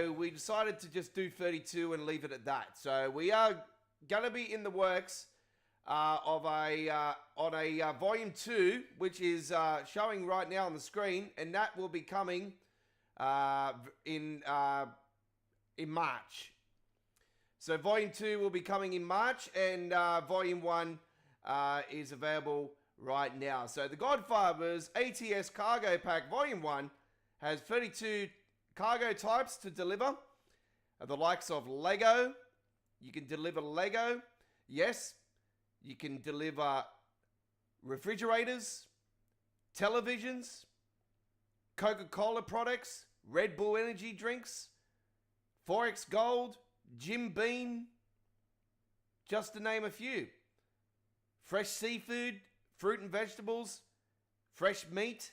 so we decided to just do 32 and leave it at that. So we are going to be in the works on a volume 2, which is showing right now on the screen, and that will be coming in March. So volume 2 will be coming in March, and volume 1 is available right now. So the Godfather's ATS Cargo Pack Volume 1 has 32 cargo types to deliver. The likes of Lego. You can deliver Lego. Yes. You can deliver refrigerators, televisions, Coca-Cola products, Red Bull energy drinks, Forex Gold, Jim Beam, just to name a few. Fresh seafood, fruit and vegetables, fresh meat,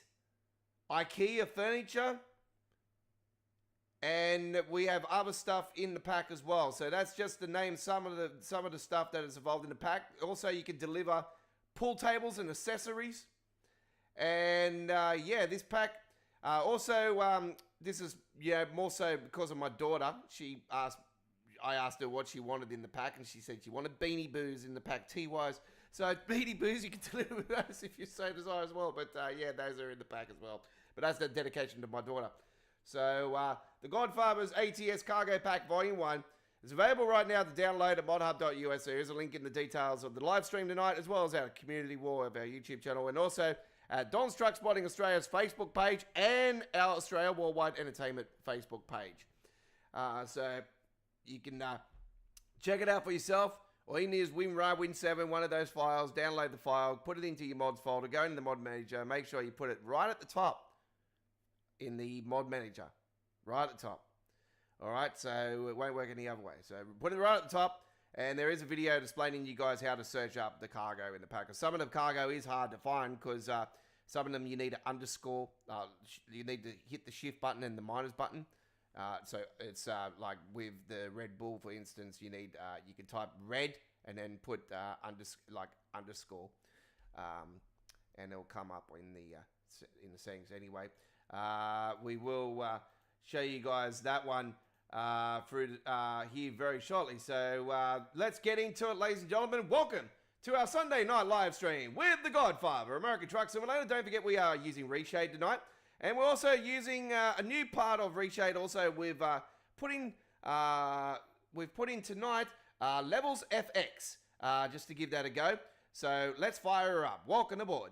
IKEA furniture, and we have other stuff in the pack as well. So that's just to name some of the stuff that is involved in the pack. Also, you can deliver pool tables and accessories. And yeah, this pack also this is more so because of my daughter. I asked her what she wanted in the pack, and she said she wanted Beanie Boos in the pack, T-wise. So Beanie Boos, you can deliver with those if you so desire as well. But yeah, those are in the pack as well. But that's the dedication to my daughter. So the Godfather's ATS Cargo Pack Volume 1 is available right now to download at modhub.us. There is a link in the details of the live stream tonight, as well as our community wall of our YouTube channel, and also at Don's Truck Spotting Australia's Facebook page and our Australia Worldwide Entertainment Facebook page. So you can check it out for yourself. All you need is WinRAR, one of those files, download the file, put it into your mods folder, go into the mod manager, make sure you put it right at the top in the mod manager, right at the top. All right, so it won't work any other way. So put it right at the top, and there is a video explaining you guys how to search up the cargo in the pack. Some of the cargo is hard to find because some of them you need to underscore. You need to hit the shift button and the minus button. So it's like with the Red Bull, for instance, you need you can type red and then put underscore, and it'll come up in the settings anyway. We will show you guys that one through here very shortly. So let's get into it, ladies and gentlemen. Welcome to our Sunday night live stream with the Godfather, American Truck Simulator. Don't forget we are using RESHADE tonight. And we're also using a new part of RESHADE. Also, we've put in tonight Levels FX, just to give that a go. So let's fire her up. Welcome aboard.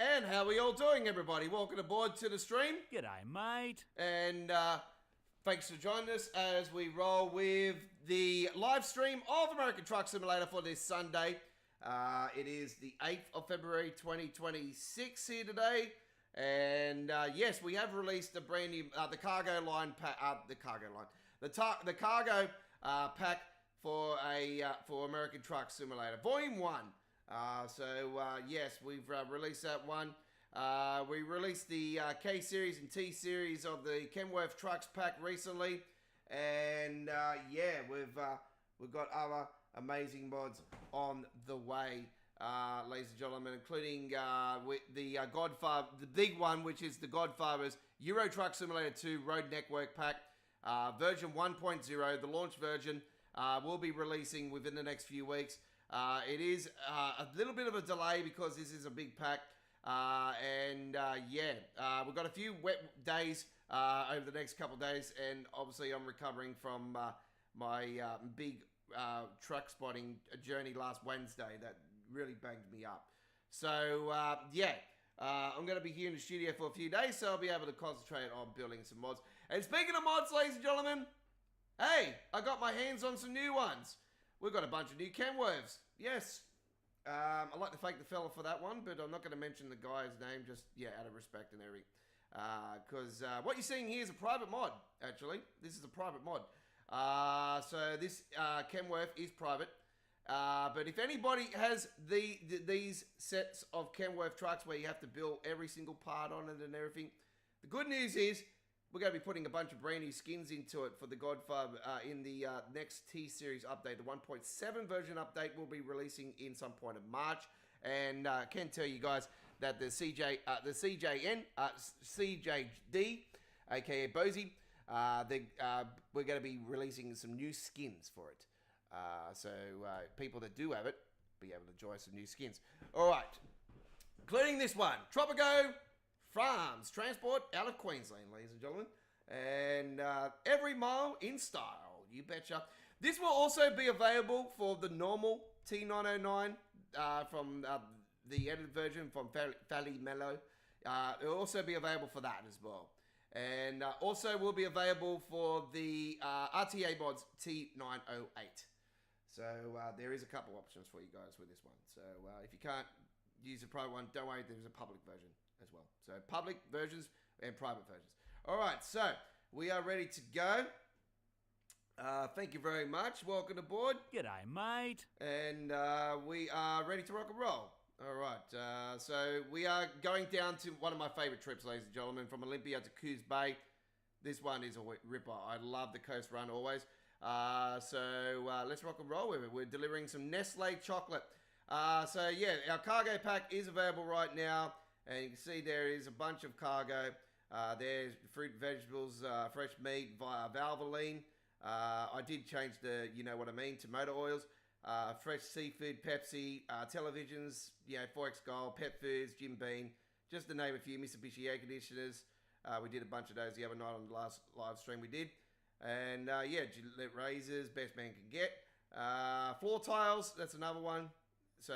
And how are we all doing, everybody? Welcome aboard to the stream. G'day, mate. And thanks for joining us as we roll with the live stream of American Truck Simulator for this Sunday. It is the 8th of February 2026 here today. And yes, we have released a brand new, the cargo line pack, the cargo pack for American Truck Simulator, Volume 1. Yes, we've released that one. We released the K-Series and T-Series of the Kenworth Trucks pack recently. And yeah, we've got other amazing mods on the way, ladies and gentlemen, including the Godfather, the big one, which is the Godfather's Euro Truck Simulator 2 Road Network pack, version 1.0, the launch version. We'll be releasing within the next few weeks. It is a little bit of a delay because this is a big pack. Yeah, we've got a few wet days over the next couple of days, and obviously I'm recovering from my big truck spotting journey last Wednesday that really banged me up. So yeah, I'm going to be here in the studio for a few days, so I'll be able to concentrate on building some mods. And speaking of mods, ladies and gentlemen, hey, I got my hands on some new ones. We've got a bunch of new Kenworths. Yes. I'd like to thank the fella for that one, but I'm not going to mention the guy's name, just, yeah, out of respect and everything. Because what you're seeing here is a private mod, actually. This is a private mod. So this Kenworth is private. But if anybody has these sets of Kenworth trucks where you have to build every single part on it and everything, the good news is we're going to be putting a bunch of brand new skins into it for the Godfather in the next T-Series update. The 1.7 version update will be releasing in some point of March. And I can tell you guys that the CJD, aka Bozy, we're going to be releasing some new skins for it. So people that do have it be able to enjoy some new skins. All right, including this one, Tropico Farms Transport out of Queensland, ladies and gentlemen, and every mile in style. You betcha. This will also be available for the normal T909 from the edited version from Valley Mellow. It will also be available for that as well. And also will be available for the RTA mods T908. So there is a couple options for you guys with this one. So if you can't use the private one, don't worry, there's a public version as well. So public versions and private versions. All right, so we are ready to go. Thank you very much. Welcome aboard. G'day, mate. And we are ready to rock and roll. All right, so we are going down to one of my favorite trips, ladies and gentlemen, from Olympia to Coos Bay. This one is a ripper. I love the coast run always. So let's rock and roll with it. We're delivering some Nestle chocolate. So yeah, our cargo pack is available right now. And you can see there is a bunch of cargo. There's fruit, vegetables, fresh meat via Valvoline. I did change the, you know what I mean, to motor oils. Fresh seafood, Pepsi, televisions, you know, Forex Gold, Pet Foods, Jim Beam, just to name a few. Mitsubishi air conditioners. We did a bunch of those the other night on the last live stream we did. And yeah, Gillette razors, best man can get. Floor tiles, that's another one. So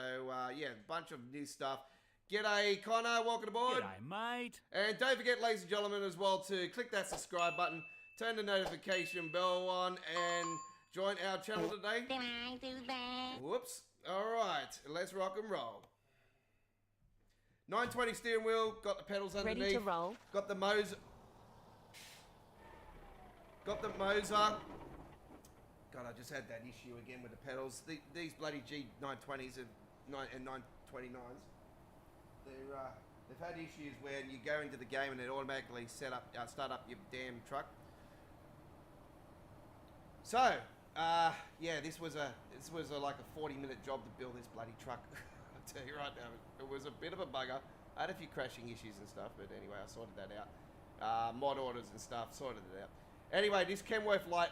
yeah, a bunch of new stuff. G'day, Connor, welcome aboard. G'day, mate. And don't forget, ladies and gentlemen, as well, to click that subscribe button, turn the notification bell on, and join our channel today. Did I do that? Whoops. All right, let's rock and roll. 920 steering wheel, got the pedals underneath. Ready to roll. Got the Moser. God, I just had that issue again with the pedals. These bloody G920s and 929s. They've had issues where you go into the game and it automatically start up your damn truck. So, yeah, this was like a 40-minute job to build this bloody truck. I'll tell you right now, it was a bit of a bugger. I had a few crashing issues and stuff, but anyway, I sorted that out. Mod orders and stuff, sorted it out. Anyway, this Kenworth light,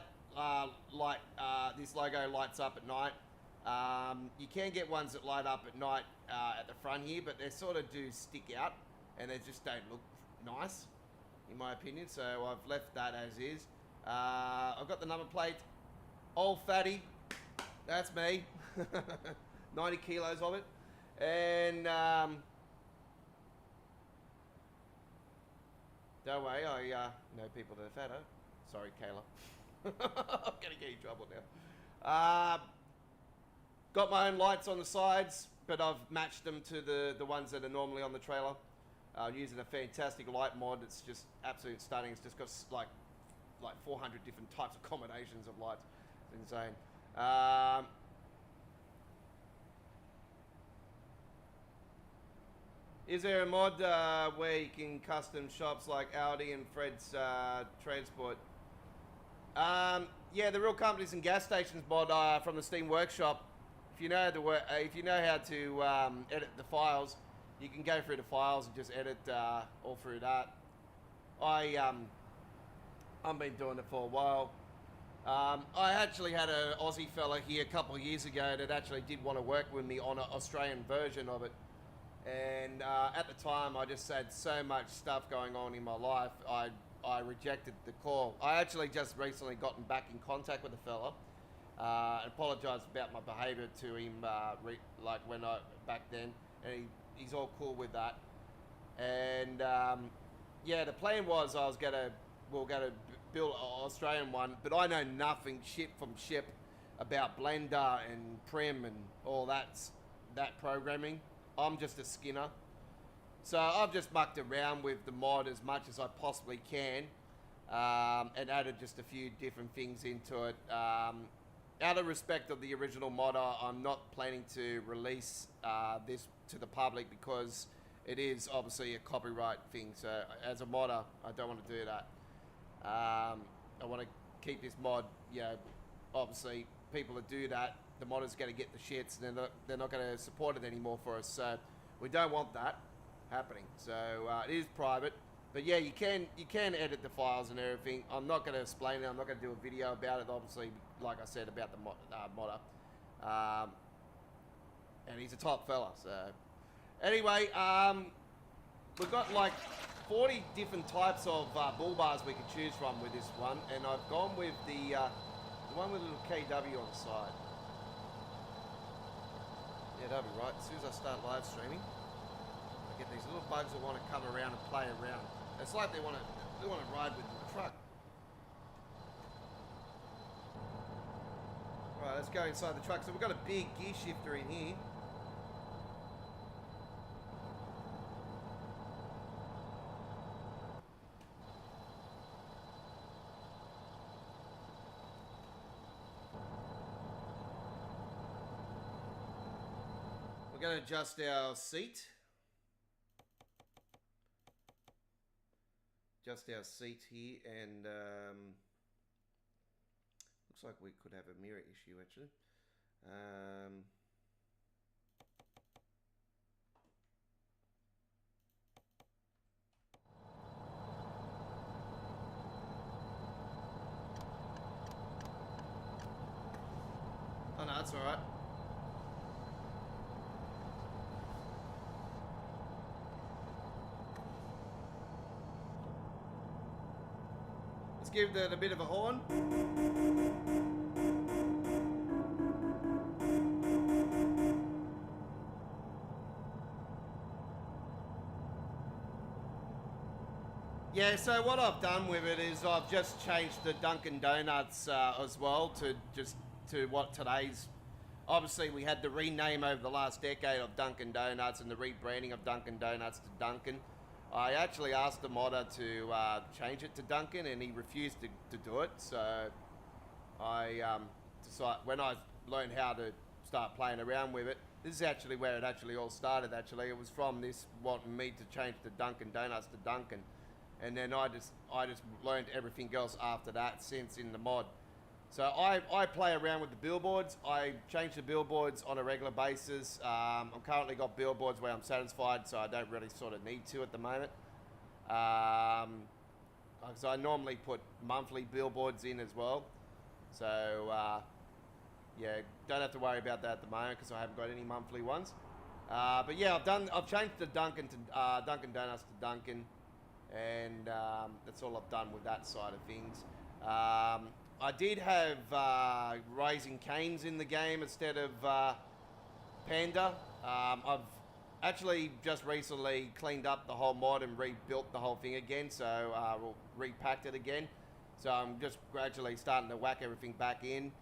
this logo lights up at night. You can get ones that light up at night at the front here, but they sort of do stick out and they just don't look nice, in my opinion. So I've left that as is. I've got the number plate, old fatty, that's me, 90 kilos of it. And don't worry, I know people that are fatter. Sorry, Kayla. I'm gonna get in trouble now. Got my own lights on the sides, but I've matched them to the ones that are normally on the trailer. I'm using a fantastic light mod. It's just absolutely stunning. It's just got like 400 different types of combinations of lights. It's insane. Is there a mod where you can custom shops like Audi and Fred's Transport? Yeah, the Real Companies and Gas Stations mod from the Steam Workshop. If you know if you know how to edit the files, you can go through the files and just edit all through that. I've been doing it for a while. I actually had an Aussie fella here a couple of years ago that actually did want to work with me on an Australian version of it. And at the time, I just had so much stuff going on in my life, I rejected the call. I actually just recently gotten back in contact with the fella. Apologized about my behavior to him, back then, and he's all cool with that. And yeah, the plan was we're gonna build an Australian one, but I know nothing ship from ship about Blender and Prim and all that programming. I'm just a skinner, So I've just mucked around with the mod as much as I possibly can, and added just a few different things into it. Out of respect of the original modder, I'm not planning to release this to the public because it is obviously a copyright thing. So as a modder, I don't want to do that. I want to keep this mod, obviously people that do that, the modder's going to get the shits, and they're not going to support it anymore for us. So we don't want that happening. So it is private, but yeah, you can edit the files and everything. I'm not going to explain it. I'm not going to do a video about it, obviously, like I said about the modder. And he's a top fella. So anyway, we've got like 40 different types of bull bars we can choose from with this one, and I've gone with the one with a little KW on the side. Yeah, that'll be right. As soon as I start live streaming, I get these little bugs that want to come around and play around. It's like they want to ride with the truck. Right, let's go inside the truck. So we've got a big gear shifter in here. We're going to adjust our seat. Adjust our seat here, and looks like we could have a mirror issue actually. Oh no, that's all right. Let's give that a bit of a horn. Yeah, so what I've done with it is I've just changed the Dunkin' Donuts as well to what today's. Obviously, we had the rename over the last decade of Dunkin' Donuts and the rebranding of Dunkin' Donuts to Dunkin'. I actually asked the modder to change it to Dunkin', and he refused to do it. So I decided, when I learned how to start playing around with it, this is actually where it actually all started. Actually, it was from this wanting me to change the Dunkin' Donuts to Dunkin', and then I just learned everything else after that since in the mod. So I play around with the billboards. I change the billboards on a regular basis. I'm currently got billboards where I'm satisfied, so I don't really sort of need to at the moment. So I normally put monthly billboards in as well. So yeah, don't have to worry about that at the moment because I haven't got any monthly ones. But yeah, I've changed the Dunkin' Donuts to Dunkin', and that's all I've done with that side of things. I did have Raising Cane's in the game instead of Panda. I've actually just recently cleaned up the whole mod and rebuilt the whole thing again, so we'll repacked it again. So I'm just gradually starting to whack everything back in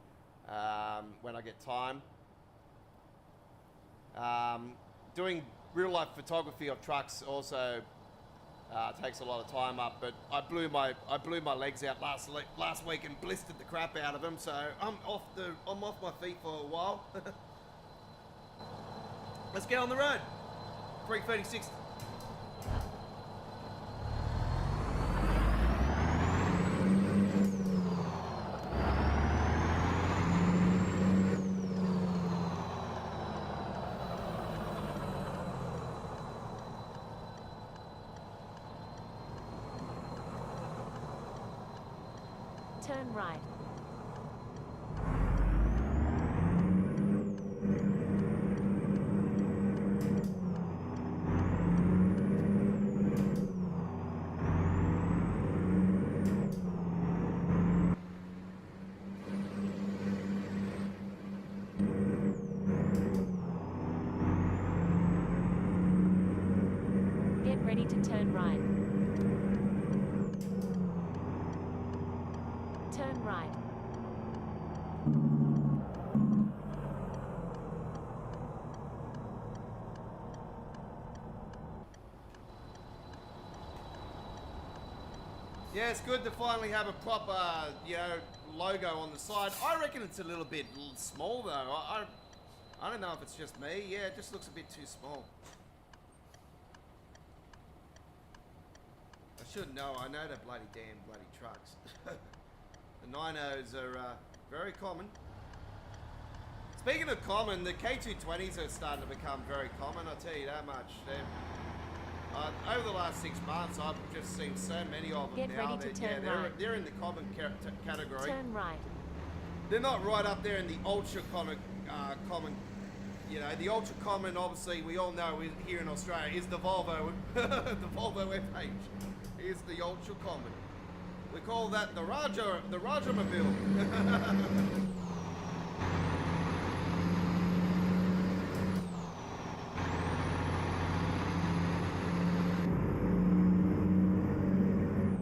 when I get time. Doing real life photography of trucks also takes a lot of time up, but I blew my legs out last week and blistered the crap out of them, so I'm off my feet for a while. Let's get on the road. 336. Turn right. Get ready to turn right. Turn right. Yeah, it's good to finally have a proper, you know, logo on the side. I reckon it's a little bit small though. I don't know if it's just me. Yeah, it just looks a bit too small. I should know. I know they're bloody trucks. The 9.0s are very common. Speaking of common, the K220s are starting to become very common. I'll tell you that much. Over the last 6 months, I've just seen so many of them Get now. ready to turn right. They're in the common category. Turn right. They're not right up there in the ultra common. You know, the ultra common, obviously, we all know here in Australia is the Volvo, the Volvo FH. Is the ultra common. We call that the Rajamobile.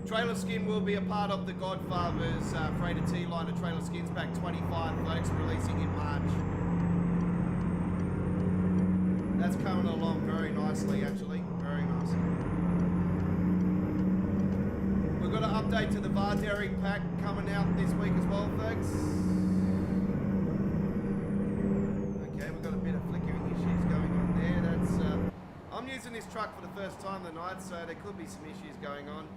Trailer Skin will be a part of the Godfather's Freighter T line of Trailer Skins Pack 25, folks, releasing in March. That's coming along very nicely, actually. Very nice. We've got an update to the Varderi pack coming out this week as well, folks. Okay, we've got a bit of flickering issues going on there. That's I'm using this truck for the first time tonight, so there could be some issues going on.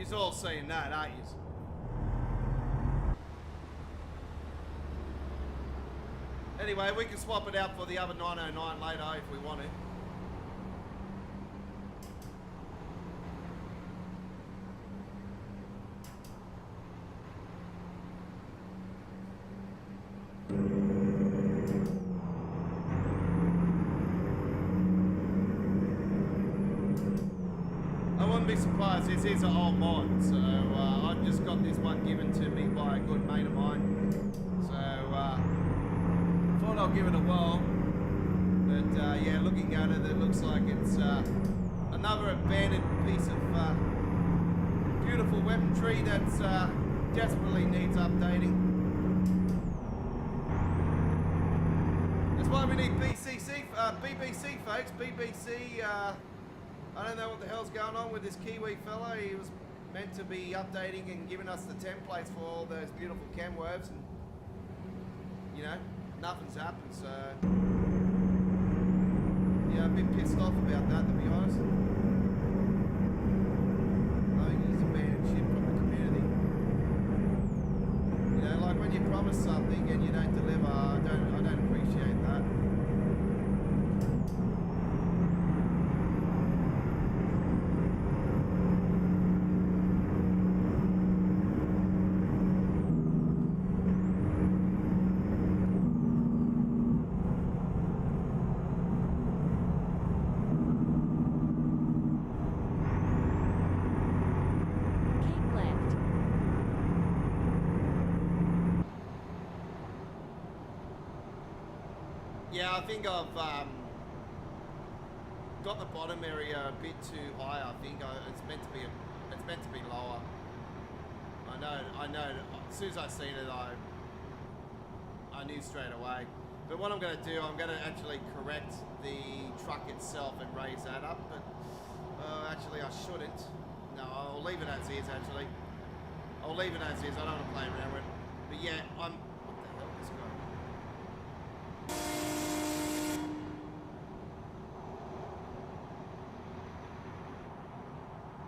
You're all saying that, aren't you? Anyway, we can swap it out for the other 909 later if we want it. Be surprised, this is an old mod, so I've just got this one given to me by a good mate of mine, so thought I'll give it a whirl, but yeah, looking at it, it looks like it's another abandoned piece of beautiful weaponry that's desperately needs updating. That's why we need BBC folks, BBC. I don't know what the hell's going on with this Kiwi fella. He was meant to be updating and giving us the templates for all those beautiful Kenworths, and you know, nothing's happened, so yeah, a bit pissed off about that, to be honest. I think he's abandoned shit from the community. You know, like when you promise something and you don't deliver, I don't appreciate that. Yeah, I think I've got the bottom area a bit too high. I think it's meant to be lower. I know. As soon as I seen it, I knew straight away. But what I'm going to do, I'm going to actually correct the truck itself and raise that up. But actually, I shouldn't. No, I'll leave it as is. Actually, I'll leave it as is. I don't want to play around with it. But yeah, what the hell is this guy?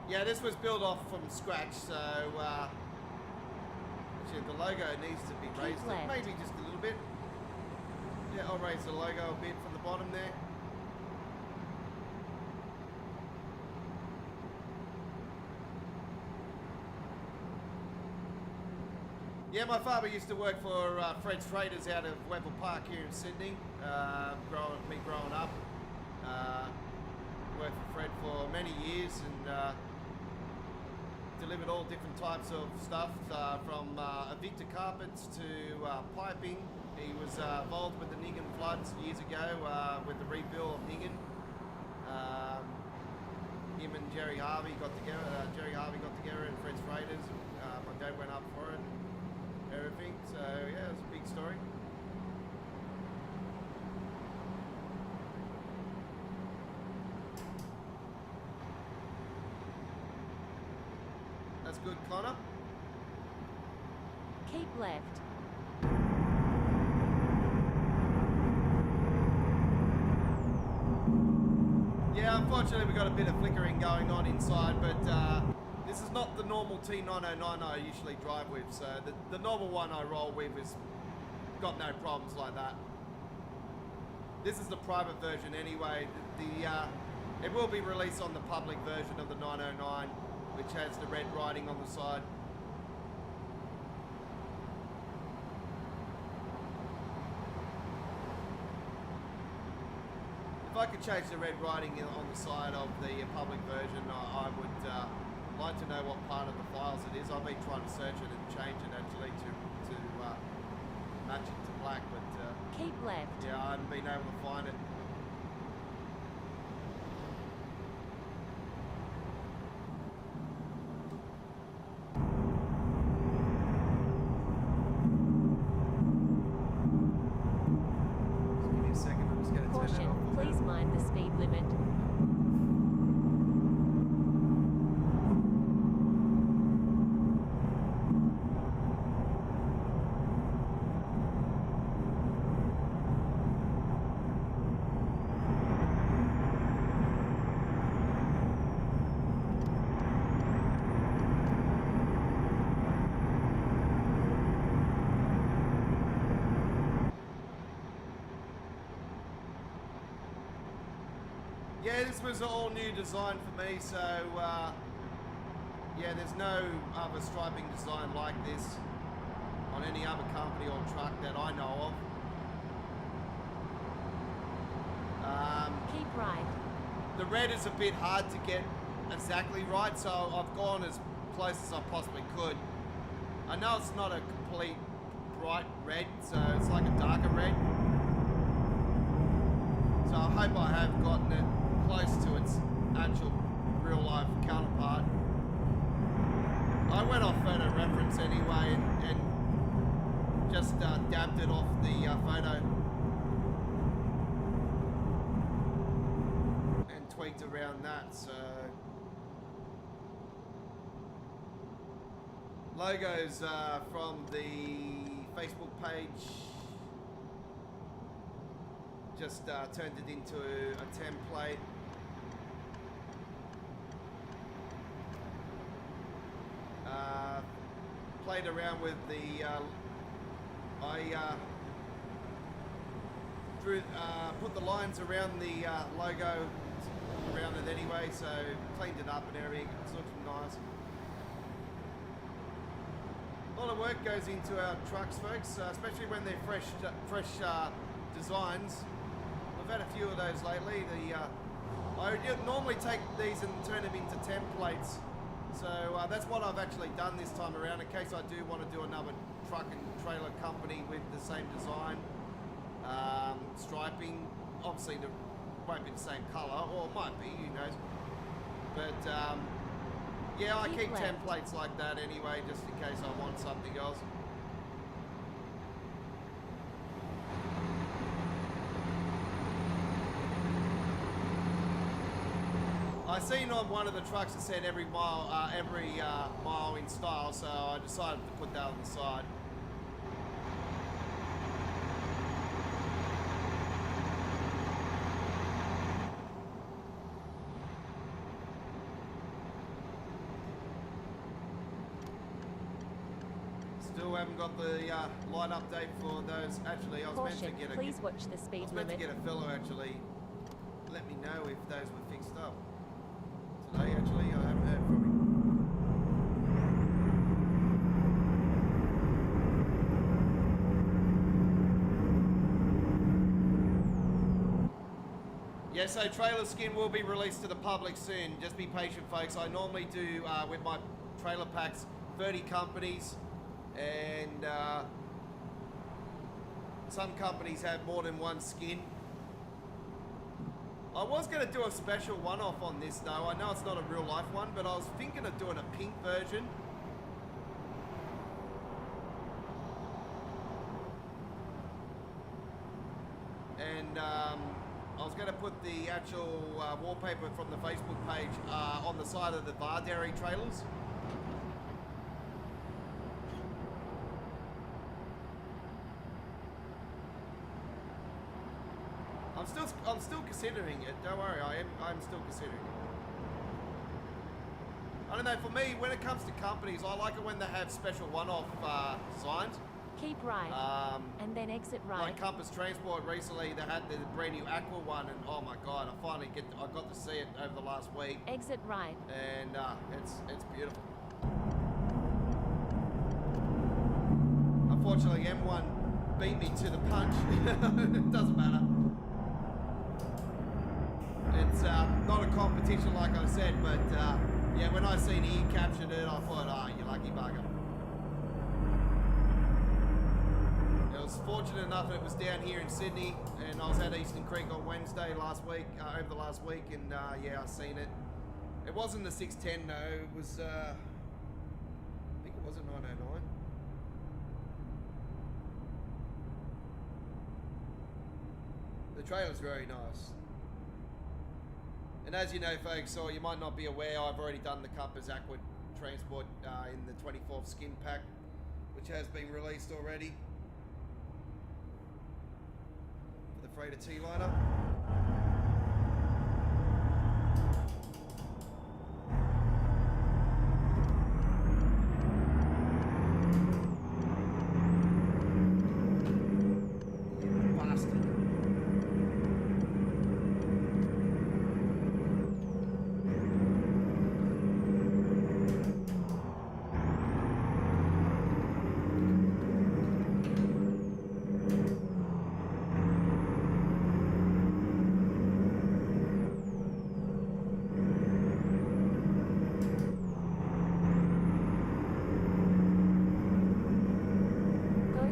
Yeah, this was built off from scratch, so actually the logo needs to be raised maybe just a little bit. Yeah, I'll raise the logo a bit from the bottom there. Yeah, my father used to work for Fred's Traders out of Wembley Park here in Sydney. Growing up, worked for Fred for many years and delivered all different types of stuff, from Evicta carpets to piping. He was involved with the Niggan floods years ago with the rebuild of Niggan. Him and Jerry Harvey got together in Fred's Traders. My dad went up for it. Everything, so yeah, it was a big story. That's good, Connor. Keep left. Yeah, unfortunately we got a bit of flickering going on inside, but this is not the normal T9090 I usually drive with, so the normal one I roll with has got no problems like that. This is the private version anyway. It will be released on the public version of the 909, which has the red writing on the side. If I could change the red writing on the side of the public version, I would like to know what part of the files it is. I've been trying to search it and change it actually to match it to black, but Keep left. yeah, I haven't been able to find it. Just give me a second, I'm just going to turn that Caution, off. please mind the speed limit. Yeah, this was an all-new design for me, so yeah, there's no other striping design like this on any other company or truck that I know of. Keep right. The red is a bit hard to get exactly right, so I've gone as close as I possibly could. I know it's not a complete bright red, so it's like a darker red. So I hope I have gotten it close to its actual real life counterpart. I went off photo reference anyway and just dabbed it off the photo and tweaked around that. So logos from the Facebook page. Just turned it into a template. Played around with the. I put the lines around the logo around it anyway, so cleaned it up and everything. It's looking nice. A lot of work goes into our trucks, folks, especially when they're fresh designs. I've had a few of those lately. I normally take these and turn them into templates. So that's what I've actually done this time around in case I do want to do another truck and trailer company with the same design. Striping, obviously it won't be the same colour, or it might be, who knows. But yeah, I keep templates like that anyway, just in case I want something else. I seen on one of the trucks that said every mile in style, so I decided to put that on the side. Still haven't got the light update for those. Actually, I was Caution, meant to get please watch the speed meant to limit. get a fellow actually let me know if those were fixed up. Today, actually, I haven't heard from him. Yeah, so trailer skin will be released to the public soon. Just be patient, folks. I normally do, with my trailer packs, 30 companies, and some companies have more than one skin. I was going to do a special one-off on this, though. I know it's not a real-life one, but I was thinking of doing a pink version. And I was going to put the actual wallpaper from the Facebook page on the side of the Bar Dairy trailers. I'm still considering it. Don't worry, I'm still considering it. I don't know. For me, when it comes to companies, I like it when they have special one-off signs. Keep right, and then exit right. Like Compass Transport recently, they had the brand new Aqua one, and oh my god, I got to see it over the last week. Exit right. And it's beautiful. Unfortunately, M1 beat me to the punch. It doesn't matter. It's not a competition like I said, but yeah, when I seen he captured it, I thought, you lucky bugger. I was fortunate enough that it was down here in Sydney, and I was at Eastern Creek on Wednesday last week, over the last week, and yeah, I seen it. It wasn't the 610 though, it was, I think it was a 909. The trailer's very nice. And as you know, folks, or you might not be aware, I've already done the Compass Aqua Transport in the 24th skin pack, which has been released already for the freighter T-liner.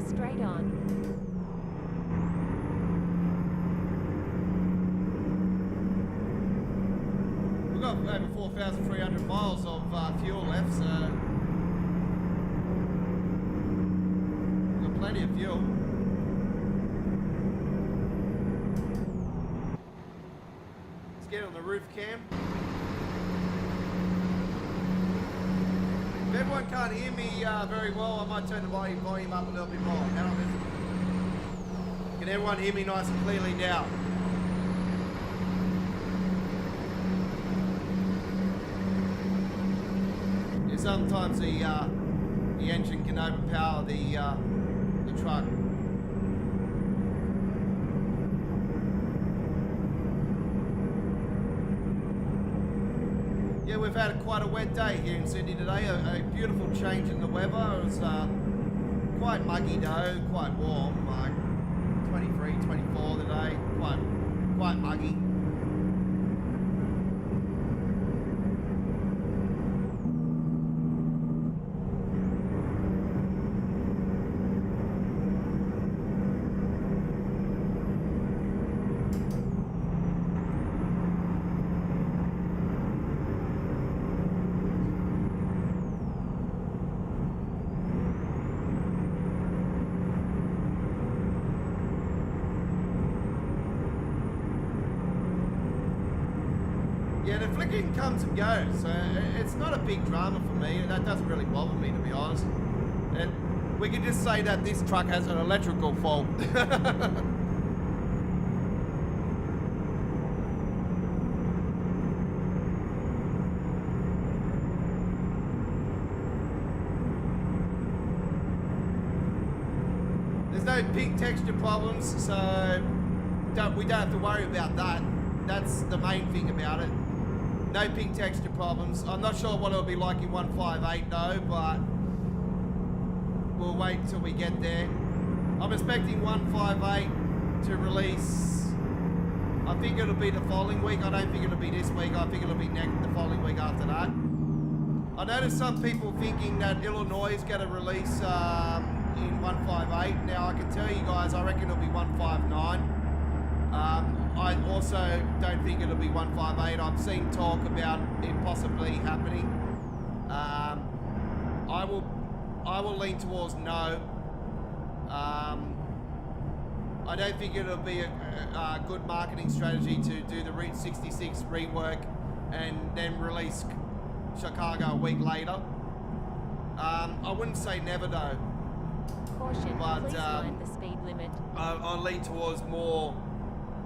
Straight on. We've got over 4,300 miles of fuel left, so we've got plenty of fuel. Let's get on the roof cam. If everyone can't hear me very well, I might turn the volume up a little bit more. Can everyone hear me nice and clearly now? Yeah, sometimes the engine can overpower the truck. Yeah, we've had quite a wet day here in Sydney today. A beautiful change in the weather. It was quite muggy though, quite warm, like 23, 24 today. Quite muggy. Yeah, the flicking comes and goes, so it's not a big drama for me. That doesn't really bother me, to be honest. And we can just say that this truck has an electrical fault. There's no pink texture problems, so we don't have to worry about that. That's the main thing about it. No pink texture problems. I'm not sure what it'll be like in 158 though, but we'll wait until we get there. I'm expecting 158 to release, I think it'll be the following week. I don't think it'll be this week. I think it'll be the following week after that. I noticed some people thinking that Illinois is going to release in 158. Now I can tell you guys, I reckon it'll be 159. I also don't think it'll be 158. I've seen talk about it possibly happening. I will lean towards no. I don't think it'll be a good marketing strategy to do the Route 66 rework and then release Chicago a week later. I wouldn't say never though. Caution, but please mind the speed limit. I'll lean towards more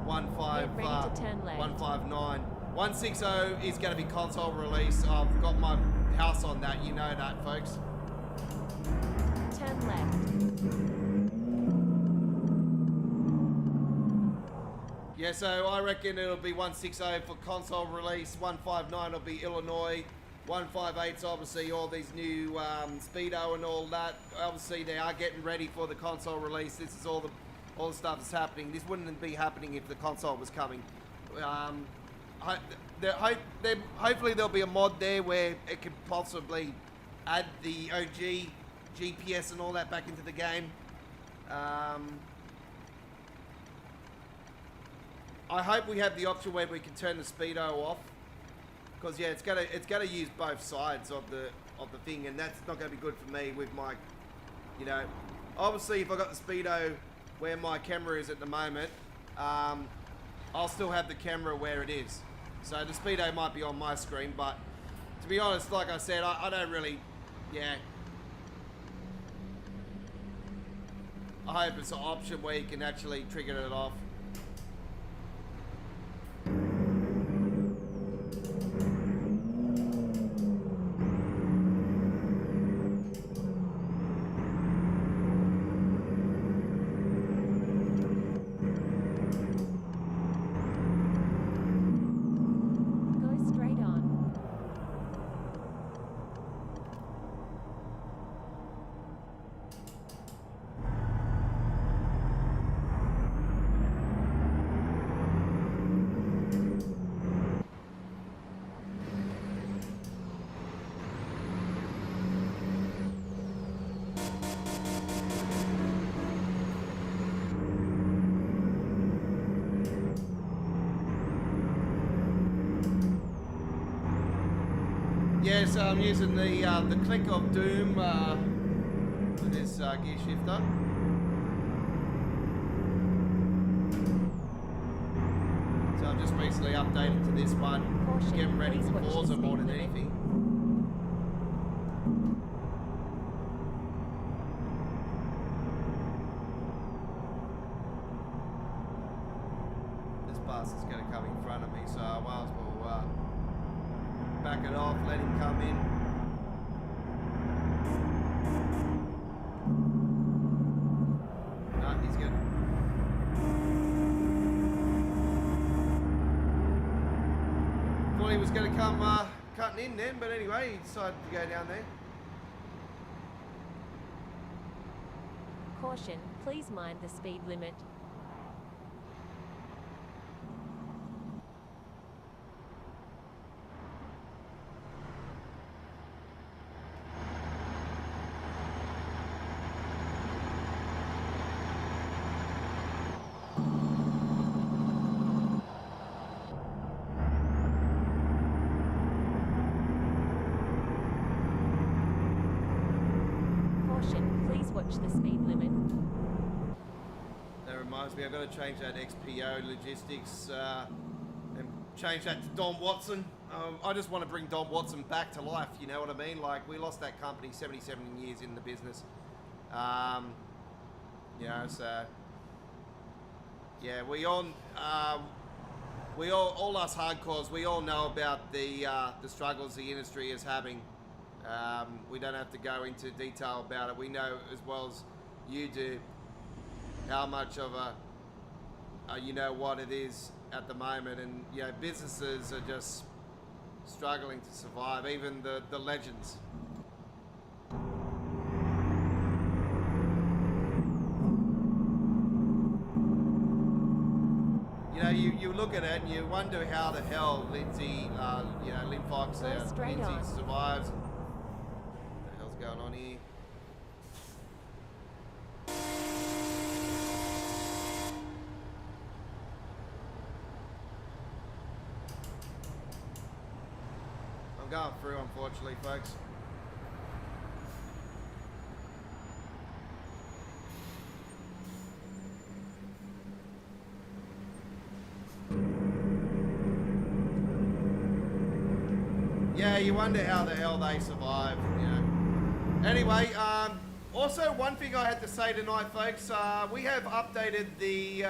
159. 160 is going to be console release. I've got my house on that, you know that, folks. Turn left. Yeah, so I reckon it'll be 160 for console release, 159 will be Illinois, 158's obviously all these new Speedo and all that. Obviously they are getting ready for the console release. This is all the stuff that's happening. This wouldn't be happening if the console was coming. Hopefully there'll be a mod there where it could possibly add the OG GPS and all that back into the game. I hope we have the option where we can turn the speedo off, because yeah, it's gonna use both sides of the thing, and that's not gonna be good for me with my, you know, obviously if I got the speedo where my camera is at the moment, I'll still have the camera where it is. So the speedo might be on my screen, but to be honest, like I said, I don't really, yeah. I hope it's an option where you can actually trigger it off. Yeah, so I'm using the click of doom for this gear shifter. So I've just recently updated to this one, getting ready for Forza more than anything. This bus is going to come in front of me, so I might as well back it off, let him come in. No, he's good. Thought he was going to come cutting in then, but anyway, he decided to go down there. Caution, please mind the speed limit. Watch the speed limit. That reminds me, I've got to change that XPO logistics and change that to Don Watson. I just want to bring Don Watson back to life, you know what I mean? Like, we lost that company 77 years in the business. You know, so yeah, all us hardcores, we all know about the struggles the industry is having. We don't have to go into detail about it. We know as well as you do how much of a you know what it is at the moment, and you know, businesses are just struggling to survive, even the legends. You know, you look at it and you wonder how the hell Lindsay, Lynn Fox, Go straight Lindsay on. survives. What the hell's going on here? I'm going through, unfortunately, folks. Yeah, you wonder how the hell they survive, you know. Anyway, also one thing I had to say tonight, folks, we have updated the,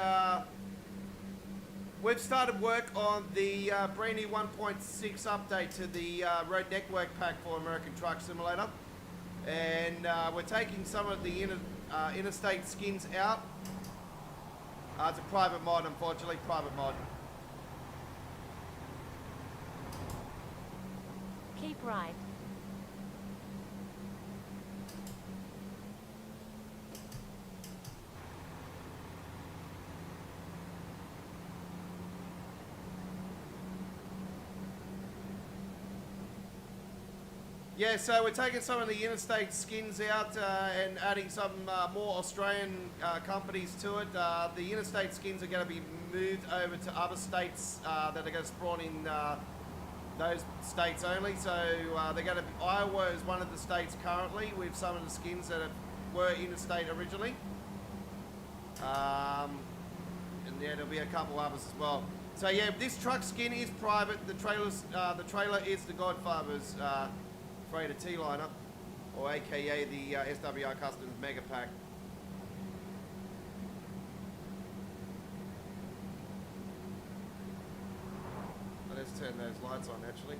we've started work on the brand new 1.6 update to the road network pack for American Truck Simulator. And we're taking some of the interstate skins out. It's a private mod, unfortunately, private mod. Keep right. Yeah, so we're taking some of the interstate skins out and adding some more Australian companies to it. The interstate skins are going to be moved over to other states that are going to spawn in those states only. So they're going to be, Iowa is one of the states currently with some of the skins that were interstate originally. And yeah, there'll be a couple others as well. So yeah, this truck skin is private. The trailer is the Godfather's Freighter T-liner, or AKA the SWR Customs Mega Pack. Let's turn those lights on actually.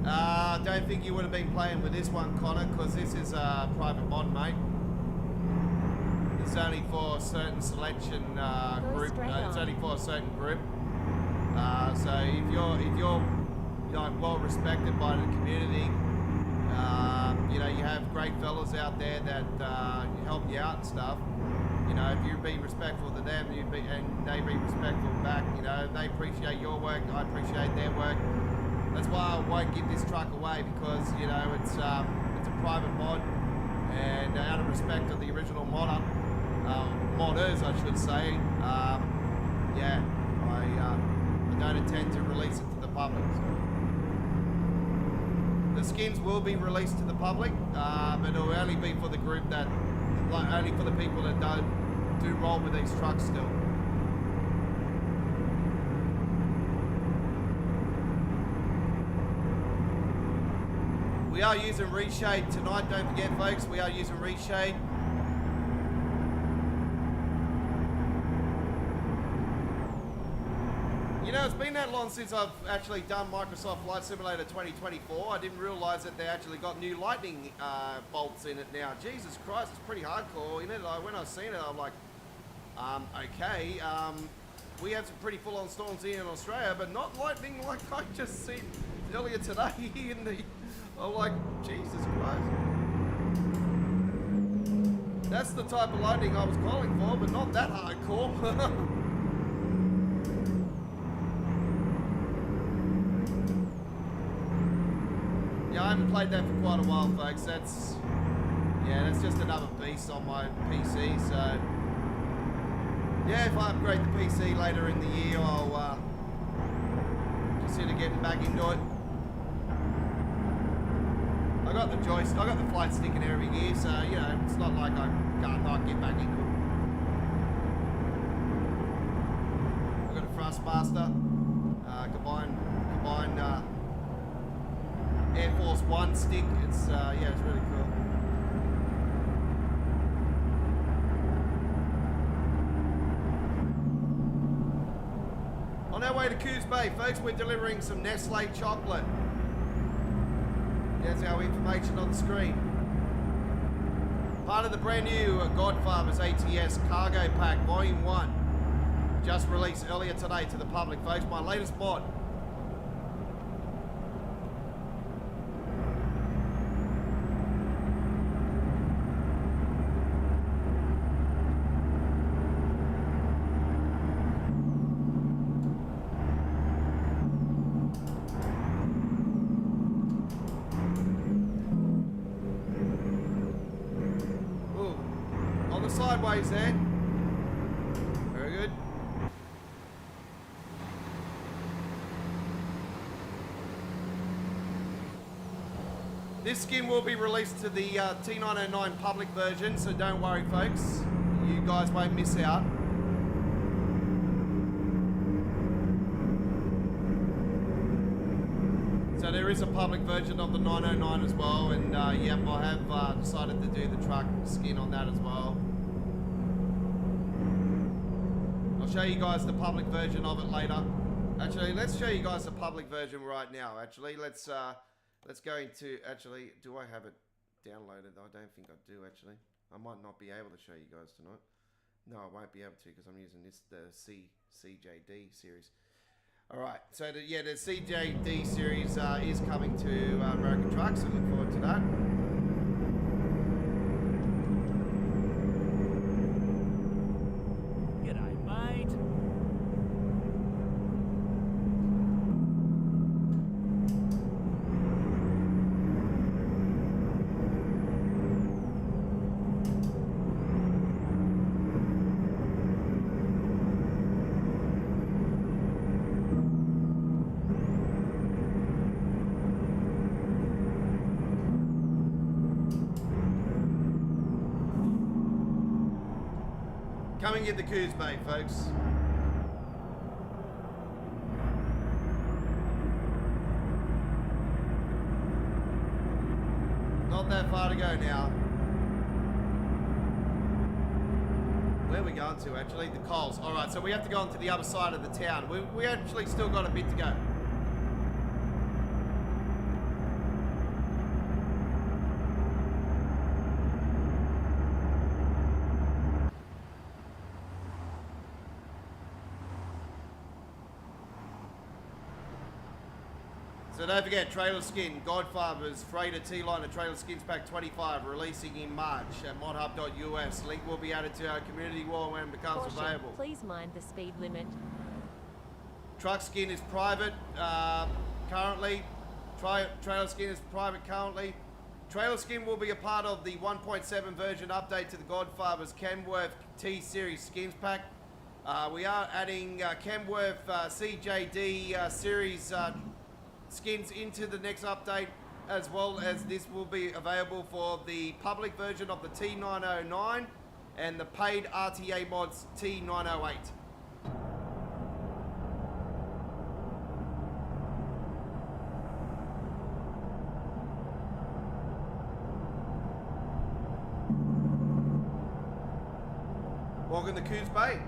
I don't think you would have been playing with this one, Connor, because this is a private mod, mate. It's only for a certain selection group. It's only for a certain group. So if you're like well respected by the community, you know, you have great fellas out there that help you out and stuff. You know, if you be respectful to them, and they be respectful back. You know, they appreciate your work. I appreciate their work. That's why I won't give this truck away, because you know it's a private mod, and out of respect of the original modders, I should say. Yeah, I don't intend to release it to the public. So. The skins will be released to the public, but it'll only be for the group that, like, only for the people that do roll with these trucks still. We are using RESHADE tonight, don't forget folks, we are using RESHADE. You know, it's been that long since I've actually done Microsoft Flight Simulator 2024. I didn't realise that they actually got new lightning bolts in it now. Jesus Christ, it's pretty hardcore, isn't it? Like, when I seen it, I'm like, okay, we have some pretty full-on storms here in Australia, but not lightning like I just seen earlier today in the... I'm like, Jesus Christ. That's the type of lightning I was calling for, but not that hardcore. Yeah, I haven't played that for quite a while, folks. That's just another beast on my PC, so... Yeah, if I upgrade the PC later in the year, I'll consider getting back into it. I got the joystick, I got the flight stick in every gear, so you know it's not like I can't not get back into it. I got a Thrustmaster, combined Air Force One stick. It's yeah, it's really cool. On our way to Coos Bay, folks, we're delivering some Nestle chocolate. There's our information on the screen. Part of the brand new Godfather's ATS Cargo Pack Volume 1. Just released earlier today to the public, folks. My latest mod. sideways there. Very good. This skin will be released to the T909 public version, so don't worry folks, you guys won't miss out. So there is a public version of the 909 as well, and yep, I have decided to do the truck skin on that as well. I'll show you guys the public version of it later. Actually, let's show you guys the public version right now. Actually, let's go into, actually, do I have it downloaded? I don't think I do, actually. I might not be able to show you guys tonight. No, I won't be able to because I'm using this, the CJD series. All right, so the CJD series is coming to American Trucks. I look forward to that. G'day, mate. Come and get the coos, mate, folks. Not that far to go now. Where are we going to, actually? The Coles. All right, so we have to go on to the other side of the town. We actually still got a bit to go. So don't forget, Trailer Skin, Godfather's Freighter T-Liner Trailer Skins Pack 25, releasing in March at modhub.us. Link will be added to our community wall when it becomes Caution, available. please mind the speed limit. Truck Skin is private currently. Trailer Skin is private currently. Trailer Skin will be a part of the 1.7 version update to the Godfather's Kenworth T-Series Skins Pack. We are adding Kenworth CJD series skins into the next update, as well as this will be available for the public version of the T909 and the paid RTA mods T908. Welcome to Coos Bay.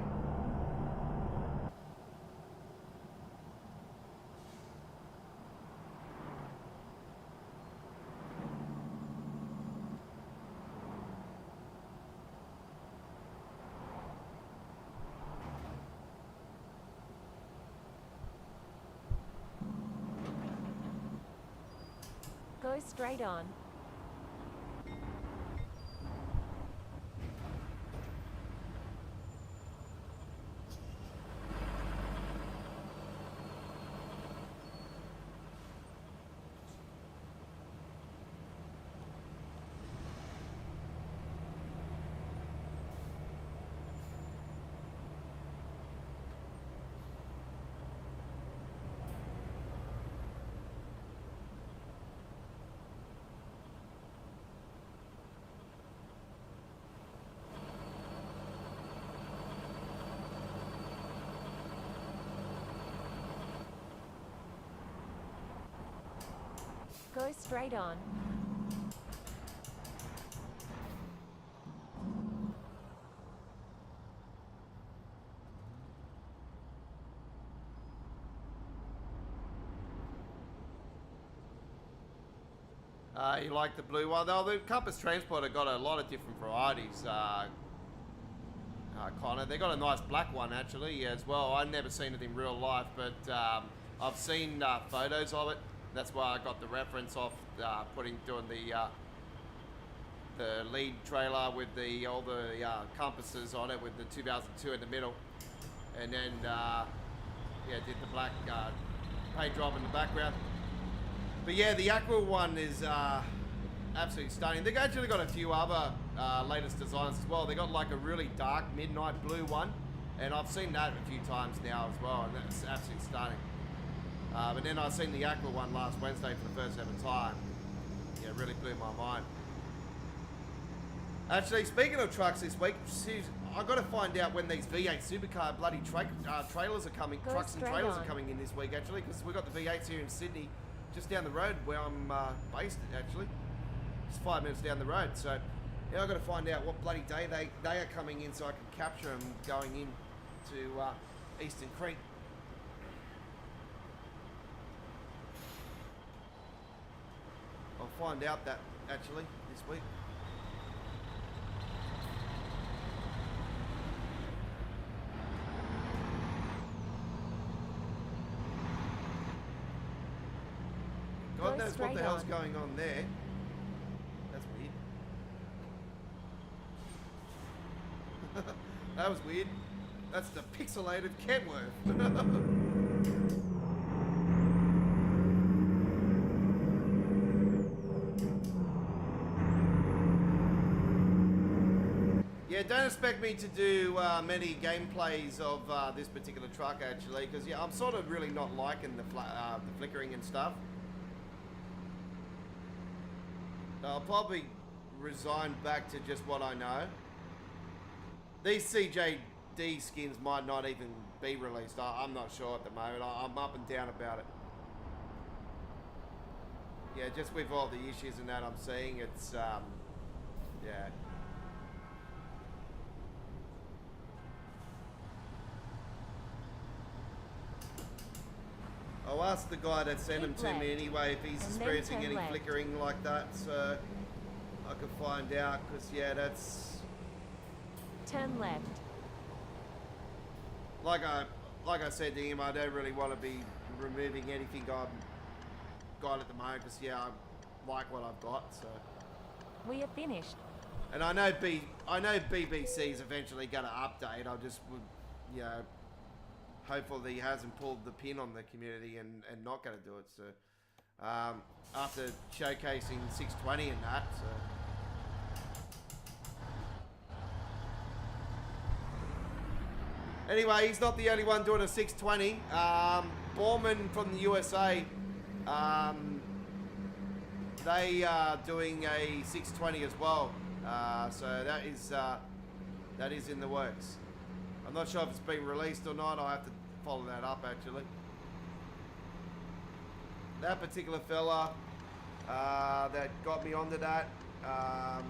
Go straight on. Go straight on. You like the blue one? Though the Compass Transporter got a lot of different varieties. Connor, they got a nice black one actually as well. I've never seen it in real life, but I've seen photos of it. That's why I got the reference of doing the lead trailer with all the compasses on it with the 2002 in the middle, and then did the black paint job in the background. But yeah, the Aqua one is absolutely stunning. They've actually got a few other latest designs as well. They got like a really dark midnight blue one, and I've seen that a few times now as well, and that's absolutely stunning. But then I seen the aqua one last Wednesday for the first ever time. Yeah, it really blew my mind. Actually, speaking of trucks this week, I got to find out when these V8 supercar bloody trailers are coming, trucks and trailers are coming in this week, actually, because we've got the V8s here in Sydney, just down the road where I'm based, actually. Just 5 minutes down the road. So, yeah, I've got to find out what bloody day they are coming in so I can capture them going in to Eastern Creek. I'll find out that, actually, this week. God knows what the hell's going on there. That's weird. That was weird. That's the pixelated Kenworth. Yeah, don't expect me to do many gameplays of this particular truck, actually, because yeah, I'm sort of really not liking the flickering and stuff. I'll probably resign back to just what I know. These CJD skins might not even be released. I'm not sure at the moment. I'm up and down about it. Yeah, just with all the issues and that I'm seeing, it's, yeah. I'll ask the guy that sent them to me anyway if he's experiencing any flickering like that, so I can find out, because yeah, that's... Turn left. Like I said to him, I don't really want to be removing anything I've got at the moment, because yeah, I like what I've got, so... We are finished. And I know BBC's eventually going to update. I just would, you know, hopeful that he hasn't pulled the pin on the community and not going to do it. So after showcasing 620 and that, so. Anyway, he's not the only one doing a 620. Borman from the USA, they are doing a 620 as well. So that is in the works. I'm not sure if it's been released or not. I'll have to follow that up, actually. That particular fella that got me onto that, I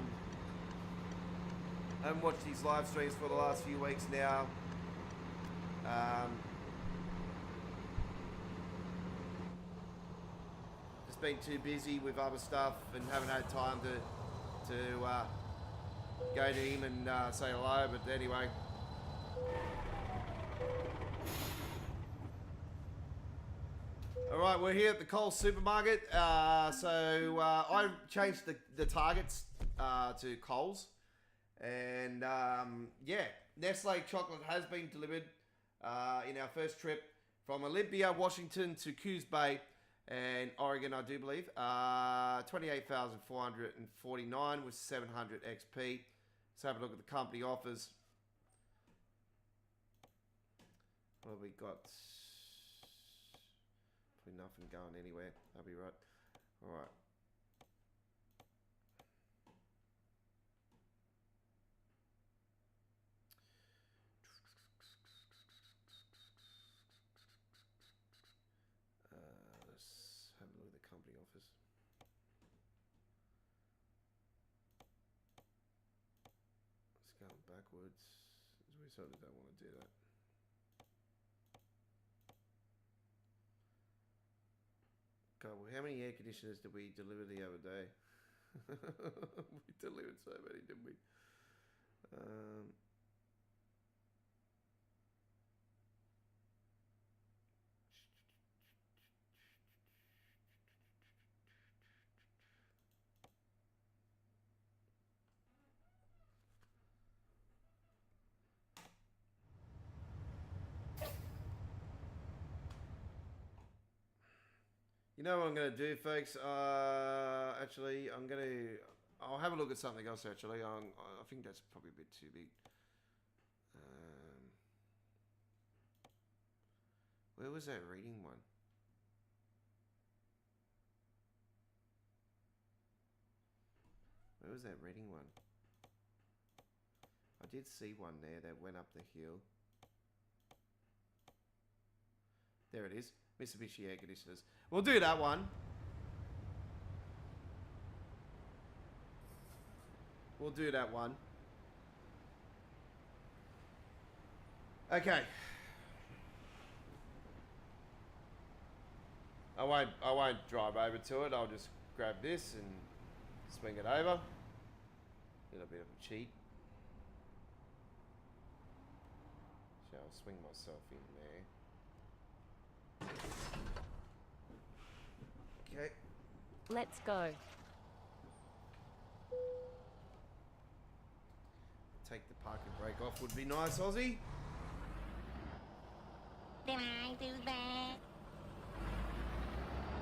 haven't watched his live streams for the last few weeks now. Just been too busy with other stuff and haven't had time to go to him and say hello, but anyway. Alright, we're here at the Coles supermarket. So I changed the targets to Coles. And yeah, Nestle chocolate has been delivered in our first trip from Olympia, Washington to Coos Bay and Oregon, I do believe. 28,449 with 700 XP. Let's have a look at the company offers. Well, we got probably nothing going anywhere. I'll be right. All right. Let's have a look at the company offers. It's going backwards. We sort of don't want to do that. God, well, how many air conditioners did we deliver the other day? We delivered so many, didn't we? You know what I'm going to do, folks? Actually, I'm I'll have a look at something else actually. I think that's probably a bit too big. Where was that reading one? Where was that reading one? I did see one there that went up the hill. There it is. Mitsubishi air conditioners. We'll do that one. We'll do that one. Okay. I won't drive over to it. I'll just grab this and swing it over. Little bit of a cheat. So I'll swing myself in there. Okay. Let's go. Take the parking brake off would be nice, Aussie. Did I do that?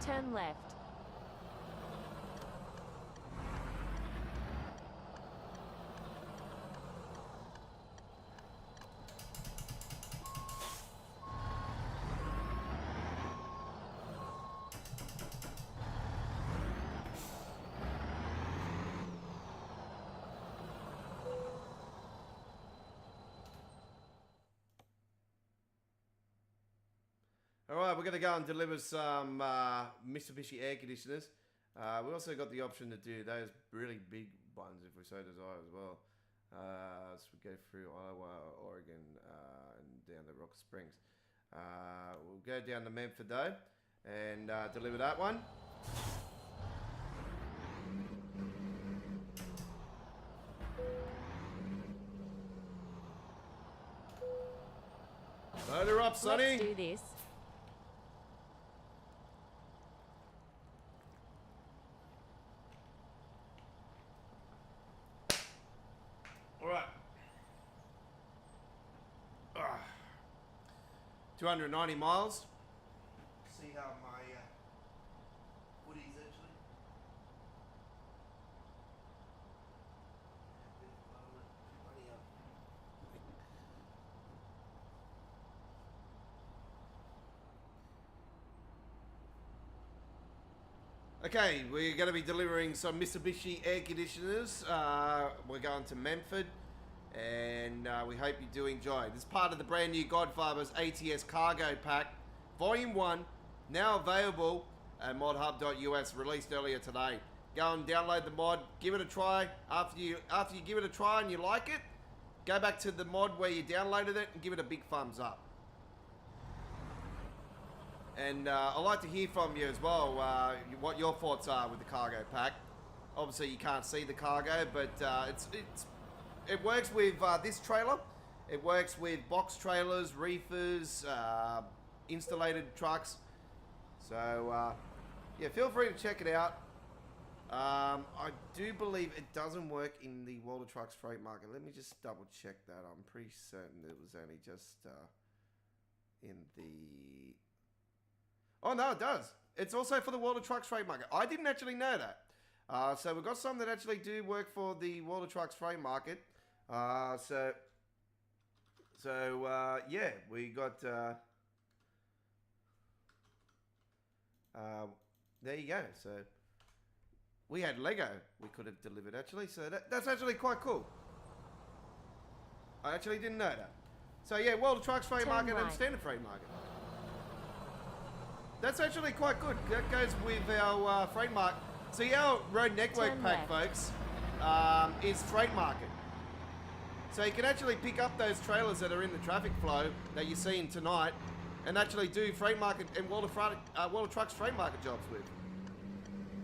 Turn left. Alright, we're going to go and deliver some Mitsubishi air conditioners. We also got the option to do those really big ones if we so desire as well. So we go through Iowa, Oregon, and down to Rock Springs. We'll go down to Memphis though and deliver that one. Load her up, Sonny. Let's do this. Alright. 290 miles. See how my footy's actually. Okay, we're going to be delivering some Mitsubishi air conditioners. We're going to Memphis, and we hope you do enjoy. This is part of the brand new Godfather's ATS cargo pack, Volume 1, now available at modhub.us, released earlier today. Go and download the mod, give it a try. After you give it a try and you like it, go back to the mod where you downloaded it and give it a big thumbs up. And I'd like to hear from you as well, what your thoughts are with the cargo pack. Obviously you can't see the cargo, but it works with this trailer. It works with box trailers, reefers, installated trucks. So yeah, feel free to check it out. I do believe it doesn't work in the World of Trucks freight market. Let me just double check that. I'm pretty certain it was only just in the... Oh, no, it does. It's also for the World of Trucks freight market. I didn't actually know that. So we've got some that actually do work for the World of Trucks freight market. So yeah, we got... there you go. So we had Lego we could have delivered, actually. So that's actually quite cool. I actually didn't know that. So yeah, World of Trucks freight Turn market and right. standard freight market. That's actually quite good. That goes with our freight market. See, our road network Turn pack, left. folks, is freight market. So you can actually pick up those trailers that are in the traffic flow that you're seeing tonight and actually do freight market and World of Trucks freight market jobs with.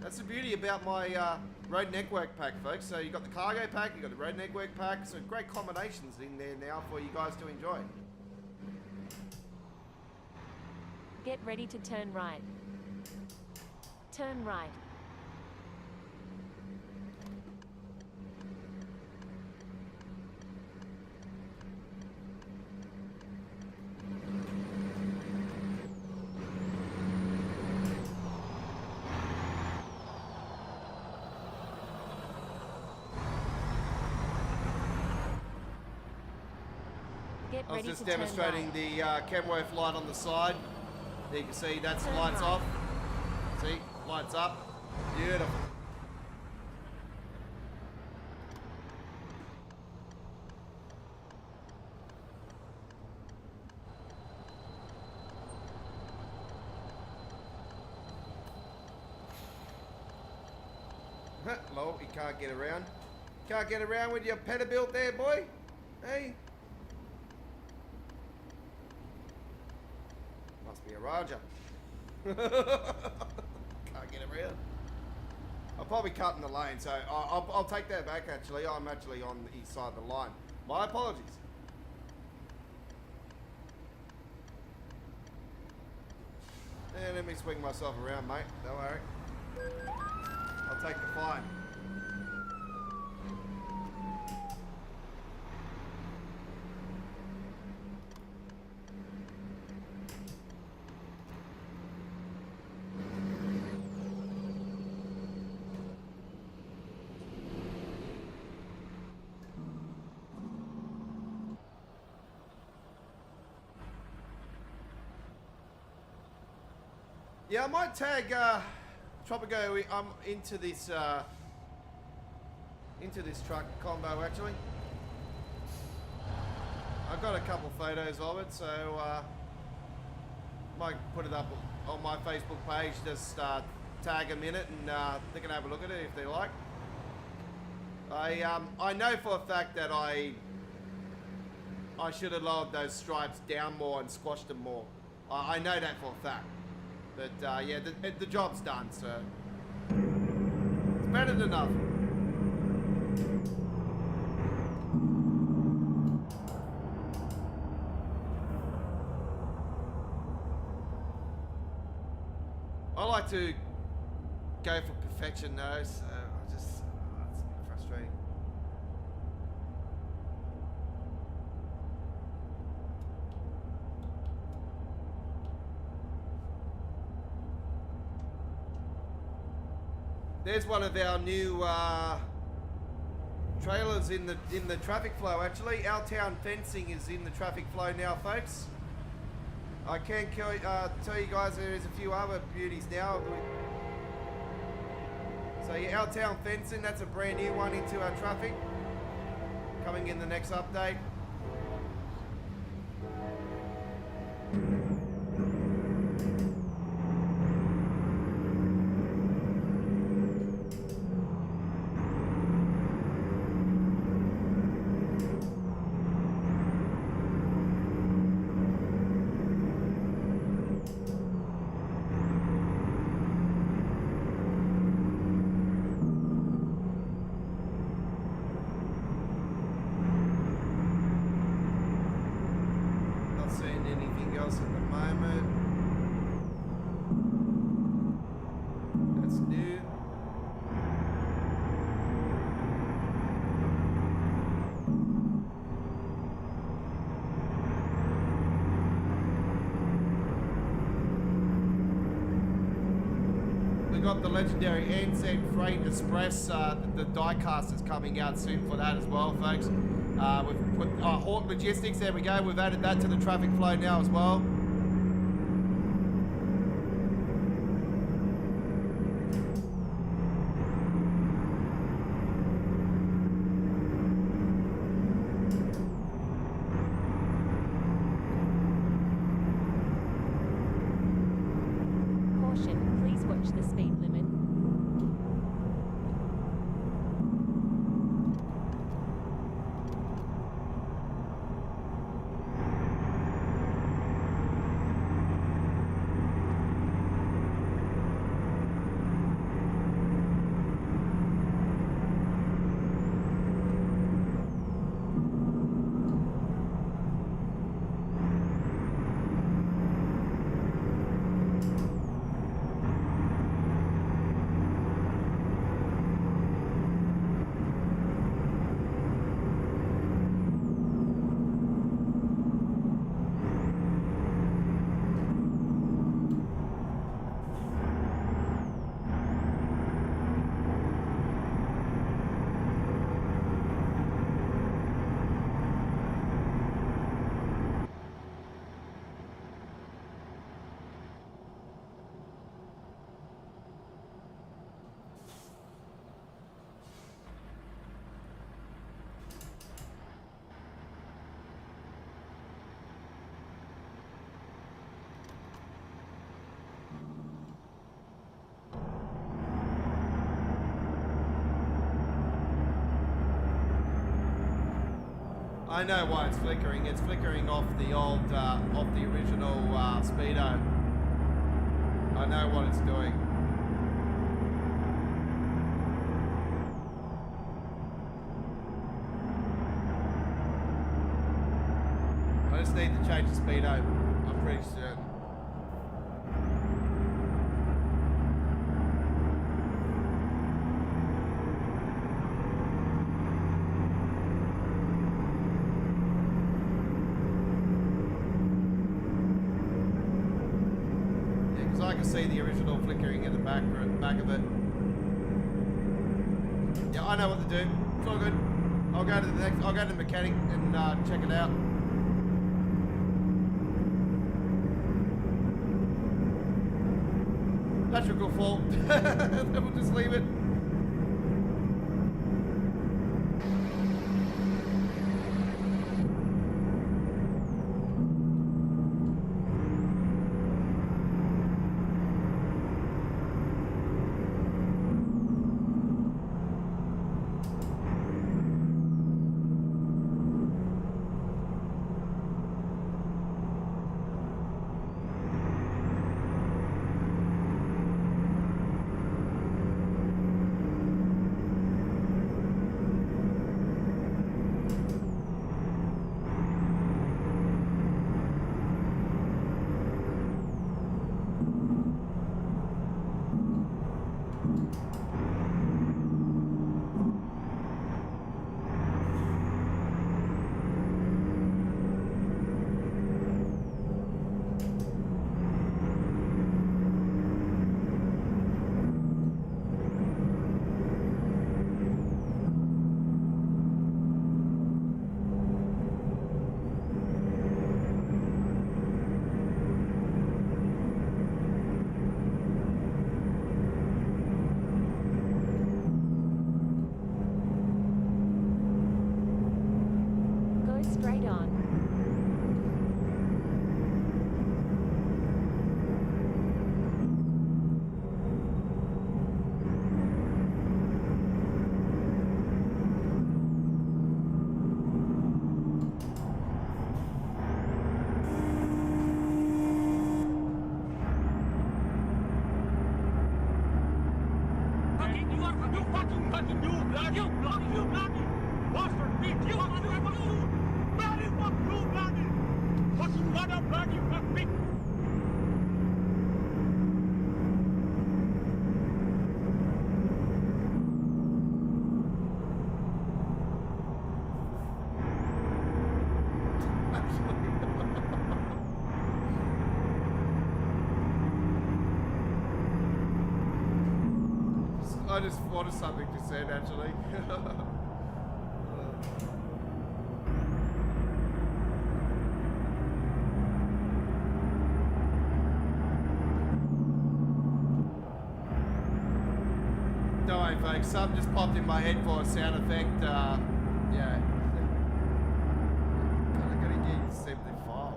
That's the beauty about my road network pack, folks. So you got the cargo pack, you got the road network pack. So great combinations in there now for you guys to enjoy. Get ready to turn right. Turn right. Get I was ready just to turn demonstrating right. the Kenworth light on the side. There you can see that's Turn lights right. off. See, lights up. Beautiful. Lol, you can't get around. Can't get around with your Peterbilt there, boy. Hey. Must be a Raja. Can't get around. I'll probably cut in the lane, so I'll take that back actually. I'm actually on the east side of the line. My apologies. Yeah, let me swing myself around, mate. Don't worry. I'll take the fine. Yeah, I might tag Tropico into this truck combo actually. I've got a couple photos of it, so might put it up on my Facebook page. Just tag them in it, and they can have a look at it if they like. I know for a fact that I should have lowered those stripes down more and squashed them more. I know that for a fact. But yeah, the job's done, so it's better than nothing. I like to go for perfection though, so I just, it's a bit frustrating. There's one of our new trailers in the traffic flow. Actually, our town fencing is in the traffic flow now, folks. I can tell you guys there is a few other beauties now. So yeah, our town fencing, that's a brand new one into our traffic, coming in the next update. Got the legendary NZ Freight Express, the diecast is coming out soon for that as well, folks. We've put Hawk Logistics, there we go, we've added that to the traffic flow now as well. Caution, please watch the speed limit. I know why it's flickering. It's flickering off the old, off the original speedo. I know what it's doing. I just need to change the speedo. I'm pretty certain. I can see the original flickering in the back of it. Yeah, I know what to do. It's all good. I'll go to the mechanic and check it out. Electrical fault. We'll just leave it. Go straight on. I just thought of something to say actually. Don't worry folks, something just popped in my head for a sound effect. Yeah. I gotta get you to save the file.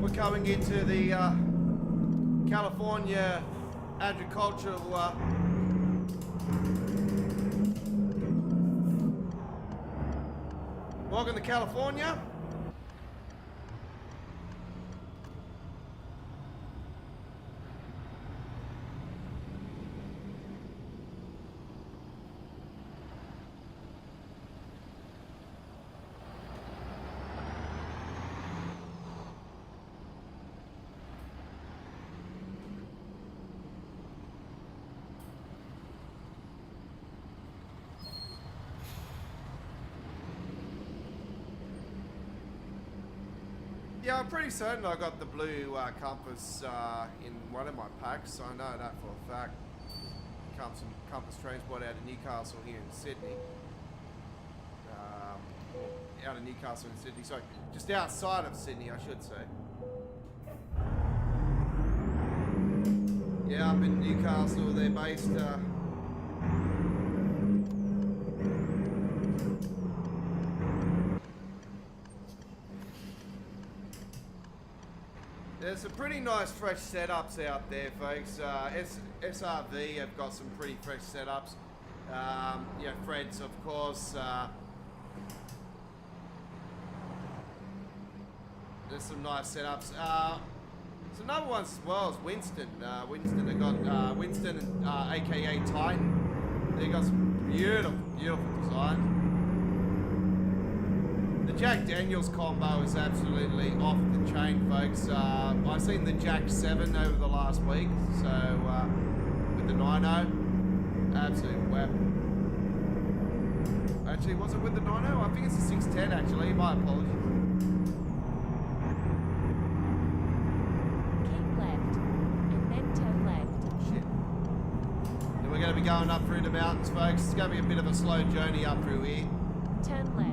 We're coming into the California agricultural welcome to California. Yeah, I'm pretty certain I got the blue compass in one of my packs. I know that for a fact. Compass transport out of Newcastle here in Sydney. Out of Newcastle in Sydney, sorry, just outside of Sydney, I should say. Yeah, up in Newcastle, they're based. There's some pretty nice fresh setups out there, folks. SRV have got some pretty fresh setups. Yeah, Fred's, of course. There's some nice setups. There's another one as well as Winston. Winston, they got Winston and AKA Titan. They got some beautiful, beautiful designs. The Jack Daniels combo is absolutely off the chain, folks. I've seen the Jack 7 over the last week, so with the 9.0, absolute weapon. Actually, was it with the 9.0? I think it's the 610 actually, my apologies. Keep left, and then turn left. Shit. Then we're going to be going up through the mountains, folks. It's going to be a bit of a slow journey up through here. Turn left.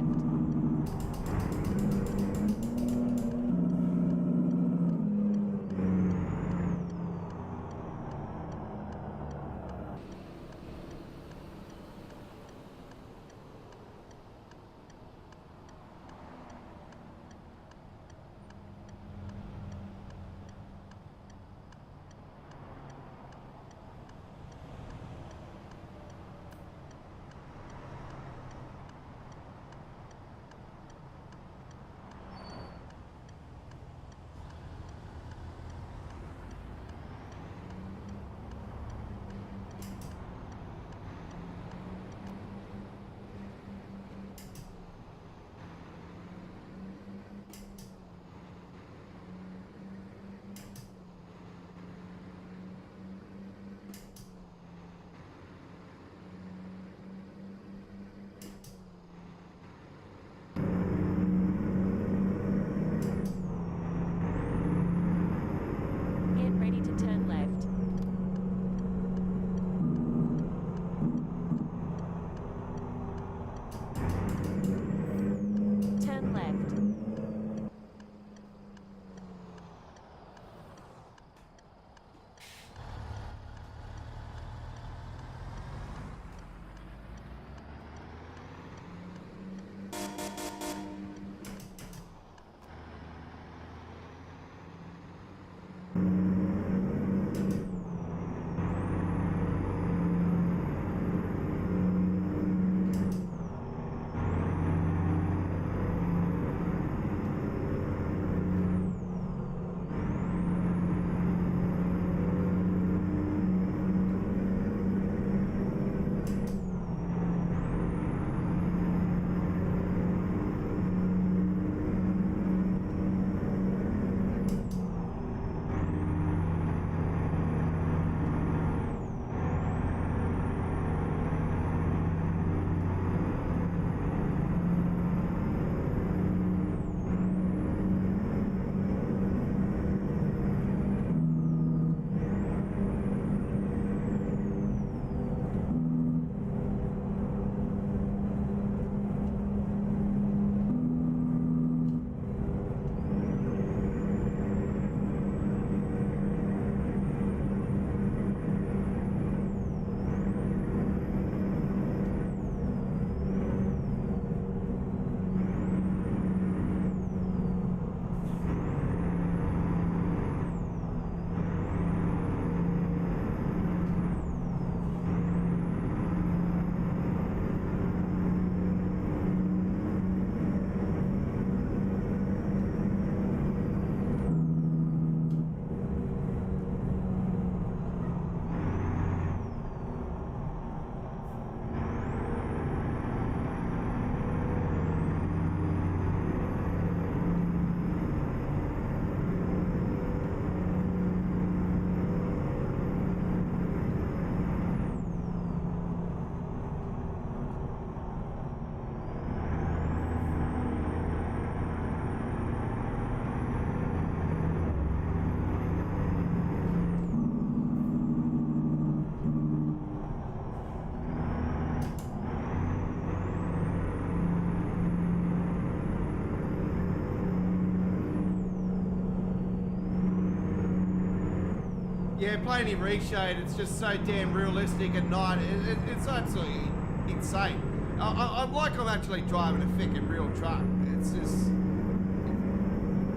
Yeah, playing in RESHADE, it's just so damn realistic at night. It's absolutely insane. I'm like I'm actually driving a fucking real truck. It's just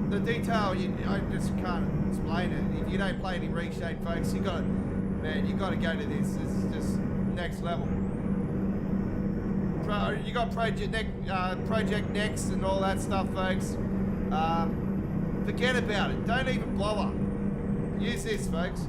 the detail. I just can't explain it. If you don't play any RESHADE, folks, you got to go to this. This is just next level. You got Project Next and all that stuff, folks. Forget about it. Don't even bother. Use this, folks.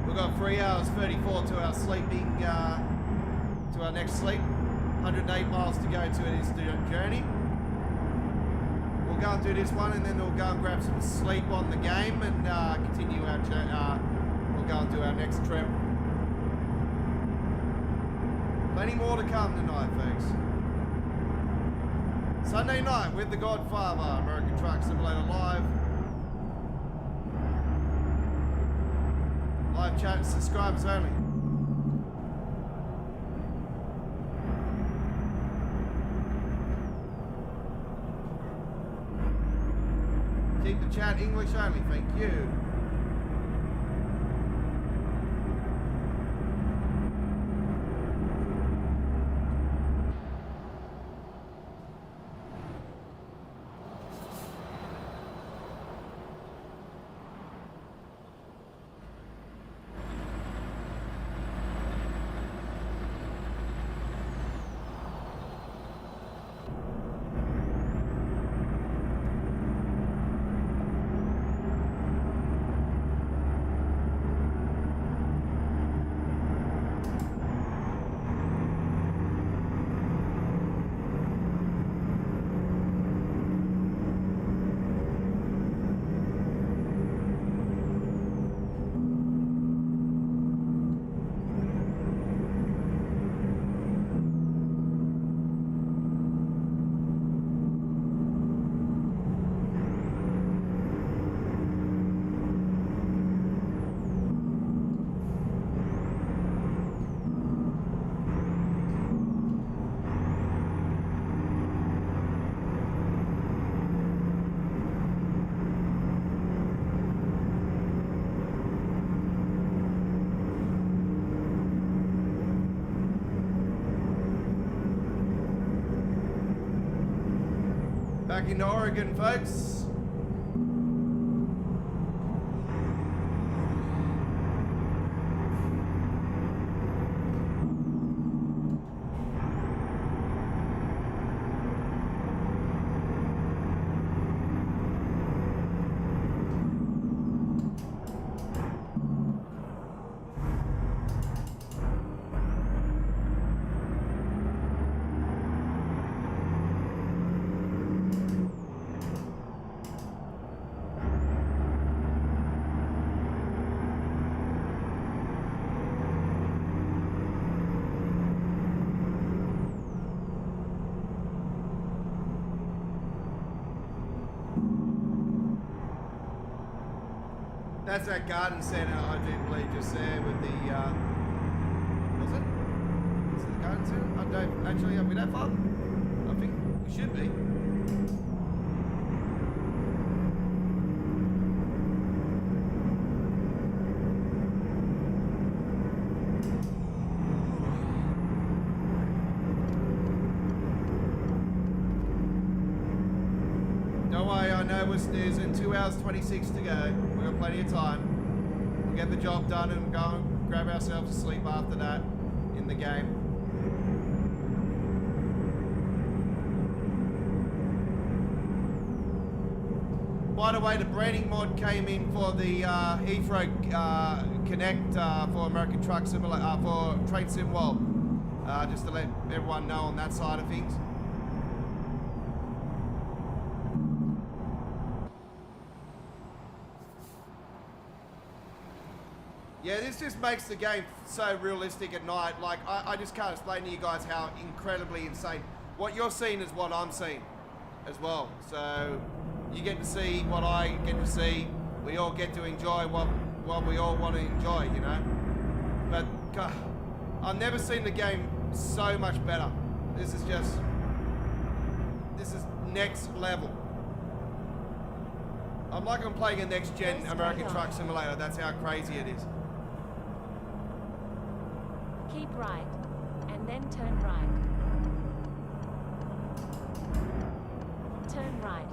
We've got 3 hours 34 to our sleeping, to our next sleep. 108 miles to go to this journey. We'll go and do this one, and then we'll go and grab some sleep on the game and continue our journey. We'll go and do our next trip. Plenty more to come tonight, folks. Sunday night with the Godfather, American Truck Simulator Live. Live chat, subscribers only. Keep the chat English only, thank you. Back into Oregon, folks. That's that garden centre, I do believe, just there with the, was it? Is it the garden centre? I don't, actually, are we that far? I think we should be. Don't worry, I know go. We're snoozing. 2 hours 26 to go. We've got plenty of time. We'll get the job done and go and grab ourselves a sleep after that in the game. By the way, the branding mod came in for the Heathrow Connect for American Truck Simulator, for Train Sim World. Just to let everyone know on that side of things. Yeah, this just makes the game so realistic at night. Like, I just can't explain to you guys how incredibly insane. What you're seeing is what I'm seeing as well. So you get to see what I get to see. We all get to enjoy what we all want to enjoy, you know? But God, I've never seen the game so much better. This is next level. I'm like I'm playing a next gen American Truck Simulator. That's how crazy it is. Keep right, and then turn right. Turn right.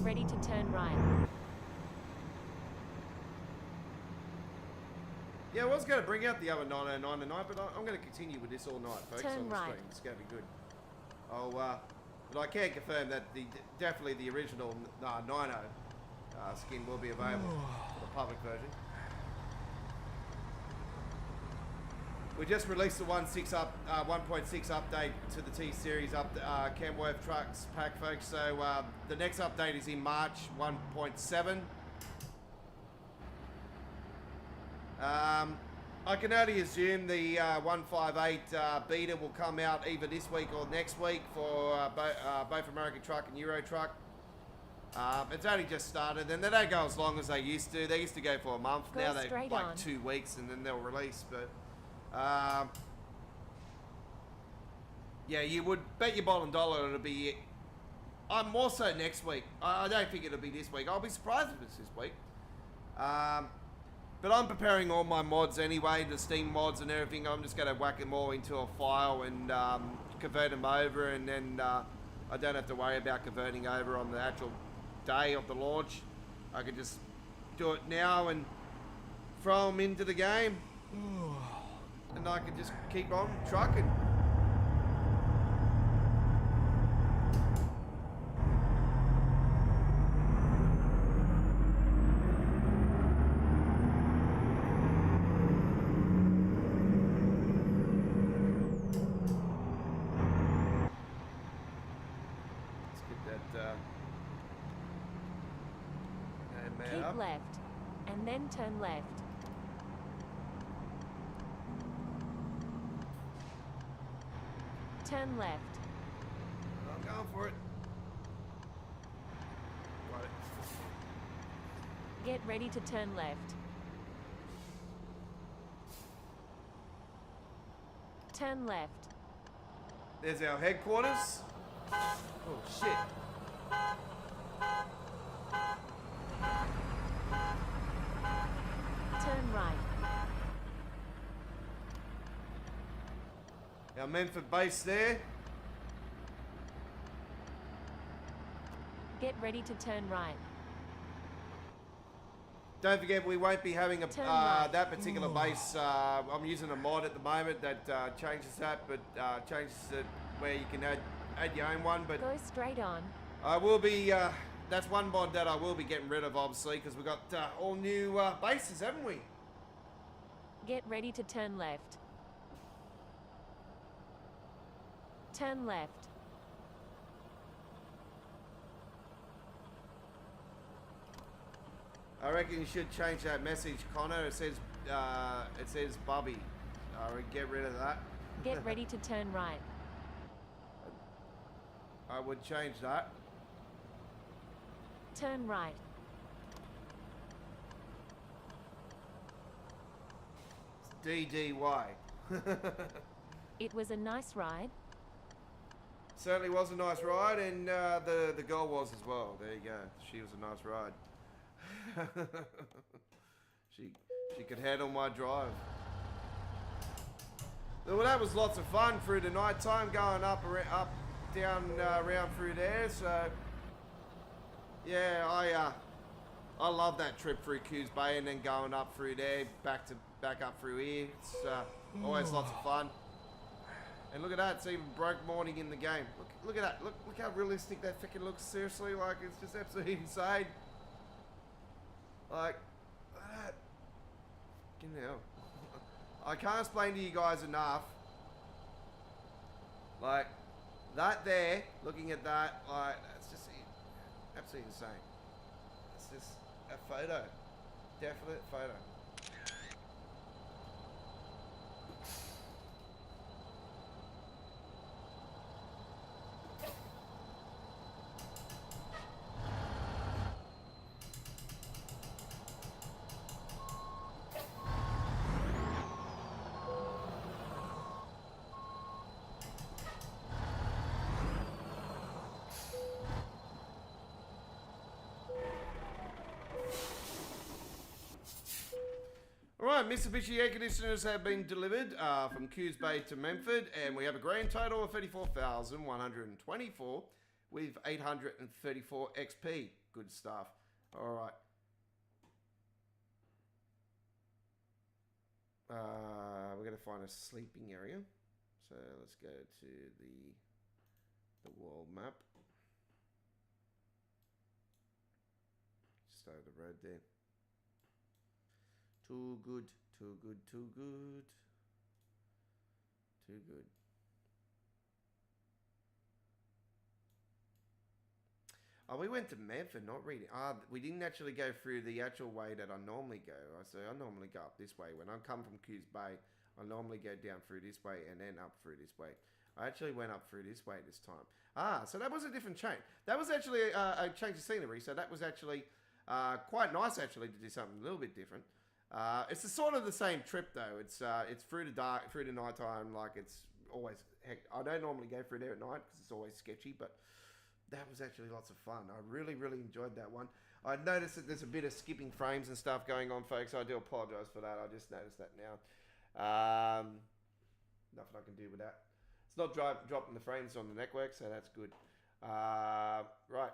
Ready to turn right. Yeah, I was going to bring out the other 909 tonight, but I'm going to continue with this all night, folks. Turn on the right. stream. It's going to be good. But I can confirm that definitely the original 90 skin will be available for the public version. We just released the 1.6 update to the T Series Kenworth trucks pack, folks. So the next update is in March 1.7. I can only assume the 158 beta will come out either this week or next week for both American Truck and Euro Truck. It's only just started, and they don't go as long as they used to. They used to go for a month. Go now they straight like on. 2 weeks, and then they'll release. But yeah, you would bet your bottom dollar it'll be. I'm more so next week. I don't think it'll be this week. I'll be surprised if it's this week. But I'm preparing all my mods anyway, the Steam mods and everything. I'm just going to whack them all into a file and convert them over, and then I don't have to worry about converting over on the actual day of the launch. I can just do it now and throw them into the game, and I can just keep on trucking. Keep left. And then turn left. Turn left. I'm going for it. Got it. Get ready to turn left. Turn left. There's our headquarters. Oh shit. Turn right. Our Memphis base there. Get ready to turn right. Don't forget, we won't be having a Turn right. that particular base. I'm using a mod at the moment that changes that, but changes it where you can add your own one. But Go straight on. I will be. That's one mod that I will be getting rid of, obviously, because we've got all new bases, haven't we? Get ready to turn left. Turn left. I reckon you should change that message, Connor. It says Bubby. I would get rid of that. Get ready to turn right. I would change that. Turn right. DDY. It was a nice ride. Certainly was a nice ride, and the girl was as well. There you go. She was a nice ride. she could handle my drive. Well, that was lots of fun through the night time, going up, down, around through there. So yeah, I love that trip through Coos Bay and then going up through there, back up through here. It's always lots of fun. And look at that, it's even broke morning in the game. Look at that, look how realistic that fucking looks. Seriously, like, it's just absolutely insane. Like, look at that. Fucking hell. I can't explain to you guys enough. Like, that there, looking at that, like, that's just absolutely insane. It's just a photo. Definite photo. Alright, Mitsubishi air conditioners have been delivered from Coos Bay to Memphis, and we have a grand total of 34,124 with 834 XP. Good stuff. Alright. We're going to find a sleeping area. So let's go to the world map. Just over the road there. Too good, too good, too good. Too good. Oh, we went to Memphis, not reading. We didn't actually go through the actual way that I normally go. I normally go up this way. When I come from Coos Bay, I normally go down through this way and then up through this way. I actually went up through this way this time. So that was a different change. That was actually a change of scenery. So that was actually quite nice, actually, to do something a little bit different. It's sort of the same trip though. It's through the dark, through the night time. Like, it's always heck. I don't normally go through there at night because it's always sketchy, but that was actually lots of fun. I really, really enjoyed that one. I noticed that there's a bit of skipping frames and stuff going on, folks. I do apologise for that. I just noticed that now. Nothing I can do with that. It's not dropping the frames on the network, so that's good. Right.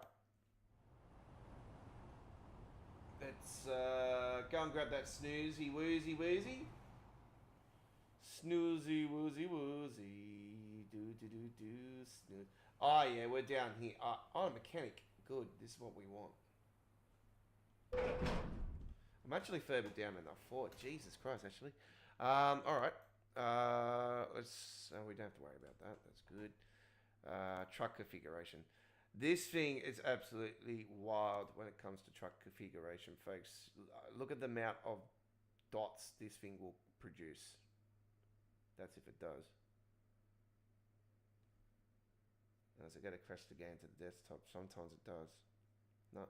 Let's go and grab that snoozy woozy woozy. Snoozy woozy woozy. Do do do do snooze. Oh yeah, we're down here. Oh, mechanic. Good. This is what we want. I'm actually further down than I thought. Jesus Christ, actually. All right. Let's. We don't have to worry about that. That's good. Truck configuration. This thing is absolutely wild when it comes to truck configuration, folks. Look at the amount of dots this thing will produce. That's if it does. As I go to crash the game to the desktop, sometimes it does. No.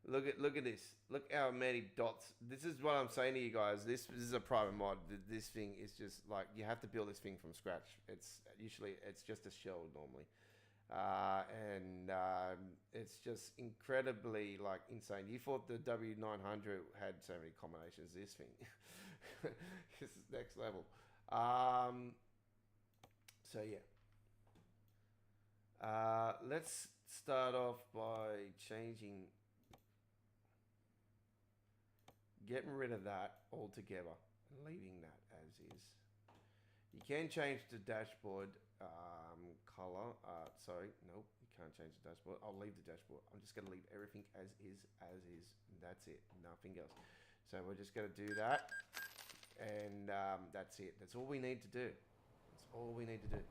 Look at this. Look how many dots. This is what I'm saying to you guys. This is a private mod. This thing is just like, you have to build this thing from scratch. It's just a shell normally. It's just incredibly like insane. You thought the W900 had so many combinations. This thing, this is next level. So yeah. Let's start off by getting rid of that altogether and leaving that as is. You can change the dashboard color. Sorry, nope, you can't change the dashboard. I'll leave the dashboard. I'm just gonna leave everything as is, and that's it, nothing else. So we're just gonna do that, and that's it. That's all we need to do. That's all we need to do.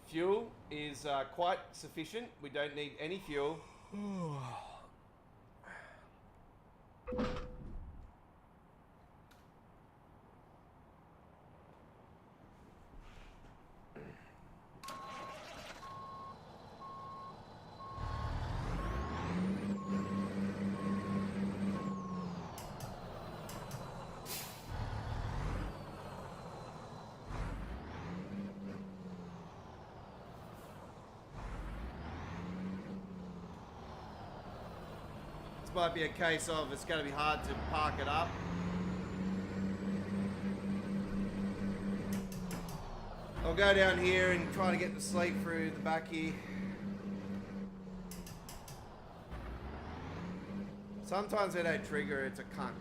Fuel is quite sufficient. We don't need any fuel. This might be a case of it's going to be hard to park it up. I'll go down here and try to get the sleep through the back here. Sometimes they don't trigger, it's a cunt.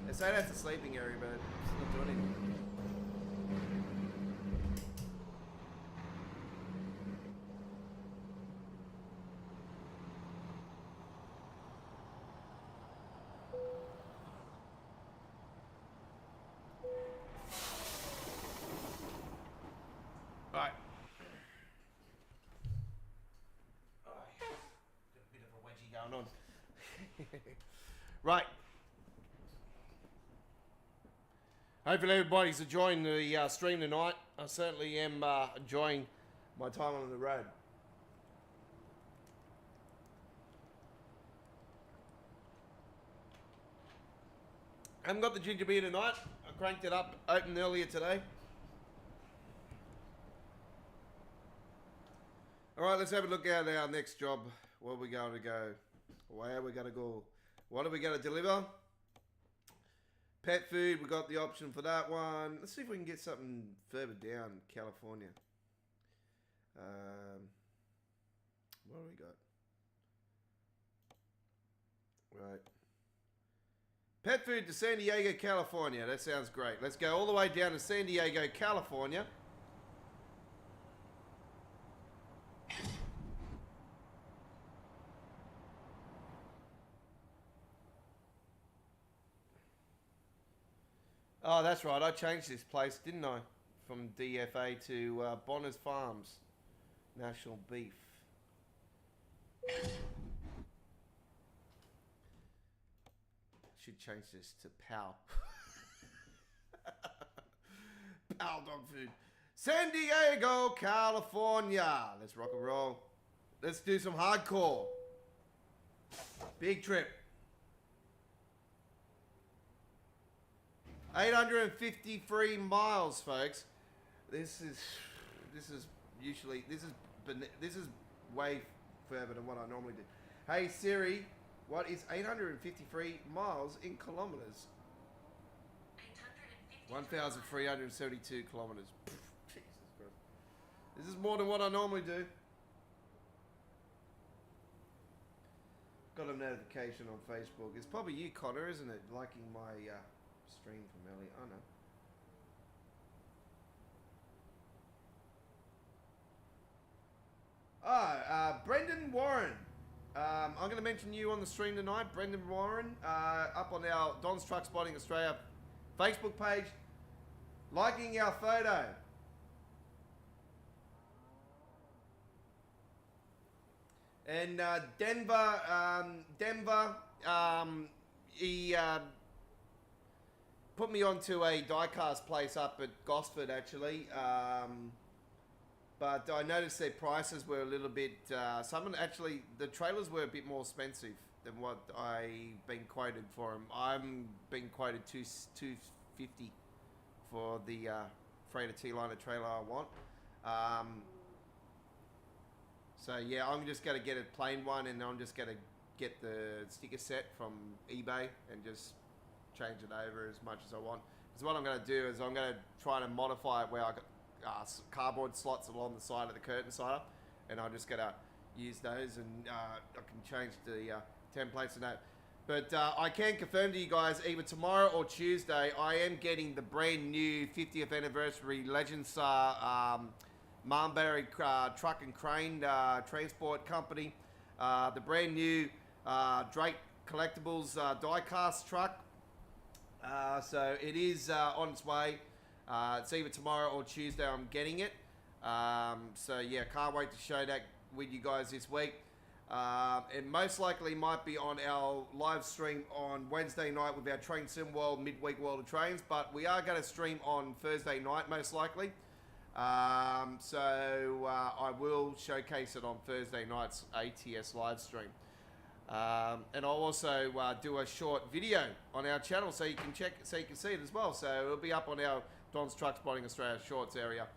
They say that's a sleeping area, but it's not doing anything. Right. Oh, yeah. Got a bit of a wedgie going on. Right. Hopefully everybody's enjoying the stream tonight. I certainly am enjoying my time on the road. I haven't got the ginger beer tonight. I cranked it up, opened earlier today. All right, let's have a look at our next job. Where we going to go? Where we going to go? What are we going to deliver? Pet food, we got the option for that one. Let's see if we can get something further down, California. What do we got? Right. Pet food to San Diego, California. That sounds great. Let's go all the way down to San Diego, California. Oh, that's right. I changed this place, didn't I? From DFA to Bonner's Farms. National Beef. Should change this to PAL. PAL dog food. San Diego, California. Let's rock and roll. Let's do some hardcore. Big trip. 853 miles, folks. This is way further than what I normally do. Hey Siri, what is 853 miles in kilometers? 1,372 kilometers. Jesus Christ. This is more than what I normally do. Got a notification on Facebook. It's probably you, Connor, isn't it? Liking my stream from earlier. Oh no. Brendan Warren. I'm going to mention you on the stream tonight. Brendan Warren, up on our Don's Truck Spotting Australia Facebook page. Liking our photo. And Denver, he put me onto a diecast place up at Gosford actually. But I noticed their prices were a little bit, actually, the trailers were a bit more expensive than what I've been quoted for them. I'm being quoted $250 for the freighter T-liner trailer I want. So yeah, I'm just going to get a plain one, and I'm just going to get the sticker set from eBay and just change it over as much as I want. Because what I'm going to do is I'm going to try to modify it where I got cardboard slots along the side of the curtain side, and I'm just going to use those, and I can change the templates and that. But I can confirm to you guys, either tomorrow or Tuesday, I am getting the brand new 50th anniversary Legend Star Marnbury Truck and Crane Transport Company. The brand new Drake Collectibles die-cast truck. So it is on its way. It's either tomorrow or Tuesday I'm getting it. So yeah, can't wait to show that with you guys this week. It most likely might be on our live stream on Wednesday night with our Train Sim World Midweek World of Trains, but we are going to stream on Thursday night most likely. So I will showcase it on Thursday night's ATS live stream. And I'll also do a short video on our channel so you can see it as well. So it'll be up on our Don's Truck Spotting Australia Shorts area.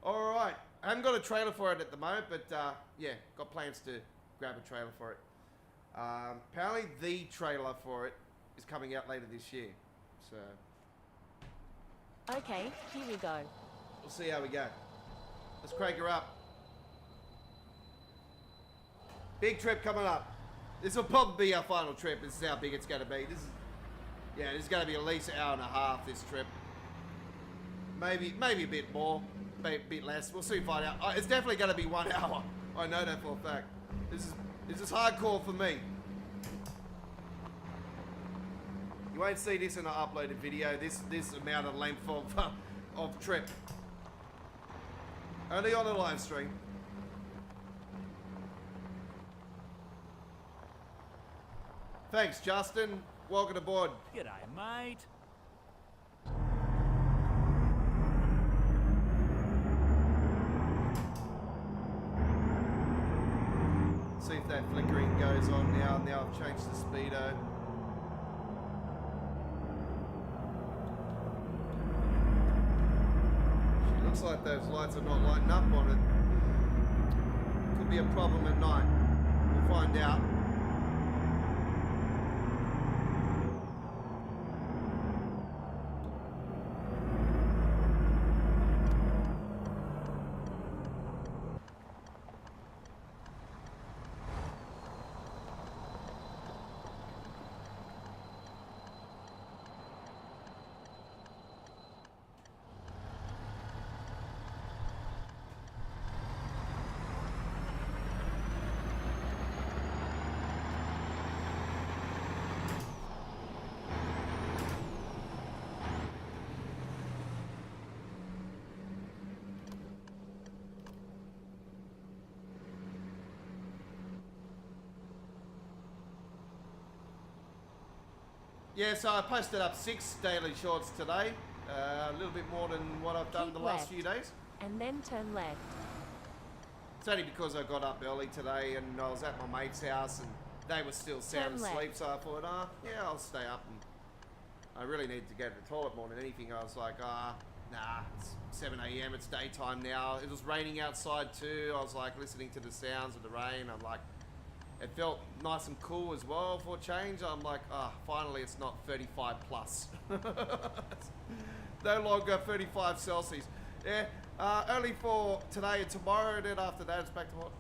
All right, I haven't got a trailer for it at the moment, but yeah, got plans to grab a trailer for it. Apparently the trailer for it is coming out later this year. So Okay, here we go. we'll see how we go. Let's crank her up. Big trip coming up. This will probably be our final trip. This is how big it's going to be. This is going to be at least an hour and a half, this trip. Maybe a bit more, maybe a bit less. We'll soon find out. It's definitely going to be 1 hour. I know that for a fact. This is hardcore for me. You won't see this in an uploaded video. This amount of length of trip. Only on a live stream. Thanks, Justin. Welcome aboard. G'day, mate. See if that flickering goes on now. Now I've changed the speedo. She looks like those lights are not lighting up on it. Could be a problem at night. We'll find out. Yeah, so I posted up 6 daily shorts today. A little bit more than what I've done Keep the last left. few days. And then turn left. It's only because I got up early today and I was at my mate's house and they were still sound Turn left. asleep, so I thought, yeah, I'll stay up, and I really need to go to the toilet more than anything. I was like, nah, it's 7 a.m, it's daytime now. It was raining outside too. I was like listening to the sounds of the rain. I'm like, it felt nice and cool as well for a change. I'm like, finally it's not 35 plus. No longer 35 Celsius. Yeah, only for today and tomorrow, and then after that it's back to hot.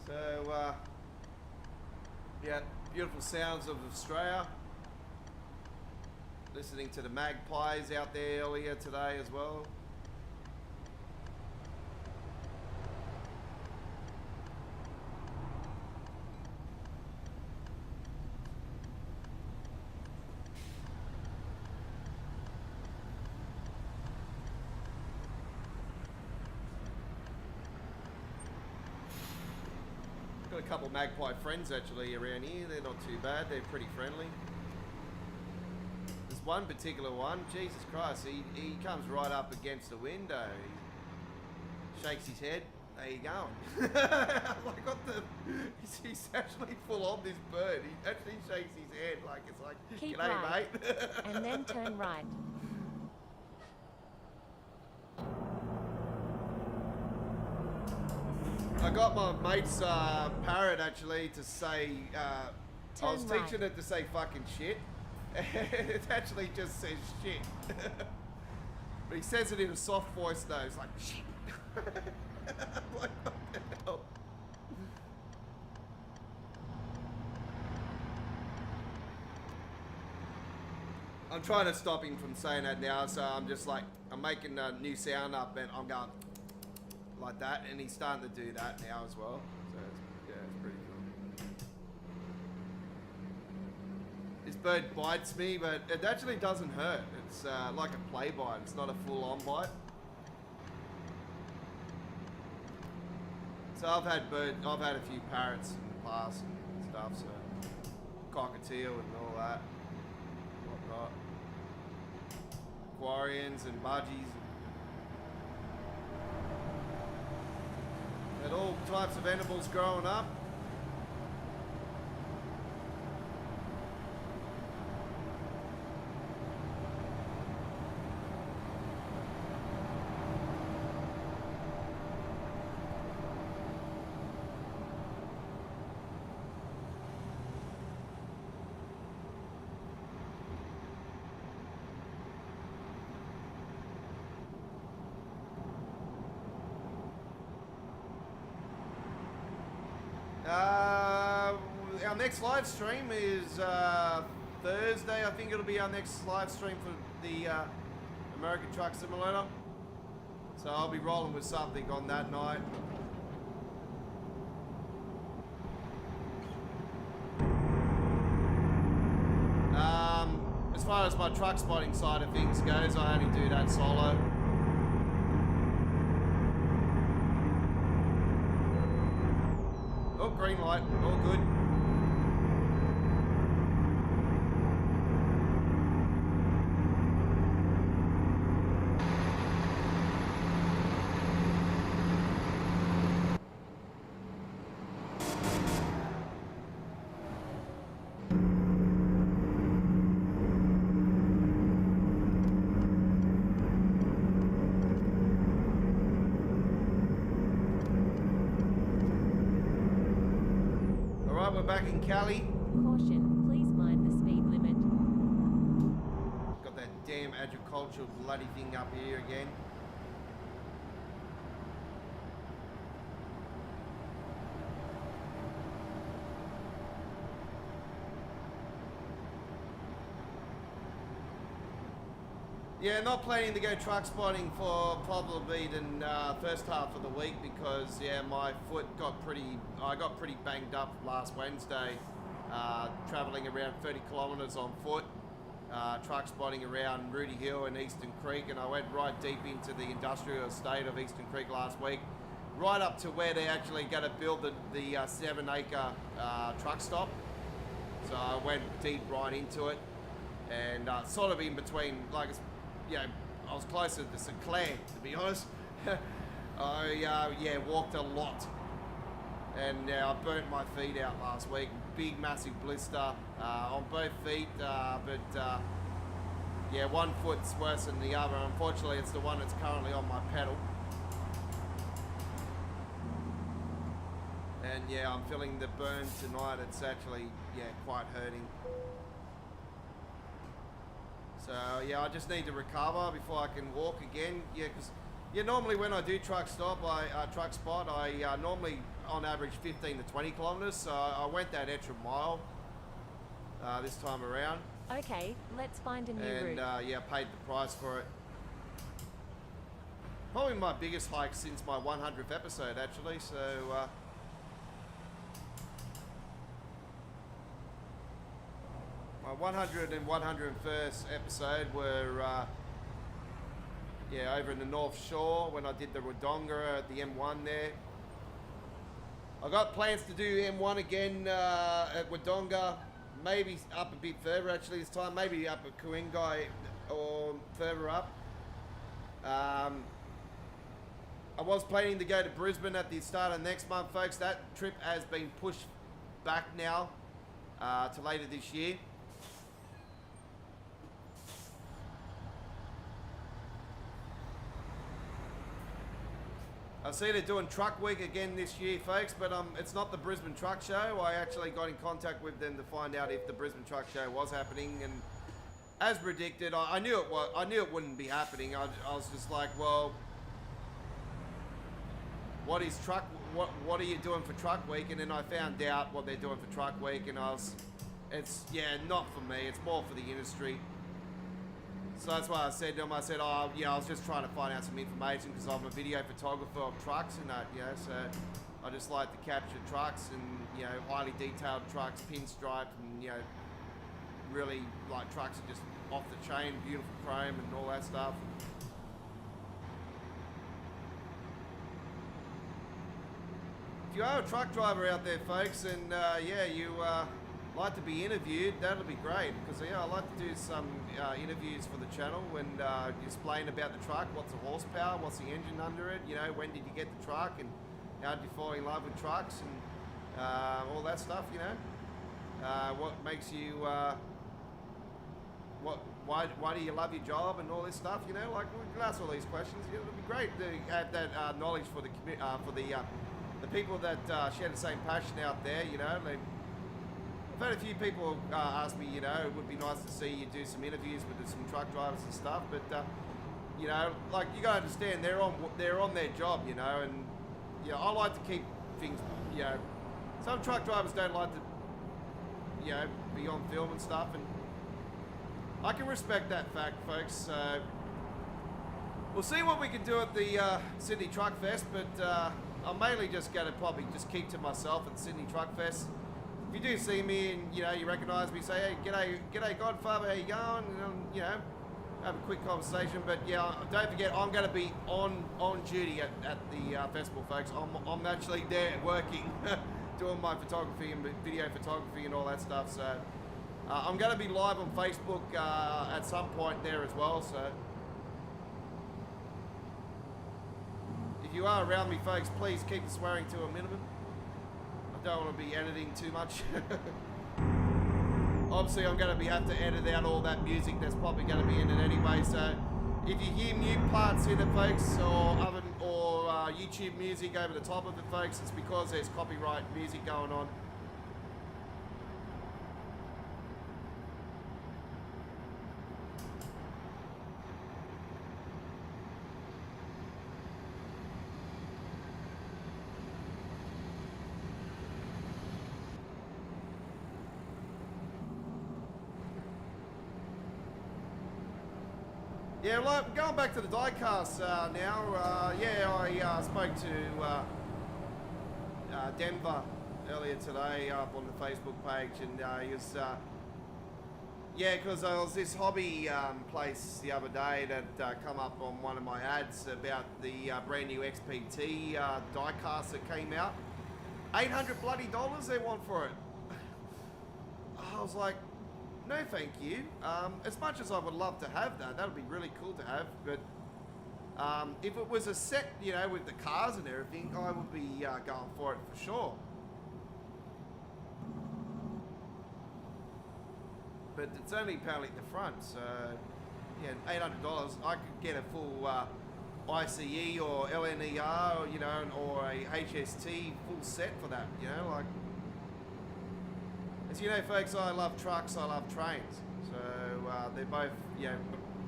So, yeah, beautiful sounds of Australia. Listening to the magpies out there earlier today as well. Got a couple of magpie friends actually around here. They're not too bad. They're pretty friendly. There's one particular one, Jesus Christ, he comes right up against the window. He shakes his head. There you go. Like what the? He's actually full on this bird. He actually shakes his head like it's like, Keep g'day, right, mate. and then turn right. I got my mate's parrot actually to say, I was Turn teaching it to say fucking shit. It actually just says shit. But he says it in a soft voice though. It's like, shit. I'm like, what the hell? I'm trying to stop him from saying that now, so I'm just like, I'm making a new sound up and I'm going like that, and he's starting to do that now as well. So yeah, it's pretty cool. This bird bites me, but it actually doesn't hurt. It's like a play bite. It's not a full-on bite. So I've had a few parrots in the past and stuff. So cockatiel and all that, whatnot. Aquarians and budgies. Had all types of animals growing up. Our next live stream is Thursday. I think it'll be our next live stream for the American Truck Simulator. So I'll be rolling with something on that night. As far as my truck spotting side of things goes, I only do that solo. Oh, green light, all good. We're back in Cali. Caution, please mind the speed limit. Got that damn agricultural bloody thing up here again. Yeah, not planning to go truck spotting for probably the first half of the week because yeah, my foot I got pretty banged up last Wednesday, traveling around 30 kilometers on foot, truck spotting around Rudy Hill and Eastern Creek, and I went right deep into the industrial estate of Eastern Creek last week, right up to where they're actually going to build the 7-acre truck stop. So I went deep right into it, and sort of in between, like it's, yeah, I was closer to St. Clair, to be honest. I walked a lot, and I burnt my feet out last week. Big, massive blister on both feet, but yeah, one foot's worse than the other. Unfortunately, it's the one that's currently on my pedal. And yeah, I'm feeling the burn tonight. It's actually, yeah, quite hurting. So yeah, I just need to recover before I can walk again. Yeah, because yeah, normally when I do truck spot, I normally on average 15 to 20 kilometers. So I went that extra mile this time around. Okay, let's find a new And route. yeah, paid the price for it. Probably my biggest hike since my 100th episode, actually. So. My 100 and 101st episode were yeah, over in the North Shore when I did the Wodonga at the M1 there. I got plans to do M1 again at Wodonga, maybe up a bit further actually this time, maybe up at Kuingai or further up. I was planning to go to Brisbane at the start of next month, folks. That trip has been pushed back now to later this year. I see they're doing Truck Week again this year, folks, but it's not the Brisbane Truck Show. I actually got in contact with them to find out if the Brisbane Truck Show was happening, and as predicted, I knew it was. I knew it wouldn't be happening. I was just like, well, what are you doing for Truck Week? And then I found out what they're doing for Truck Week, and it's not for me. It's more for the industry. So that's why I said to them, I said, oh, yeah, I was just trying to find out some information because I'm a video photographer of trucks and that, so I just like to capture trucks and, highly detailed trucks, pinstriped and, really like trucks are just off the chain, beautiful chrome and all that stuff. If you are a truck driver out there, folks, and you like to be interviewed, that'll be great because I like to do some interviews for the channel and explain about the truck, what's the horsepower, what's the engine under it, when did you get the truck and how did you fall in love with trucks and all that stuff, what makes you, why do you love your job and all this stuff, like we can ask all these questions. It'll be great to have that knowledge for the people that share the same passion out there, I've had a few people ask me, it would be nice to see you do some interviews with some truck drivers and stuff, but like you gotta understand, they're on their job, and I like to keep things, some truck drivers don't like to, be on film and stuff, and I can respect that fact, folks. We'll see what we can do at the Sydney Truck Fest, but I'm mainly just gonna probably just keep to myself at the Sydney Truck Fest. If you do see me and you recognise me, say, hey, g'day Godfather, how you going? And, have a quick conversation. But yeah, don't forget, I'm going to be on duty at the festival, folks. I'm actually there working, doing my photography and video photography and all that stuff. So I'm going to be live on Facebook at some point there as well. So if you are around me, folks, please keep the swearing to a minimum. Don't want to be editing too much. Obviously, I'm going to have to edit out all that music that's probably going to be in it anyway. So, if you hear new parts in it, folks, or YouTube music over the top of it, folks, it's because there's copyright music going on. Yeah, like, going back to the diecast now, I spoke to Denver earlier today up on the Facebook page, and he was, because there was this hobby place the other day that come up on one of my ads about the brand new XPT diecast that came out. $800 bloody they want for it. I was like, no, thank you. As much as I would love to have that would be really cool to have. But if it was a set, with the cars and everything, I would be going for it for sure. But it's only apparently at the front, so yeah, $800. I could get a full ICE or LNER, or a HST full set for that. Like. As you know, folks, I love trucks, I love trains. So they're both,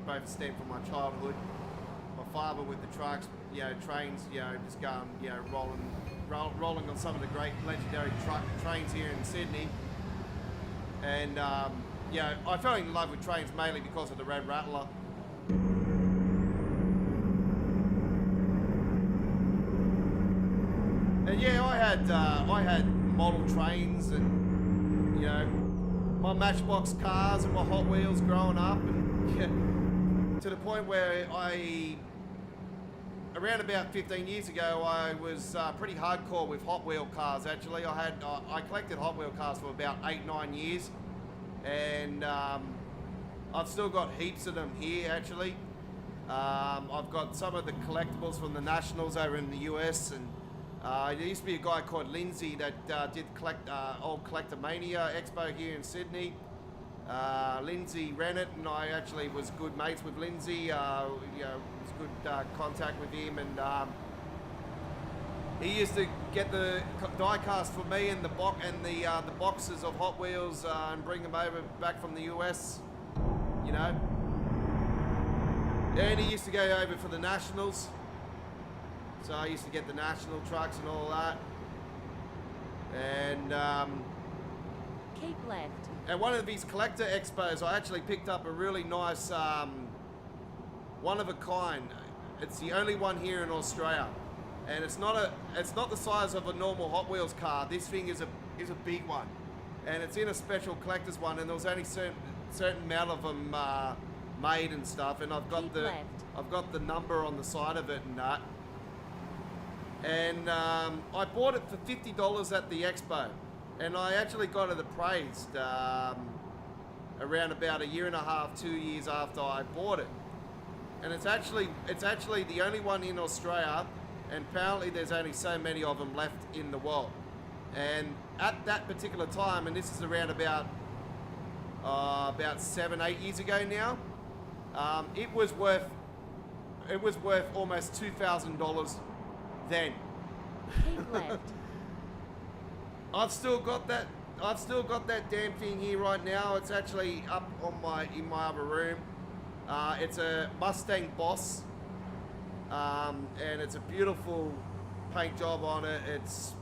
both stem from my childhood. My father with the trucks, trains, just going, rolling on some of the great legendary trains here in Sydney. And I fell in love with trains mainly because of the Red Rattler. And I had model trains and my Matchbox cars and my Hot Wheels growing up, and to the point where I around about 15 years ago, I was pretty hardcore with Hot Wheel cars. Actually, I collected Hot Wheel cars for about 8-9 years, and I've still got heaps of them here. Actually, I've got some of the collectibles from the Nationals over in the US, and there used to be a guy called Lindsay that did old Collectomania Expo here in Sydney. Lindsay ran it, and I actually was good mates with Lindsay. You know, was good contact with him, and he used to get the die cast for me and the boxes of Hot Wheels and bring them over back from the US. You know, and he used to go over for the Nationals, so I used to get the national trucks and all that, and Keep left. at one of these collector expos, I actually picked up a really nice one of a kind. It's the only one here in Australia, and it's not the size of a normal Hot Wheels car. This thing is a big one, and it's in a special collector's one, and there was only certain amount of them made and stuff, and I've got the number on the side of it and that. And I bought it for $50 at the expo, and I actually got it appraised around about 1.5 to 2 years after I bought it. And it's actually the only one in Australia, and apparently there's only so many of them left in the world. And at that particular time, and this is around about 7-8 years ago now, it was worth almost $2,000 then. Keep left. I've still got that damn thing here right now. It's actually up on in my other room. It's a Mustang Boss, and it's a beautiful paint job on it. It's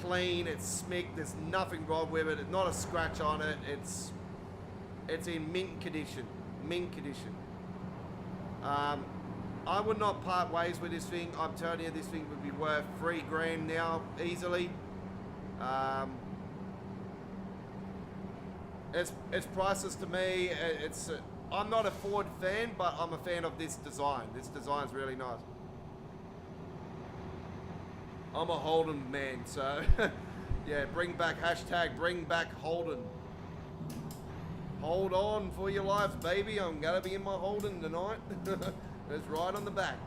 clean. It's smick. There's nothing wrong with it. Not a scratch on it. It's in mint condition. Mint condition. I would not part ways with this thing. I'm telling you, this thing would be worth $3,000 now easily. It's priceless to me. I'm not a Ford fan, but I'm a fan of this design. This design's really nice. I'm a Holden man, so yeah, bring back Holden. Hold on for your lives, baby. I'm gonna be in my Holden tonight. It's right on the back.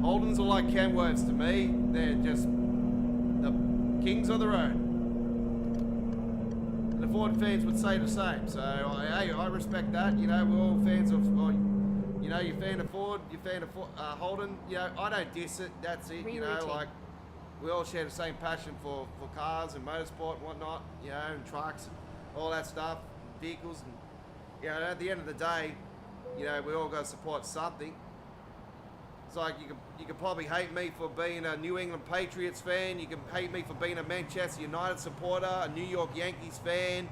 Holdens are like Kenworths to me. They're just the kings of the road. And the Ford fans would say the same. So, hey, I respect that. You know, we're all fans of, you know, you're a fan of Ford, you're a fan of Holden. You know, I don't diss it. That's it. You know, like, we all share the same passion for cars and motorsport and whatnot, you know, and trucks and all that stuff, vehicles. And, you know, at the end of the day, you know, we all got to support something. It's like you can probably hate me for being a New England Patriots fan. You can hate me for being a Manchester United supporter, a New York Yankees fan.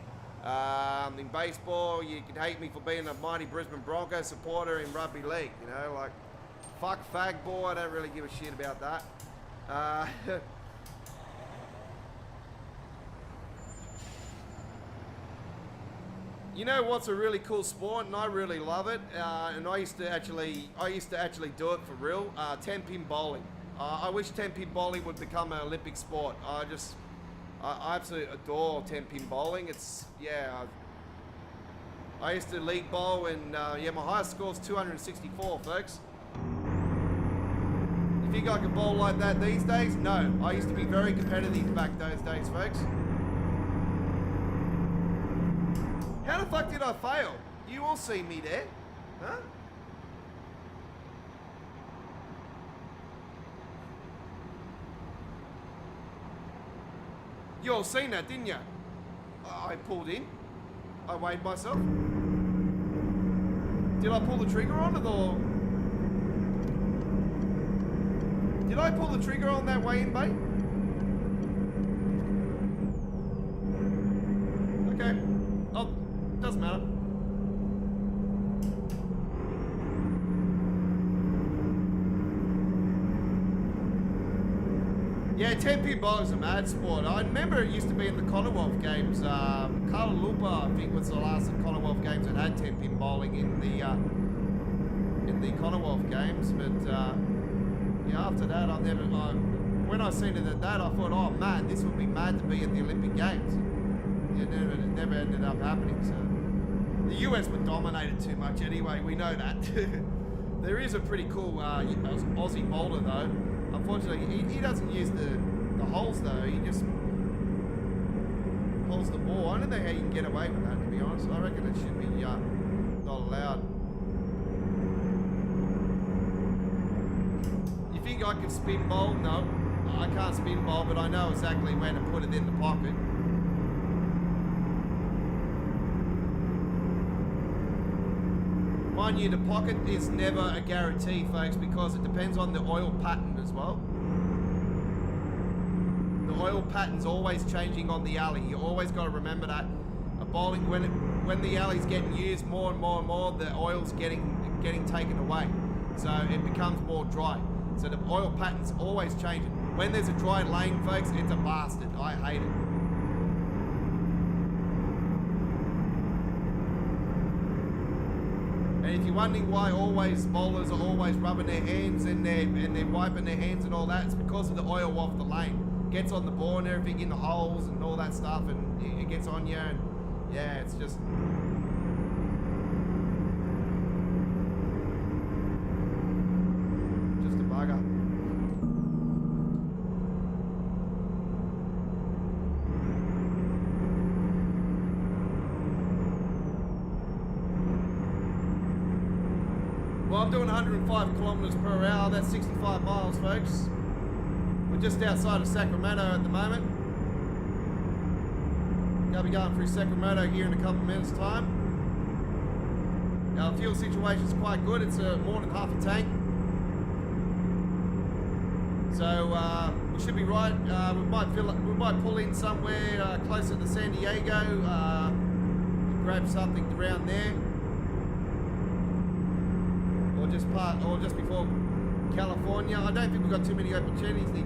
In baseball, you can hate me for being a mighty Brisbane Broncos supporter in rugby league. You know, like, fuck fag boy, I don't really give a shit about that. You know what's a really cool sport, and I really love it, and I used to actually do it for real. 10-pin bowling. I wish 10-pin bowling would become an Olympic sport. I absolutely adore 10-pin bowling. I used to league bowl, and yeah, my highest score is 264, folks. You think I could bowl like that these days? No. I used to be very competitive back those days, folks. How the fuck did I fail? You all see me there, huh? You all seen that, didn't you? I pulled in. I weighed myself. Did I pull the trigger on it, or... Did I pull the trigger on that weigh-in bait? Okay. Oh, doesn't matter. Yeah, 10-pin bowling's a mad sport. I remember it used to be in the Commonwealth Games. Kuala Lumpur, I think, was the last Commonwealth Games that had 10-pin bowling in in the Commonwealth Games, but yeah, after that, when I seen it at that, I thought, oh man, this would be mad to be at the Olympic Games. It never ended up happening. So the US were dominated too much anyway. We know that. There is a pretty cool Aussie bowler though. Unfortunately, he doesn't use the holes though. He just holds the ball. I don't know how you can get away with that, to be honest. I reckon it should be not allowed. You think I can spin bowl? No, I can't spin bowl, but I know exactly when to put it in the pocket. Mind you, the pocket is never a guarantee, folks, because it depends on the oil pattern as well. The oil pattern's always changing on the alley. You always got to remember that. A bowling, when the alley's getting used more and more and more, the oil's getting taken away, so it becomes more dry. So the oil pattern's always changing. When there's a dry lane, folks, it's a bastard. I hate it. And if you're wondering why bowlers are always rubbing their hands and they're wiping their hands and all that, it's because of the oil off the lane. It gets on the ball and everything in the holes and all that stuff, and it gets on you, and yeah, it's just... just a bugger. Well, I'm doing 105 kilometers per hour. That's 65 miles, folks. We're just outside of Sacramento at the moment. Gonna be going through Sacramento here in a couple of minutes' time. Our fuel situation's quite good. It's more than half a tank. So we should be right. We might pull in somewhere closer to San Diego. Grab something around there. Or just before California. I don't think we've got too many opportunities near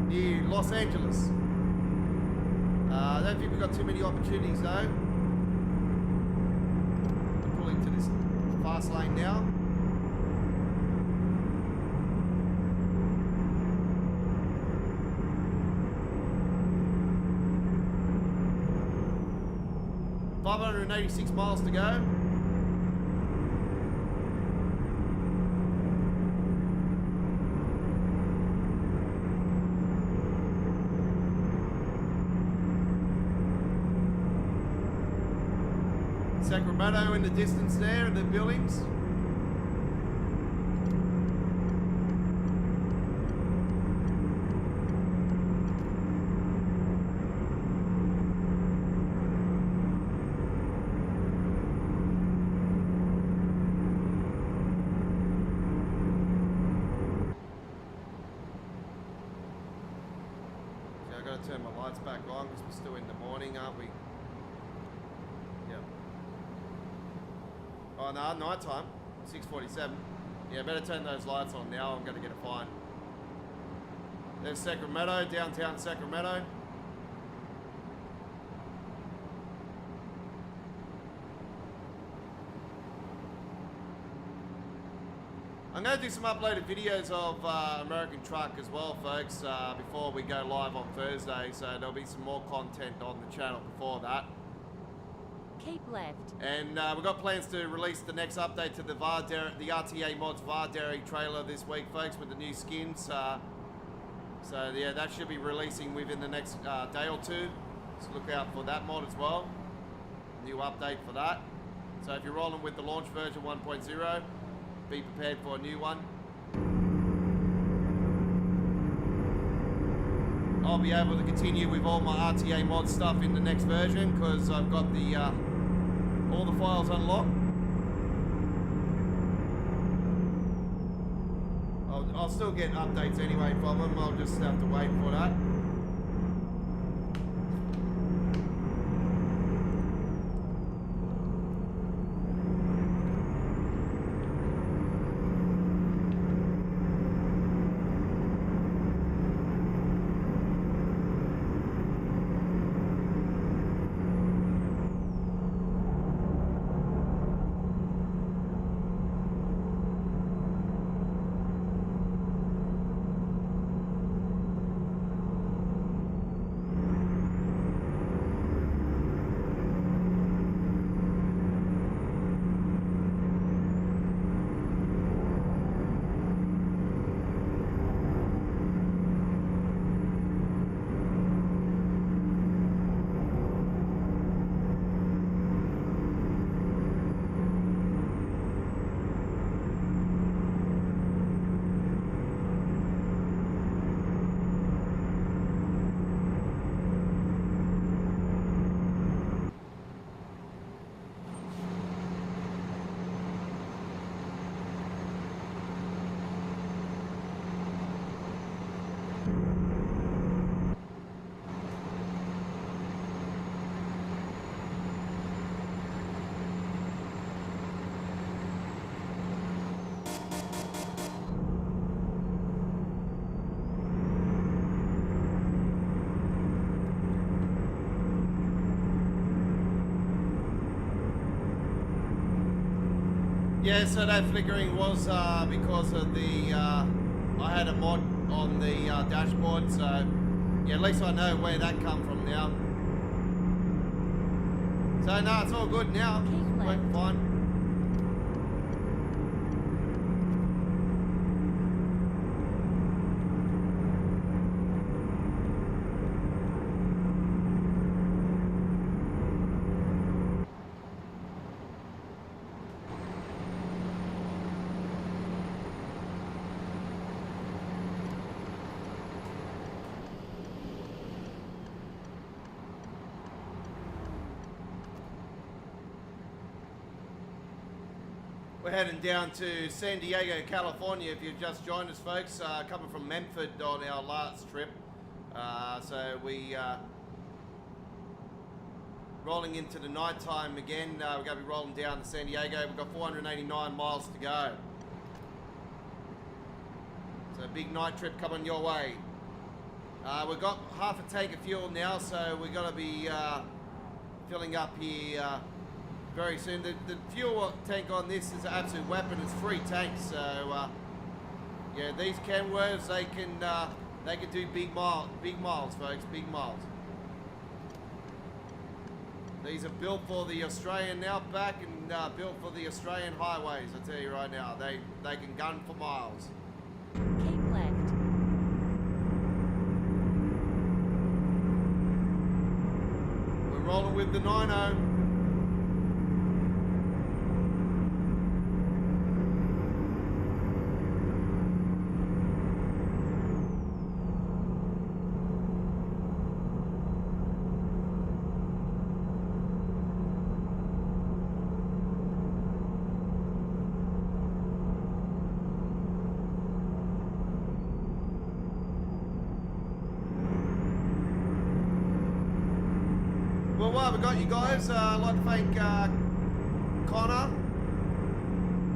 near Los Angeles. I don't think we've got too many opportunities though. We'll pull into this fast lane now. $586 miles to go. Sacramento in the distance there, and the buildings. So I've got to turn my lights back on because we're still in the morning, aren't we? Oh no, night time, 6:47. Yeah, better turn those lights on now. I'm going to get a fine. There's Sacramento, downtown Sacramento. I'm going to do some uploaded videos of American Truck as well, folks, before we go live on Thursday. So there'll be some more content on the channel before that. Keep left. And we've got plans to release the next update to the RTA Mods Vardary trailer this week, folks, with the new skins. So yeah, that should be releasing within the next day or two. So look out for that mod as well. New update for that. So if you're rolling with the launch version 1.0, be prepared for a new one. I'll be able to continue with all my RTA mod stuff in the next version because I've got the all the files unlocked. I'll still get updates anyway from them. I'll just have to wait for that. Yeah, so that flickering was because of the, I had a mod on the dashboard, so yeah, at least I know where that come from now. So no, it's all good now. Keep left. Working fine. We're heading down to San Diego, California, if you've just joined us, folks, coming from Memphis on our last trip. So we rolling into the night time again. We're going to be rolling down to San Diego. We've got 489 miles to go. So big night trip coming your way. We've got half a tank of fuel now, so we're going to be filling up here very soon. The fuel tank on this is an absolute weapon. It's 3 tanks, so yeah, these Kenworths, they can do big miles, folks, big miles. These are built for the Australian outback and built for the Australian highways. I tell you right now, they can gun for miles. Keep left. We're rolling with the 90. Well, while we've got you guys, I'd like to thank Connor,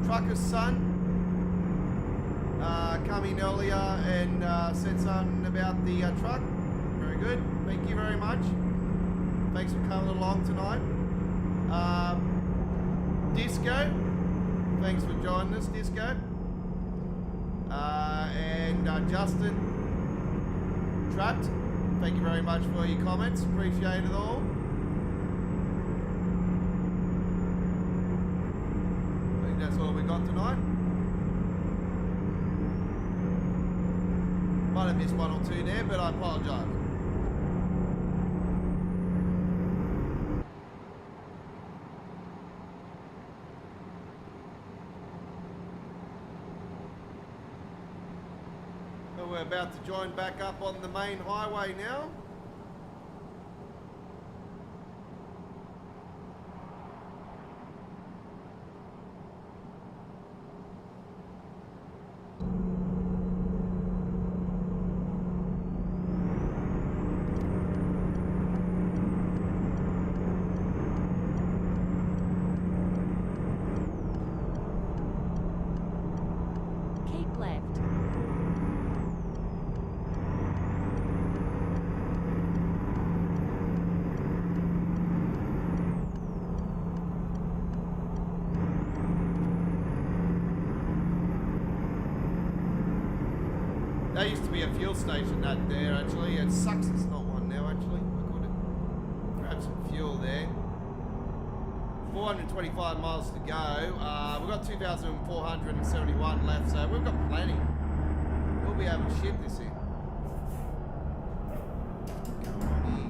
Trucker's son, come in earlier and said something about the truck. Very good. Thank you very much. Thanks for coming along tonight. Disco, thanks for joining us, Disco. And Justin, Trapped, thank you very much for your comments. Appreciate it all. That's all we got tonight. Might have missed one or two there, but I apologise. So we're about to join back up on the main highway now. Keep left. There used to be a fuel station that there actually. It sucks it's not one now actually. I could have grabbed some fuel there. 425 miles to go. We've got 2,471 left, so we've got plenty. We'll be able to ship this in. Come on in.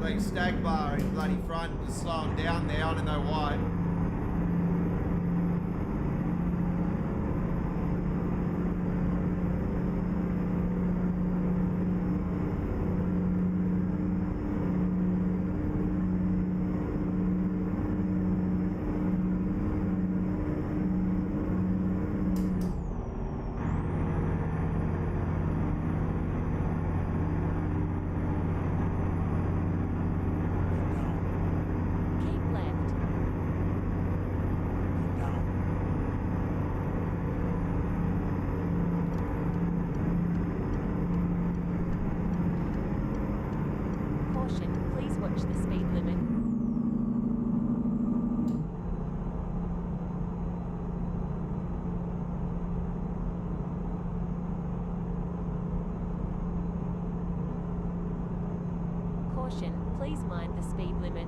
Big stag bar in bloody front is slowing down there. I don't know why. mind the speed limit.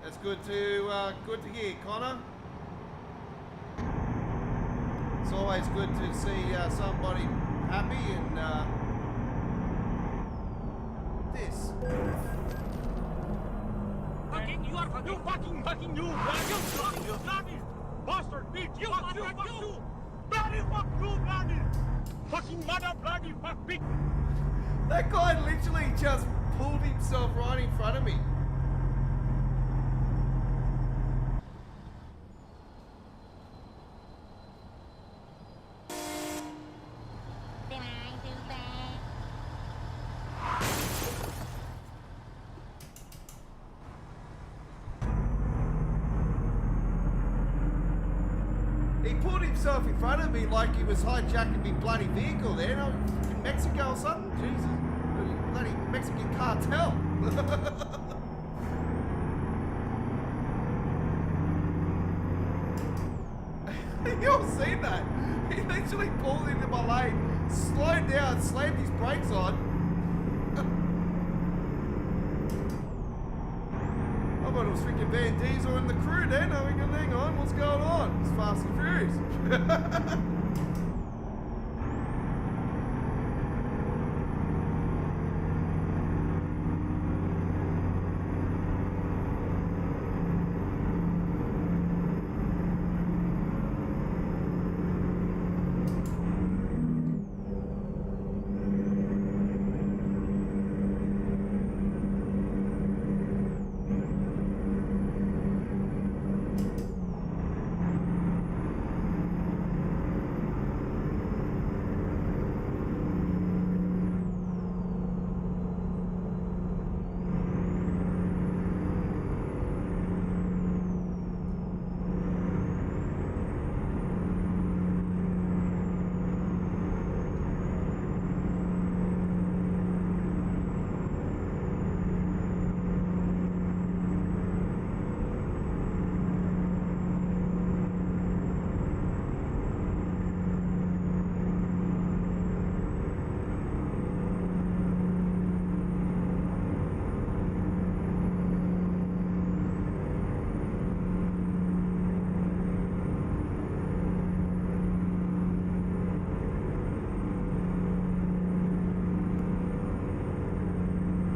That's good to hear, Connor. It's always good to see somebody happy and this. Fucking you are fucking you bloody bastard bitch, you bloody fucking mother bloody fuck bitch. That guy literally just pulled himself right in front of me. Did I do that? He pulled himself in front of me like he was hijacking me bloody vehicle there. No, in Mexico or something. Jesus. Bloody Mexican cartel. You all seen that? He literally pulled into my lane, slowed down, slammed his brakes on. I thought it was freaking Van Diesel and the crew then. I mean, hang on, what's going on? It's Fast and Furious.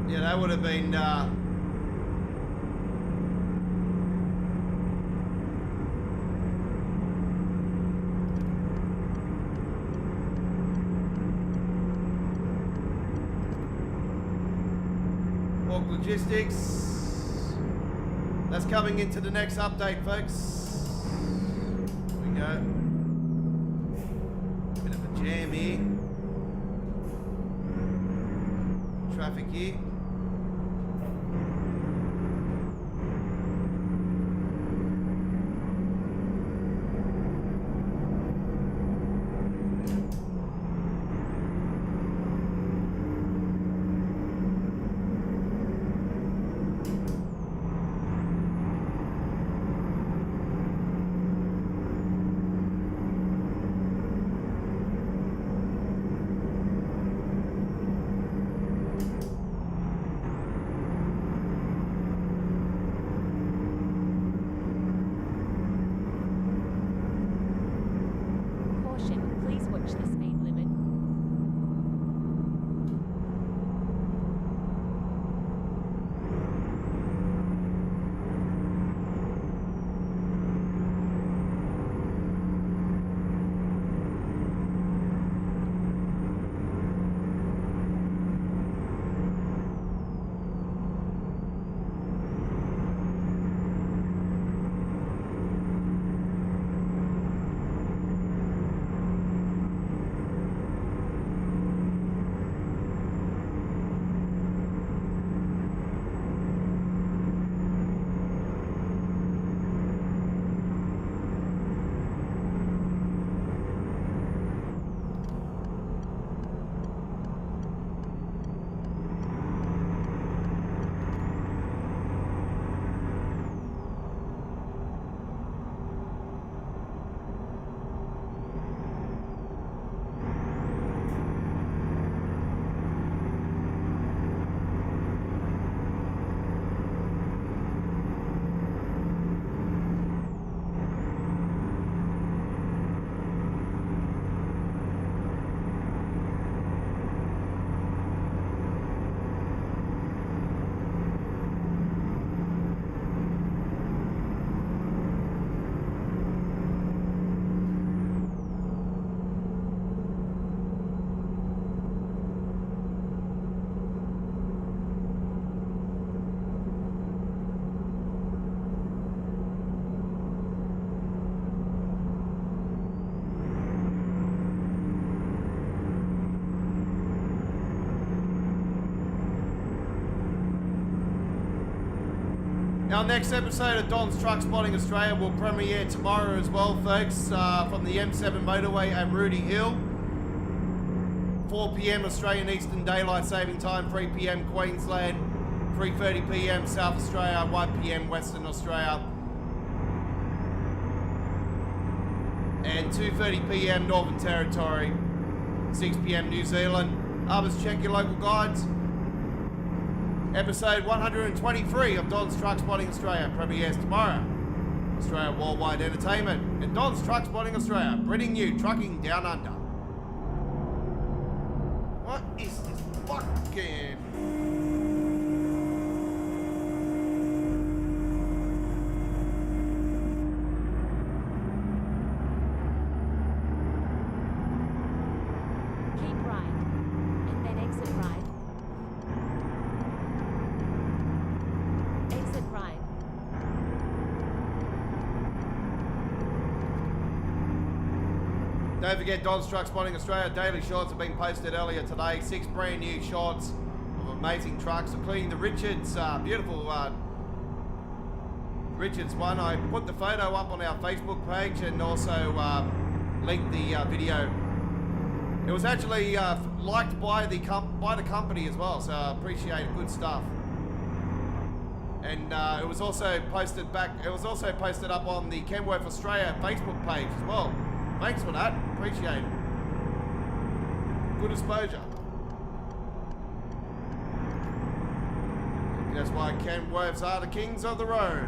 Yeah, that would have been Org Logistics. That's coming into the next update, folks. We go. Bit of a jam here. Traffic here. Caution, please watch the speed limit. Our next episode of Don's Truck Spotting Australia will premiere tomorrow as well, folks, from the M7 motorway at Rudy Hill. 4 p.m. Australian Eastern Daylight Saving Time, 3 p.m. Queensland, 3:30 p.m. South Australia, 1 p.m. Western Australia, and 2:30 p.m. Northern Territory, 6 p.m. New Zealand. Others, check your local guides. Episode 123 of Don's Truck Spotting Australia premieres tomorrow. Australia Worldwide Entertainment and Don's Truck Spotting Australia, bringing you trucking down under. What is this fucking... Keep right, and then exit right. Exit right. Don't forget Don's Truck Spotting Australia daily shots have been posted earlier today. 6 brand new shots of amazing trucks, including the Richards, beautiful Richards one. I put the photo up on our Facebook page and also linked the video. It was actually liked by the company as well, so I appreciate it. Good stuff. And it was also posted back. It was also posted up on the Kenworth Australia Facebook page as well. Thanks for that. Appreciate it. Good exposure. That's why Kenworths are the kings of the road.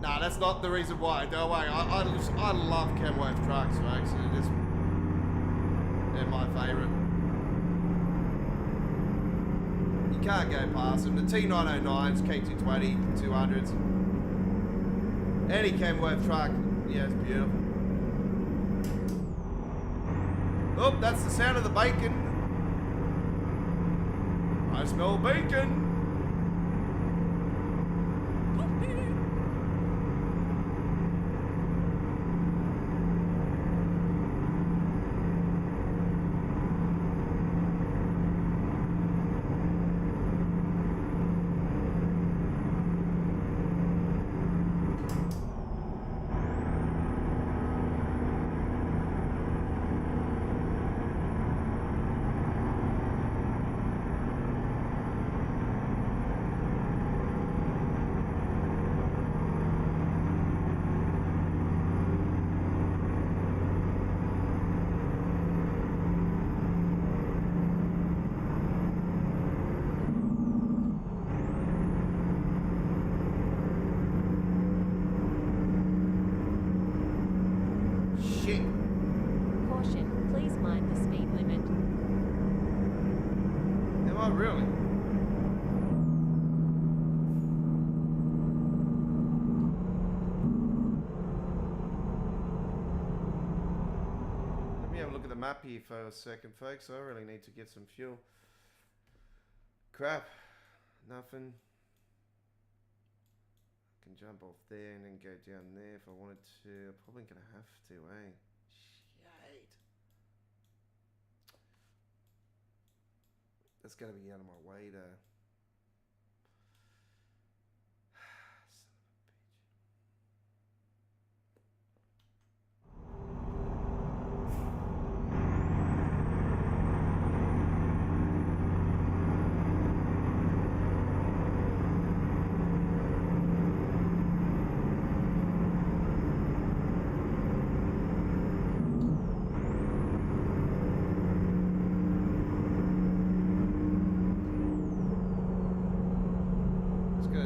Nah, that's not the reason why. Don't worry. I love Kenworth trucks, folks. They're my favourite. You can't go past them. The T909s, K220, 200s. Any Kenworth truck. Yeah, it's beautiful. Oh, that's the sound of the bacon. I smell bacon. shit. Caution, please mind the speed limit. Am I really? Let me have a look at the map here for a second, folks. I really need to get some fuel. Crap. Nothing. I can jump off there and then go down there if I wanted to. I'm probably gonna have to, eh? Shit. That's gonna be out of my way though.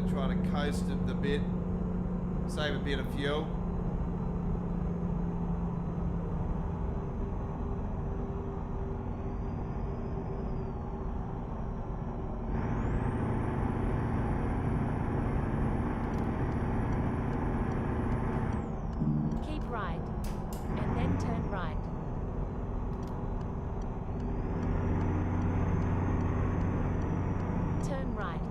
Try to coast it a bit, save a bit of fuel. Keep right, and then turn right. Turn right.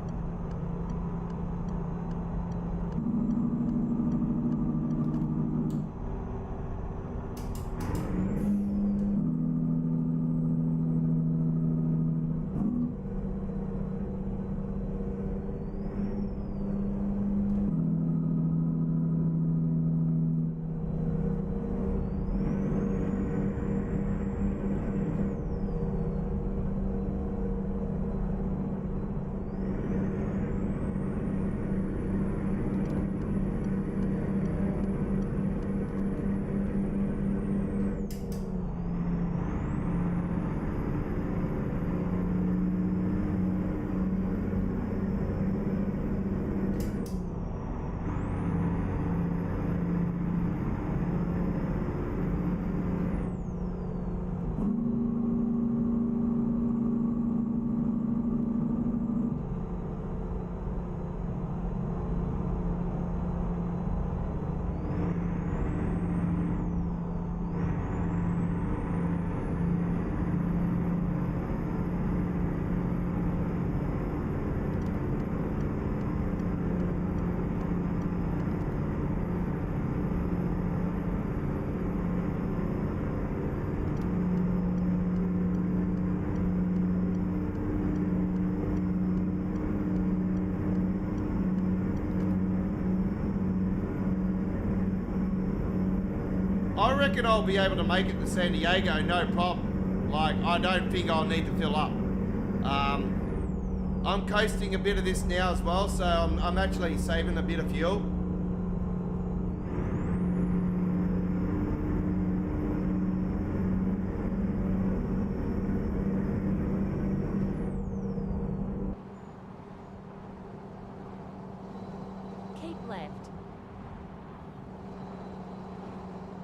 I reckon I'll be able to make it to San Diego, no problem. Like, I don't think I'll need to fill up. I'm coasting a bit of this now as well, so I'm actually saving a bit of fuel. Keep left.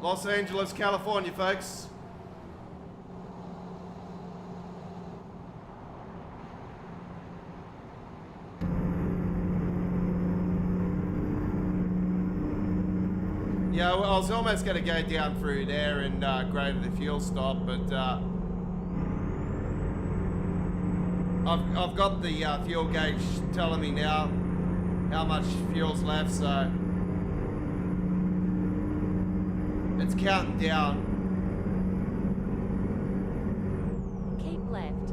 Los Angeles, California, folks. Yeah, well, I was almost going to go down through there and go to the fuel stop, but I've got the fuel gauge telling me now how much fuel's left, so it's counting down. Keep left.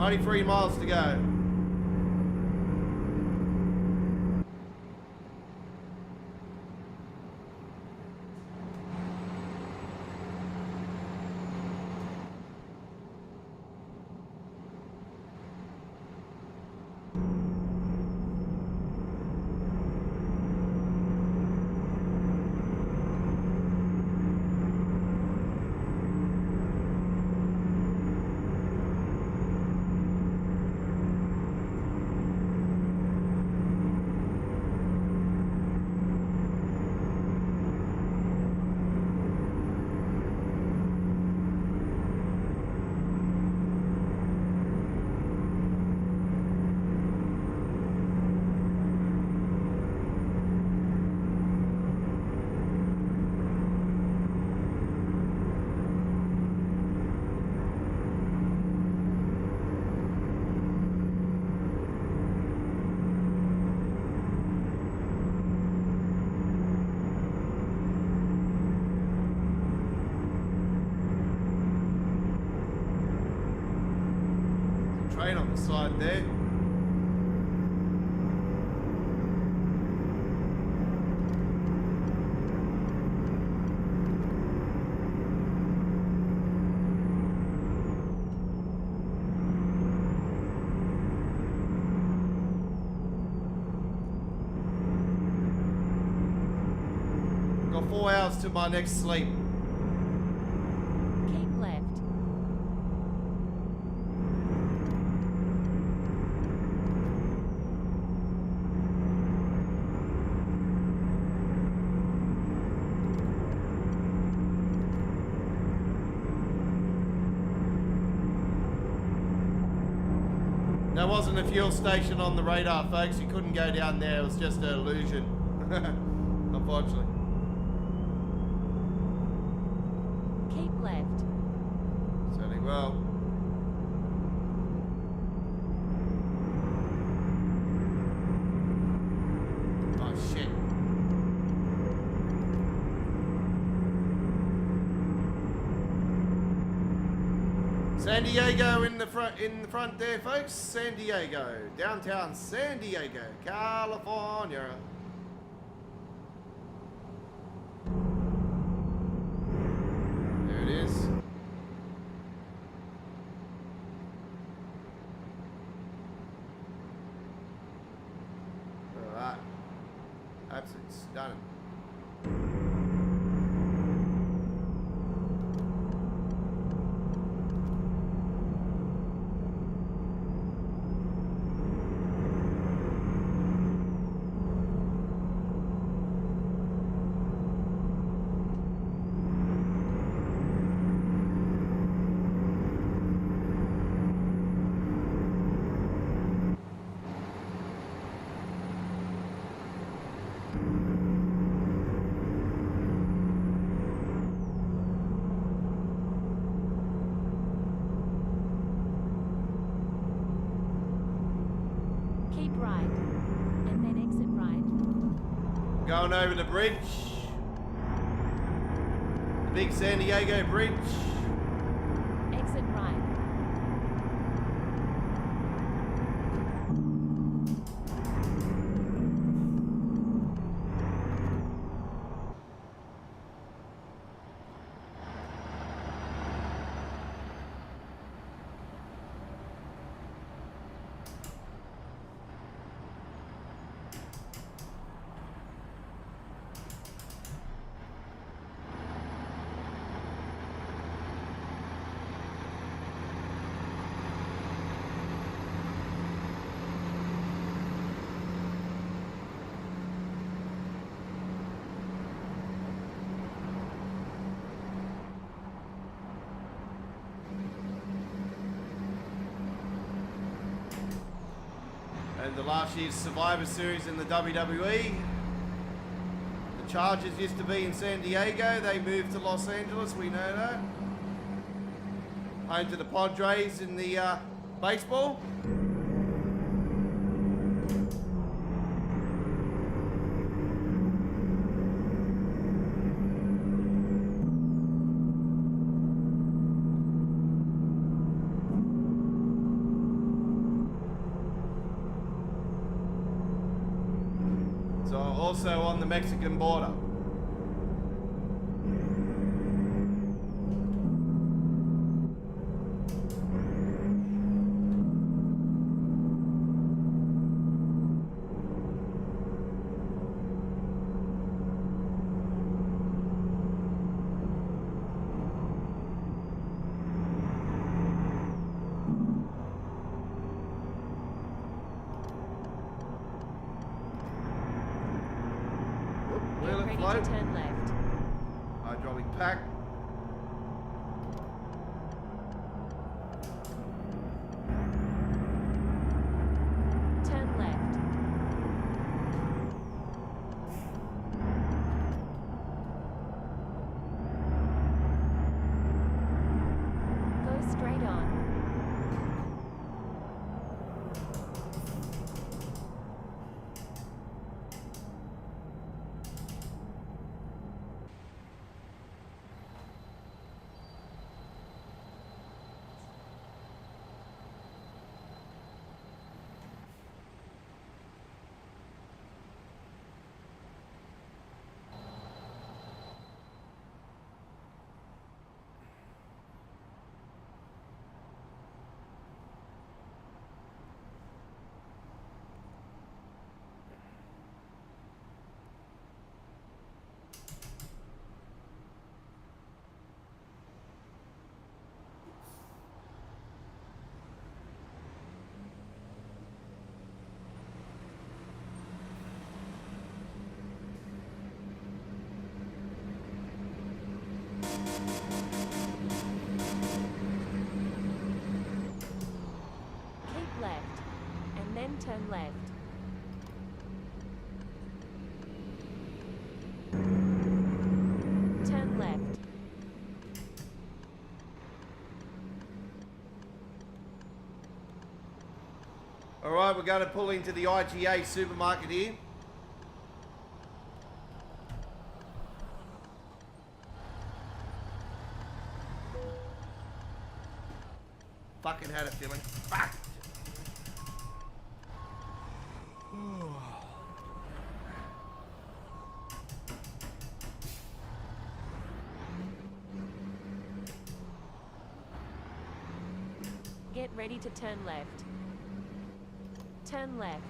93 miles to go. Train on the side there. Got 4 hours to my next sleep. Keep left. There wasn't a fuel station on the radar, folks. You couldn't go down there. It was just an illusion. Unfortunately. Keep left. Certainly well. Oh shit. San Diego in the front there, folks. San Diego, downtown San Diego, California. There it is. All right, absolutely stunning. Keep right. And then exit right. Going over the bridge. The big San Diego bridge. Exit right. And the last year's Survivor Series in the WWE. The Chargers used to be in San Diego. They moved to Los Angeles. We know that. Home to the Padres in the baseball. also on the Mexican border. Get ready to turn left. Hydraulic pack. Turn left. Go straight on. Keep left, and then turn left. Turn left. All right, we're going to pull into the IGA supermarket here. Fucking had a feeling. Fuck. Get ready to turn left. Turn left.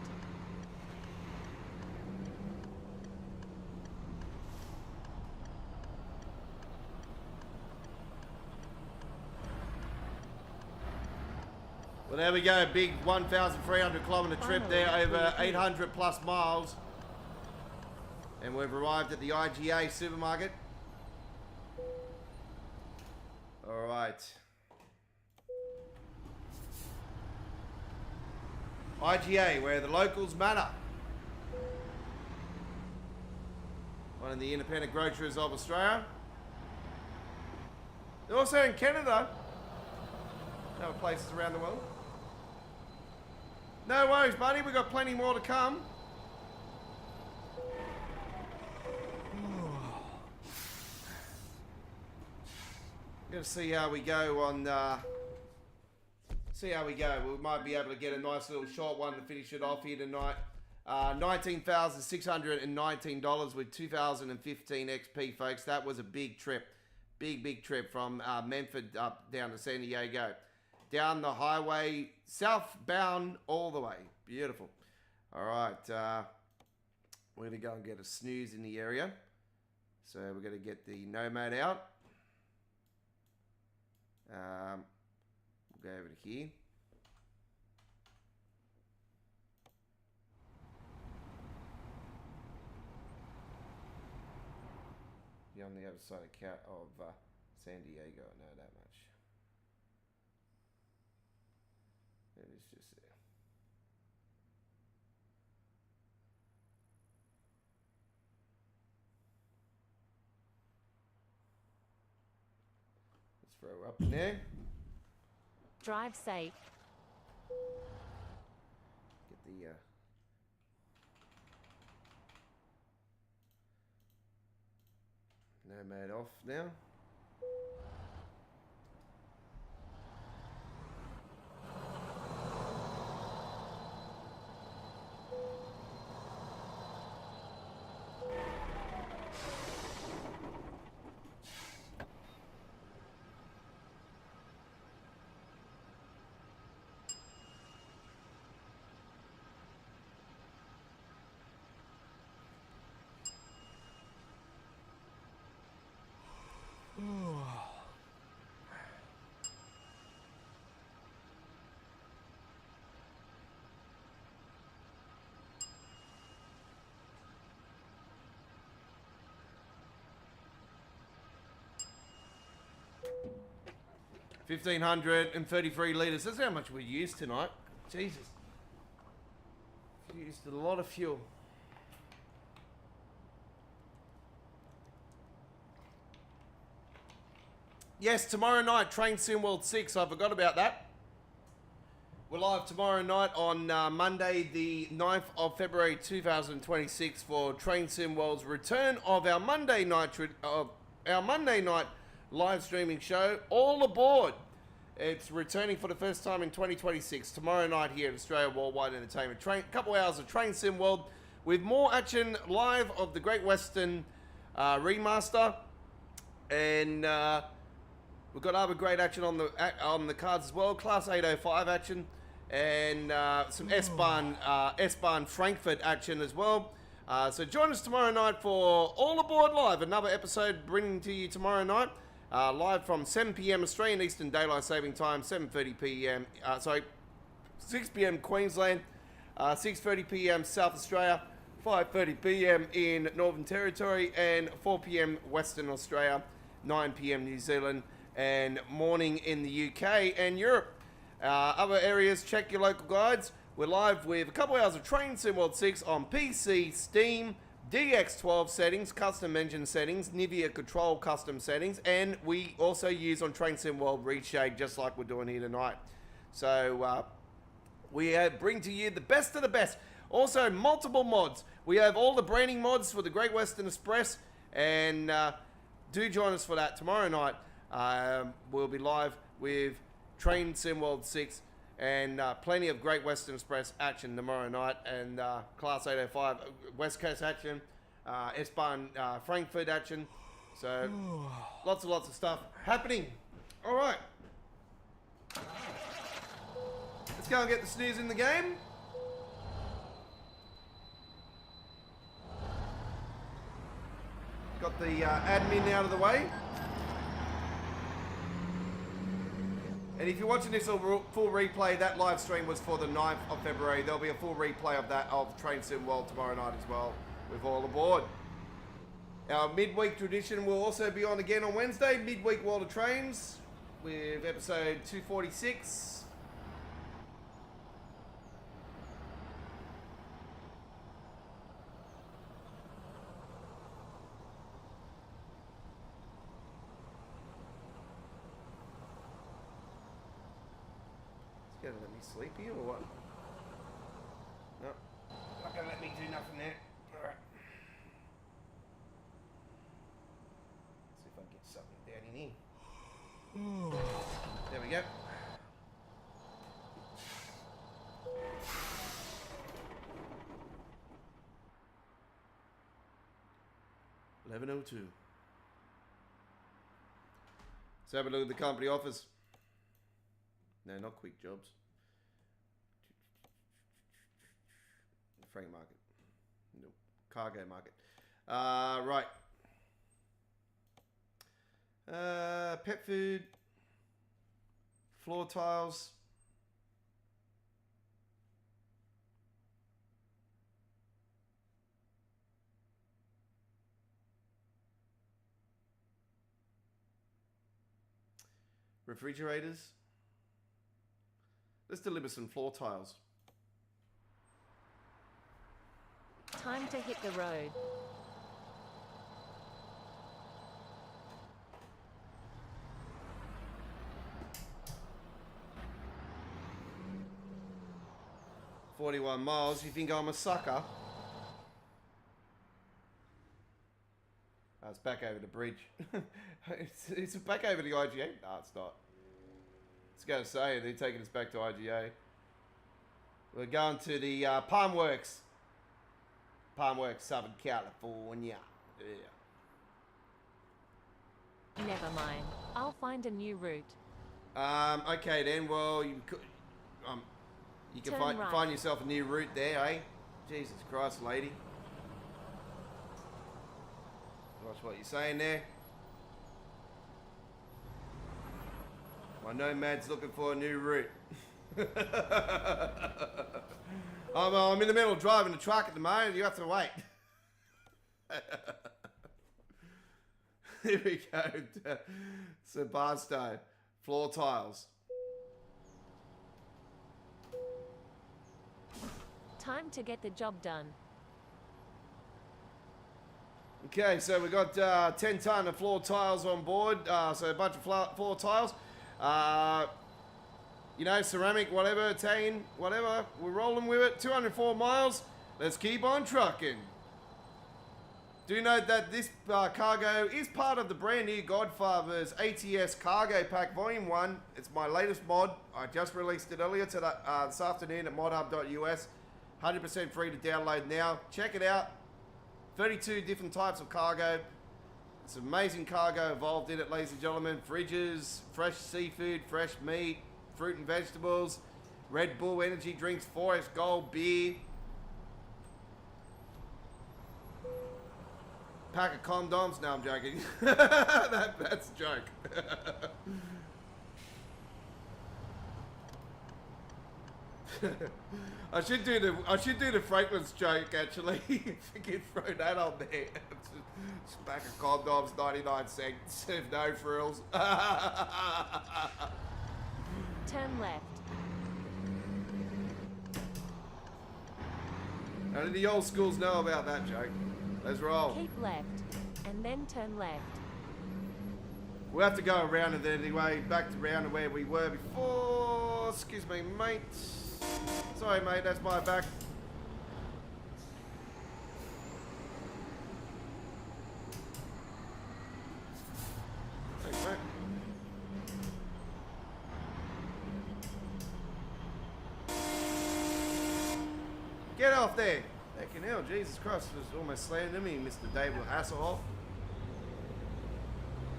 Well, there we go. Big 1,300 kilometre trip there, over 800 plus miles. And we've arrived at the IGA supermarket. All right. IGA, where the locals matter. One of the independent grocers of Australia. They're also in Canada. Other places around the world. No worries, buddy. We've got plenty more to come. Gonna see how we go on. See how we go. We might be able to get a nice little short one to finish it off here tonight. $19,619 with 2015 XP, folks. That was a big trip. Big trip from Memphis up down to San Diego. Down the highway, southbound all the way. Beautiful. All right. We're going to go and get a snooze in the area. So we're going to get the Nomad out. We'll go over to here. You're on the other side of San Diego, I know that much. It is just there. Let's throw her up in there. Drive safe. Get the Nomad off now. 1,533 litres. That's how much we used tonight. Jesus. We used a lot of fuel. Yes, tomorrow night, Train Sim World 6. I forgot about that. We're live tomorrow night on Monday, the 9th of February 2026 for Train Sim World's return of our Monday night live streaming show. All aboard! It's returning for the first time in 2026 tomorrow night here at Australia Worldwide Entertainment. Couple hours of Train Sim World with more action live of the Great Western remaster, and we've got other great action on the cards as well. Class 805 action. And some S-Bahn Frankfurt action as well. So join us tomorrow night for All Aboard Live, another episode bringing to you tomorrow night, live from 7 p.m. Australian Eastern Daylight Saving Time, 7:30 p.m. 6 p.m. Queensland, 6:30 p.m. South Australia, 5:30 p.m. in Northern Territory, and 4 p.m. Western Australia, 9 p.m. New Zealand, and morning in the UK and Europe. Other areas, check your local guides. We're live with a couple hours of Train Sim World 6 on PC, Steam, DX12 settings, custom engine settings, Nivea Control custom settings, and we also use on Train Sim World RESHADE, just like we're doing here tonight. So we bring to you the best of the best. Also, multiple mods. We have all the branding mods for the Great Western Express, and do join us for that tomorrow night. We'll be live with Train Sim World 6 and plenty of Great Western Express action tomorrow night, and Class 805 West Coast action, S-Bahn Frankfurt action. So lots of stuff happening. All right, let's go and get the snooze in the game. Got the admin out of the way. And if you're watching this on full replay, that live stream was for the 9th of February. There'll be a full replay of that of Train Sim World tomorrow night as well, with All Aboard. Our midweek tradition will also be on again on Wednesday, midweek World of Trains, with episode 246. Gonna let me sleep here or what? No, not gonna let me do nothing there. Alright. See if I can get something down in here. There we go. $11:02. Let's have a look at the company offers. No, not quick jobs. Freight market. Nope. Cargo market. Right. Pet food. Floor tiles. Refrigerators. Let's deliver some floor tiles. Time to hit the road. $41 miles. You think I'm a sucker? Oh, it's back over the bridge. it's back over the IGA. No, it's not. I was going to say, they're taking us back to IGA. We're going to the Palm Works. Palm Works, Southern California. Yeah. Never mind. I'll find a new route. Okay then. Well, you can find yourself a new route there, eh? Jesus Christ, lady. Watch what you're saying there. My nomad's looking for a new route. I'm in the middle of driving the truck at the moment. You have to wait. Here we go. Sebastian. Floor tiles. Time to get the job done. Okay, so we got 10 ton of floor tiles on board. So a bunch of floor tiles. You know, ceramic, whatever, Italian, whatever. We're rolling with it. 204 miles. Let's keep on trucking. Do note that this cargo is part of the brand new Godfather's ATS Cargo Pack Volume 1. It's my latest mod. I just released it earlier today, this afternoon at modhub.us. 100% free to download now. Check it out. 32 different types of cargo. It's amazing cargo involved in it, ladies and gentlemen. Fridges, fresh seafood, fresh meat, fruit and vegetables, Red Bull energy drinks, Forest Gold beer, pack of condoms. No, I'm joking. That's a joke. I should do the Franklin's joke actually. If you could throw that on there. Just a pack of condoms, 99 cents, no frills. Turn left. How did the old schools know about that joke? Let's roll. Keep left. And then turn left. We'll have to go around it anyway, back to round to where we were before. Excuse me, mate. Sorry, mate, that's my back. Thanks, mate. Get off there. Fucking hell, Jesus Christ, it was almost slammed into me, Mr. David Hasselhoff.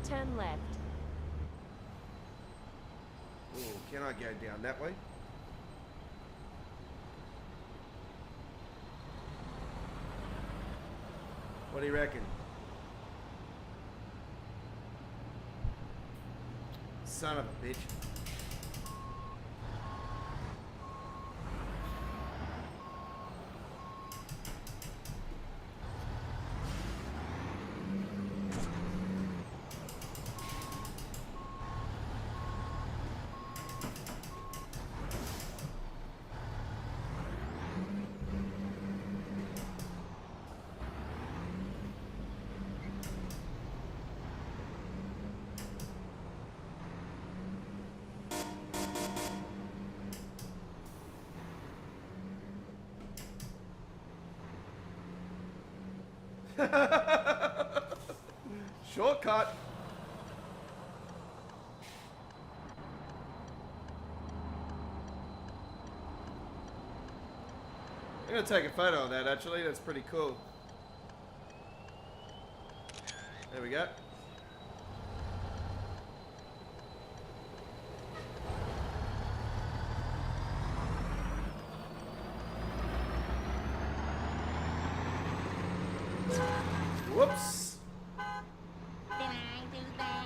Turn left. Ooh, can I go down that way? What do you reckon? Son of a bitch. Shortcut. I'm gonna take a photo of that actually, that's pretty cool. There we go. Whoops. Did I do that?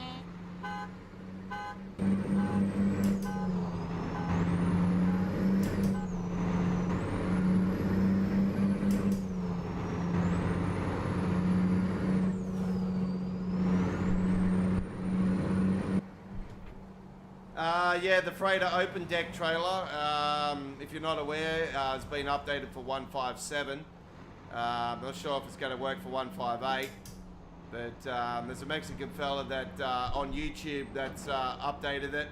Yeah, the freighter open deck trailer, if you're not aware, has been updated for 157. I'm not sure if it's going to work for 158, but there's a Mexican fella that on YouTube that's updated it.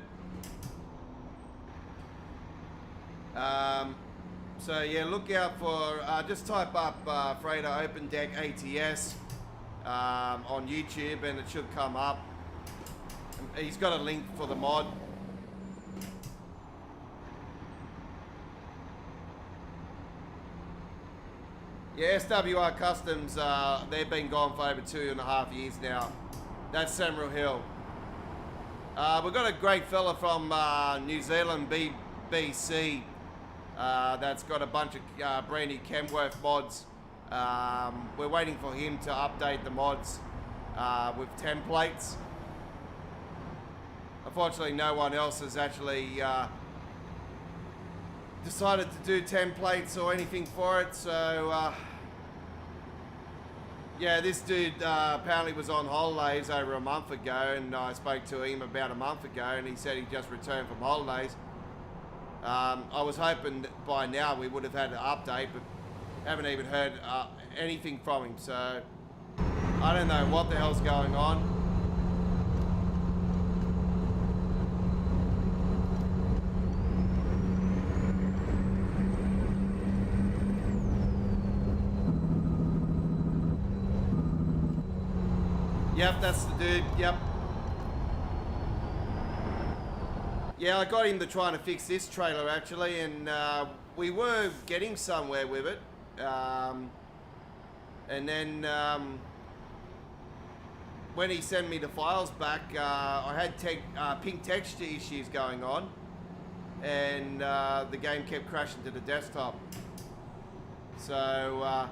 So yeah, look out for, just type up freighter open deck ATS on YouTube and it should come up. He's got a link for the mod. Yeah, SWR Customs, they've been gone for over 2.5 years now. That's Samuel Hill. We've got a great fella from New Zealand, BBC, that's got a bunch of brand new Kenworth mods. We're waiting for him to update the mods with templates. Unfortunately, no one else has actually decided to do templates or anything for it, so Yeah, this dude apparently was on holidays over a month ago, and I spoke to him about a month ago, and he said he just returned from holidays. I was hoping that by now we would have had an update, but haven't even heard anything from him, so I don't know what the hell's going on. Yep, that's the dude, yep. Yeah, I got him to trying to fix this trailer actually, and we were getting somewhere with it. And then when he sent me the files back, I had pink texture issues going on, and the game kept crashing to the desktop. So,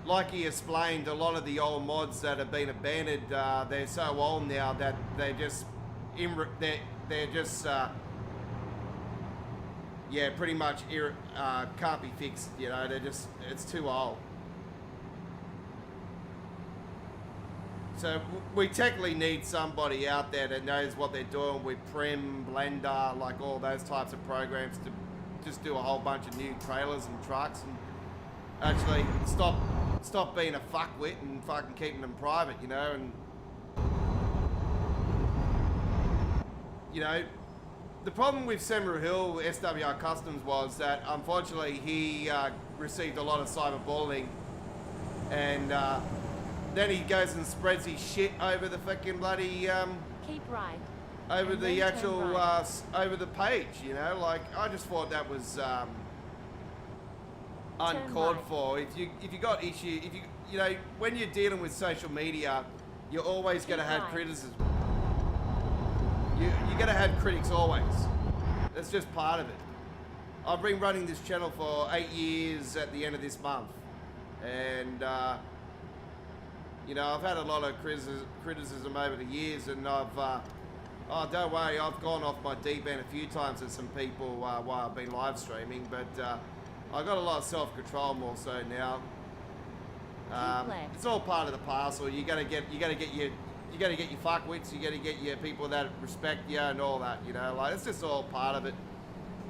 like he explained, a lot of the old mods that have been abandoned, they're so old now that they're just yeah, pretty much can't be fixed. You know, it's too old. So we technically need somebody out there that knows what they're doing with Prim, Blender, like all those types of programs to just do a whole bunch of new trailers and trucks and actually stop being a fuckwit and fucking keeping them private, you know. And you know, the problem with Semmero Hill SWR Customs was that unfortunately he received a lot of cyberbullying, and then he goes and spreads his shit over the fucking bloody Keep right. over and the then actual turn right. over the page, you know. Like, I just thought that was uncalled right. for. If you got issue, you know, when you're dealing with social media, you're always going to Keep have right. criticism. You're going to have critics always. That's just part of it. I've been running this channel for 8 years at the end of this month, and you know, I've had a lot of criticism over the years, and I've oh, don't worry, I've gone off my deep end a few times with some people while I've been live streaming, but I've got a lot of self-control more so now. left. It's all part of the parcel. You gotta get your fuckwits. You gotta get your people that respect you and all that. You know, like, it's just all part of it.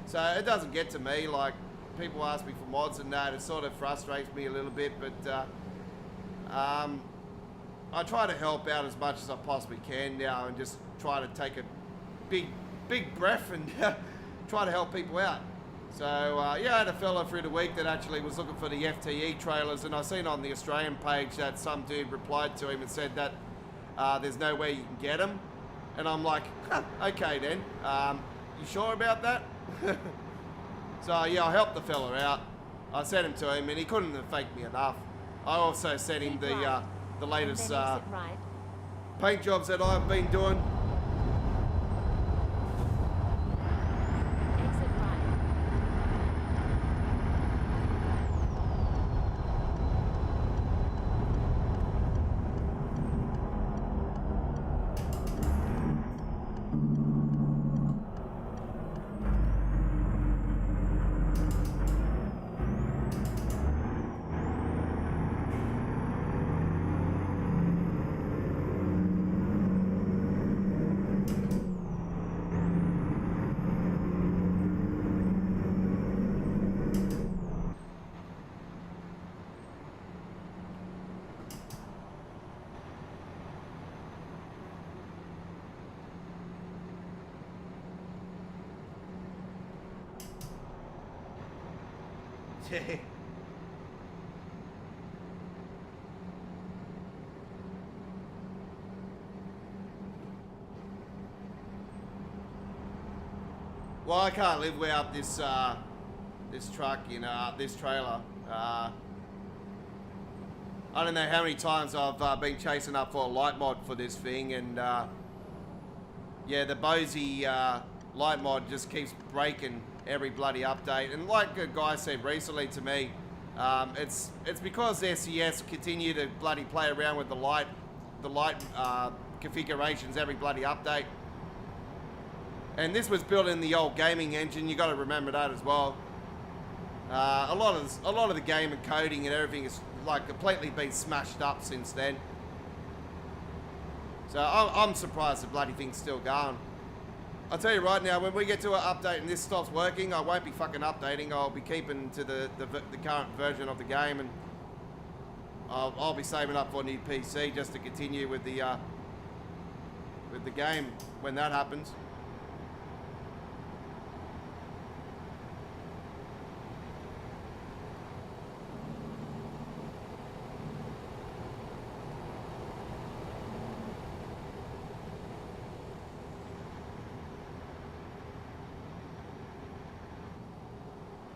So it doesn't get to me. Like, people ask me for mods and that. It sort of frustrates me a little bit, but I try to help out as much as I possibly can now, and just try to take a big breath and try to help people out. So yeah, I had a fella through the week that actually was looking for the FTE trailers, and I seen on the Australian page that some dude replied to him and said that there's no way you can get them. And I'm like, huh, okay then, you sure about that? So yeah, I helped the fella out. I sent him to him, and he couldn't have faked me enough. I also sent him Keep the right. the And latest then exit right. paint jobs that I've been doing. Exit right. Well, I can't live without this this truck, you know, this trailer. I don't know how many times I've been chasing up for a light mod for this thing, and yeah, the Bosie light mod just keeps breaking every bloody update. And like a guy said recently to me, it's because SES continue to bloody play around with the light configurations every bloody update. And this was built in the old gaming engine. You got to remember that as well. A lot of the game and coding and everything is like completely been smashed up since then. So I'm surprised the bloody thing's still going. I'll tell you right now, when we get to an update and this stops working, I won't be fucking updating. I'll be keeping to the current version of the game, and I'll be saving up for a new PC just to continue with the game when that happens.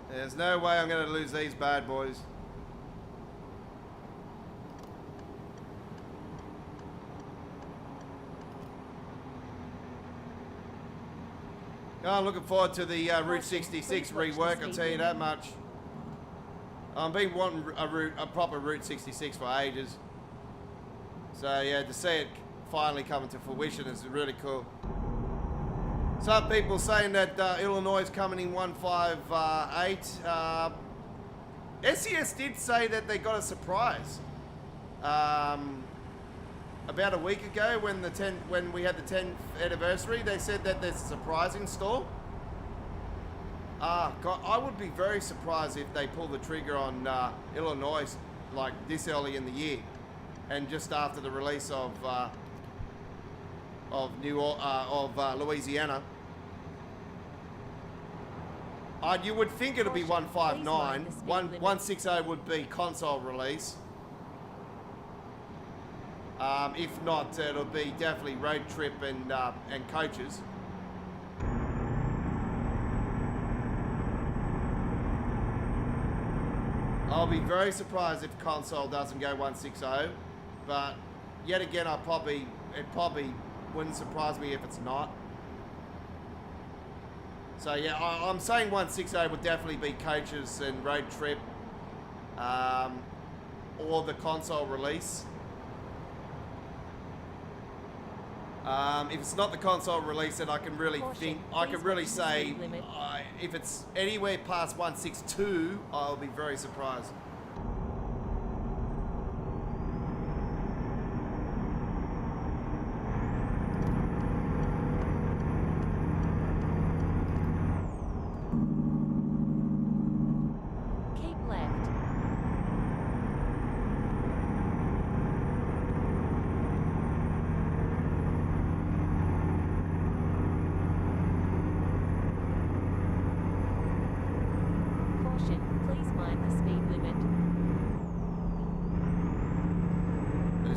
There's no way I'm going to lose these bad boys. Oh, I'm looking forward to the Route 66 rework, I'll tell you that much. I've been wanting a proper Route 66 for ages. So yeah, to see it finally coming to fruition is really cool. Some people saying that Illinois is coming in 158. SES did say that they got a surprise about a week ago when we had the 10th anniversary. They said that there's a surprise in store. God, I would be very surprised if they pull the trigger on Illinois like this early in the year, and just after the release of Louisiana. You would think it'll be 159. 160 would be console release. If not, it'll be definitely road trip and coaches. I'll be very surprised if console doesn't go 160, but yet again, it probably wouldn't surprise me if it's not. So yeah, I'm saying 160 would definitely be coaches and road trip, or the console release. If it's not the console release, then I can really say if it's anywhere past 162, I'll be very surprised.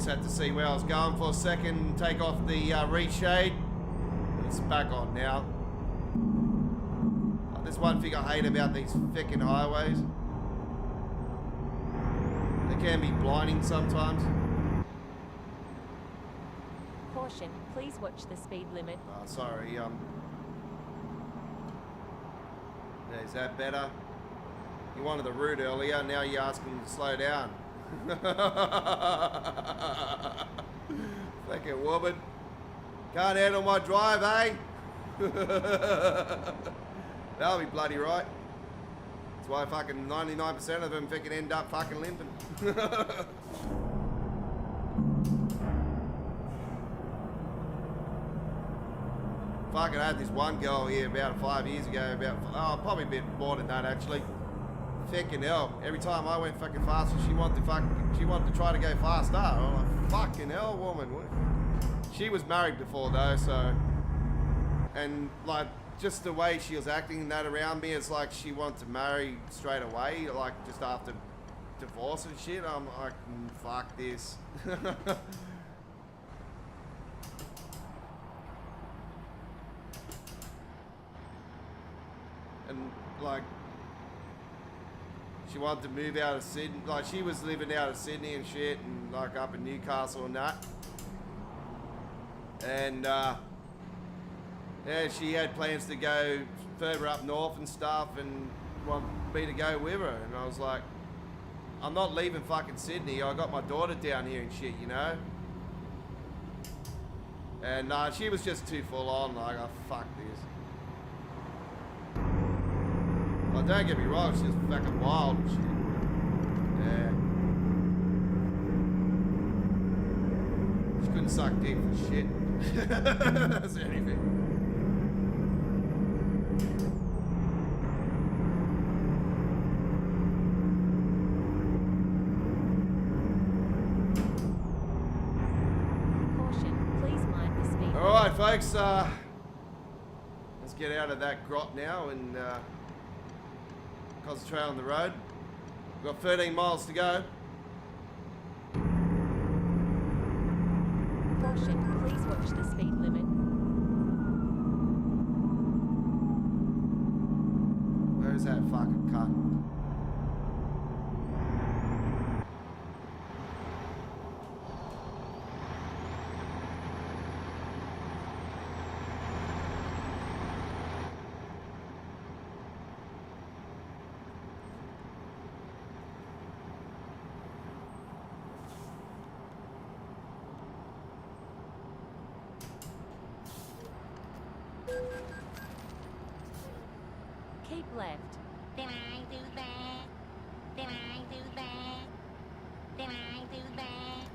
Had to see where I was going for a second, take off the RESHADE. It's back on now. There's one thing I hate about these frickin' highways. They can be blinding sometimes. Caution, please watch the speed limit. Oh, sorry, is that better? You wanted the route earlier, now you're asking to slow down. Fucking woman. Can't handle my drive, eh? That'll be bloody right. That's why fucking 99% of them fucking end up fucking limping. Fucking had this one girl here about 5 years ago, probably a bit more than that actually. Fucking hell, every time I went fucking faster, she wanted to try to go faster. I'm like, fucking hell, woman. She was married before though, so, and like just the way she was acting that around me, it's like she wanted to marry straight away, like just after divorce and shit. I'm like, fuck this. And like, she wanted to move out of Sydney, like she was living out of Sydney and shit, and like up in Newcastle and that. And yeah, she had plans to go further up north and stuff, and want me to go with her. And I was like, I'm not leaving fucking Sydney. I got my daughter down here and shit, you know. And she was just too full on. Like, oh, fuck this. Well, don't get me wrong, she's fucking wild and shit. Yeah. suck dick for shit. That's anything. Caution, please mind the speed. All right, folks. Let's get out of that grot now and concentrate on the road. We've got 13 miles to go. Caution, please watch the speed limit. Where's that fucking cunt? Keep left. Did I do that? Did I do that? Did I do that?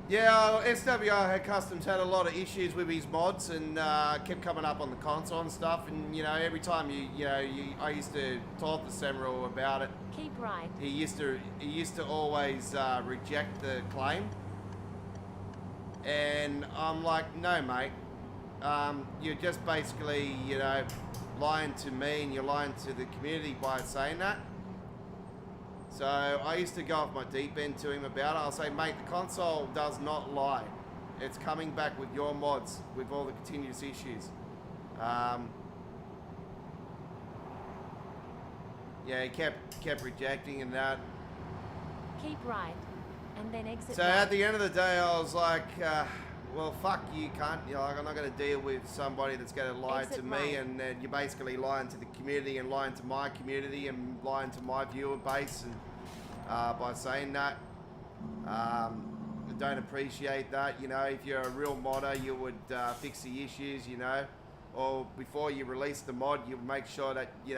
Yeah, SWR had Customs had a lot of issues with his mods and kept coming up on the console and stuff. And you know, every time I used to talk to Samuel about it. Keep right. He used to always reject the claim, and I'm like, no, mate, you're just basically lying to me and you're lying to the community by saying that. So I used to go off my deep end to him about it. I'll say, mate, the console does not lie. It's coming back with your mods, with all the continuous issues. Yeah, he kept rejecting and that. Keep right. And then exit So right. at the end of the day, I was like, well, fuck you, cunt. Like, I'm not going to deal with somebody that's going to lie Exit to me, right. and then you're basically lying to the community and lying to my community and lying to my viewer base, and by saying that, I don't appreciate that. If you're a real modder, you would fix the issues, or before you release the mod, you make sure that you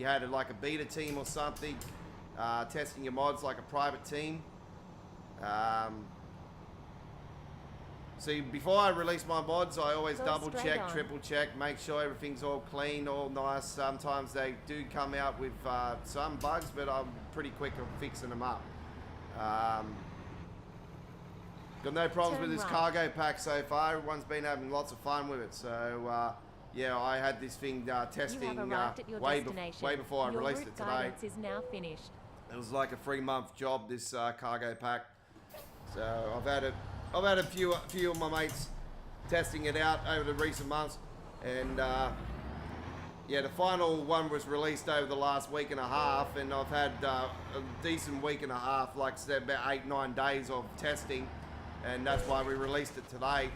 had like a beta team or something testing your mods like a private team. See, before I release my mods, I always Go double straight check, on. triple check, make sure everything's all clean, all nice. Sometimes they do come out with some bugs, but I'm pretty quick on fixing them up. Got no problems Turn with this right. cargo pack so far. Everyone's been having lots of fun with it. So, yeah, I had this thing testing You have arrived at your way destination. before I Your released route it today. guidance is now finished. It was like a 3-month job, this cargo pack. So I've had a few of my mates testing it out over the recent months, and yeah, the final one was released over the last week and a half, and I've had a decent week and a half, like I said, about 8-9 days of testing, and that's why we released it today.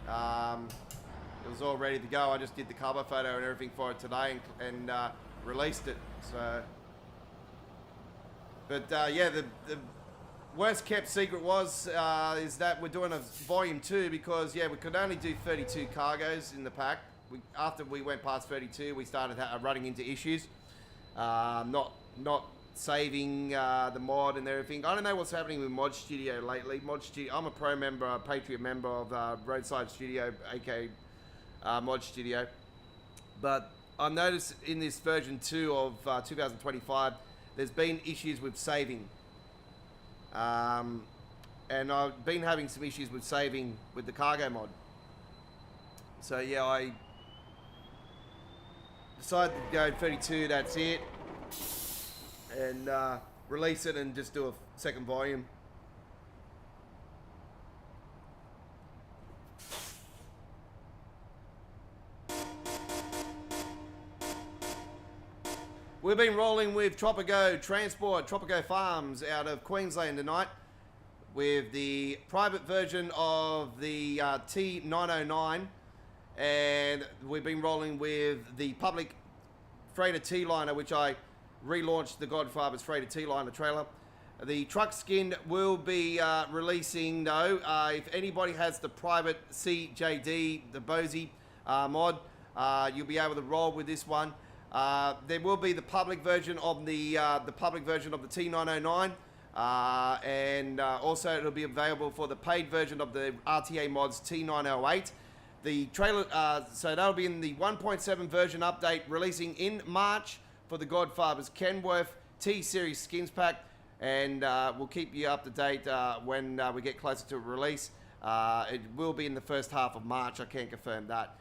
It was all ready to go. I just did the cover photo and everything for it today, and released it. So, but yeah, the worst kept secret is that we're doing a volume 2 because we could only do 32 cargoes in the pack. After we went past 32, we started running into issues, not saving the mod and everything. I don't know what's happening with Mod Studio lately. Mod Studio, I'm a pro member, a Patriot member of Roadside Studio, aka Mod Studio, but I've noticed in this version 2 of 2025, there's been issues with saving. And I've been having some issues with saving with the cargo mod. So yeah, I decided to go 32, that's it, and release it and just do a second volume. We've been rolling with Tropico Transport, Tropico Farms out of Queensland tonight with the private version of the T909, and we've been rolling with the public freighter T-liner, which I relaunched the Godfather's freighter T-liner trailer. The truck skin will be releasing, though. If anybody has the private CJD, the Bozy mod, you'll be able to roll with this one. There will be the public version of the T909, and also it'll be available for the paid version of the RTA mods T908. The trailer, so that'll be in the 1.7 version update releasing in March for the Godfather's Kenworth T-Series skins pack, and we'll keep you up to date when we get closer to release. It will be in the first half of March, I can confirm that.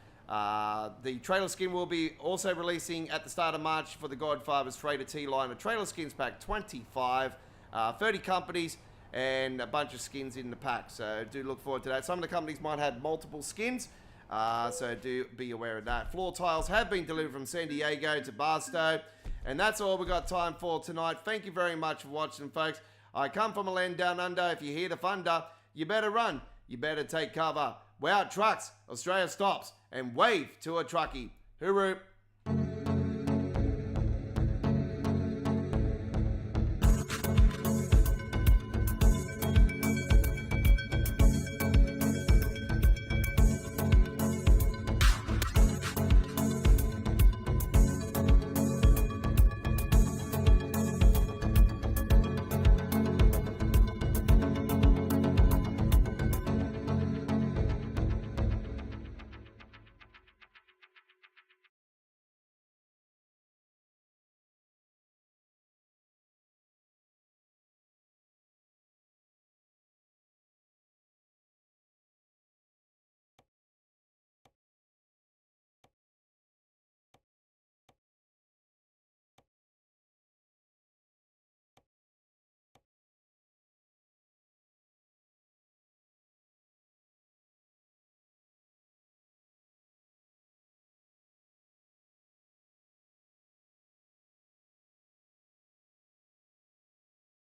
The trailer skin will be also releasing at the start of March for the Godfather's Freighter T-Line, a trailer skins pack 25, 30 companies, and a bunch of skins in the pack. So do look forward to that. Some of the companies might have multiple skins, so do be aware of that. Floor tiles have been delivered from San Diego to Barstow, and that's all we got time for tonight. Thank you very much for watching, folks. I come from a land down under. If you hear the thunder, you better run. You better take cover. We're out trucks. Australia stops and wave to a truckie. Hooroo.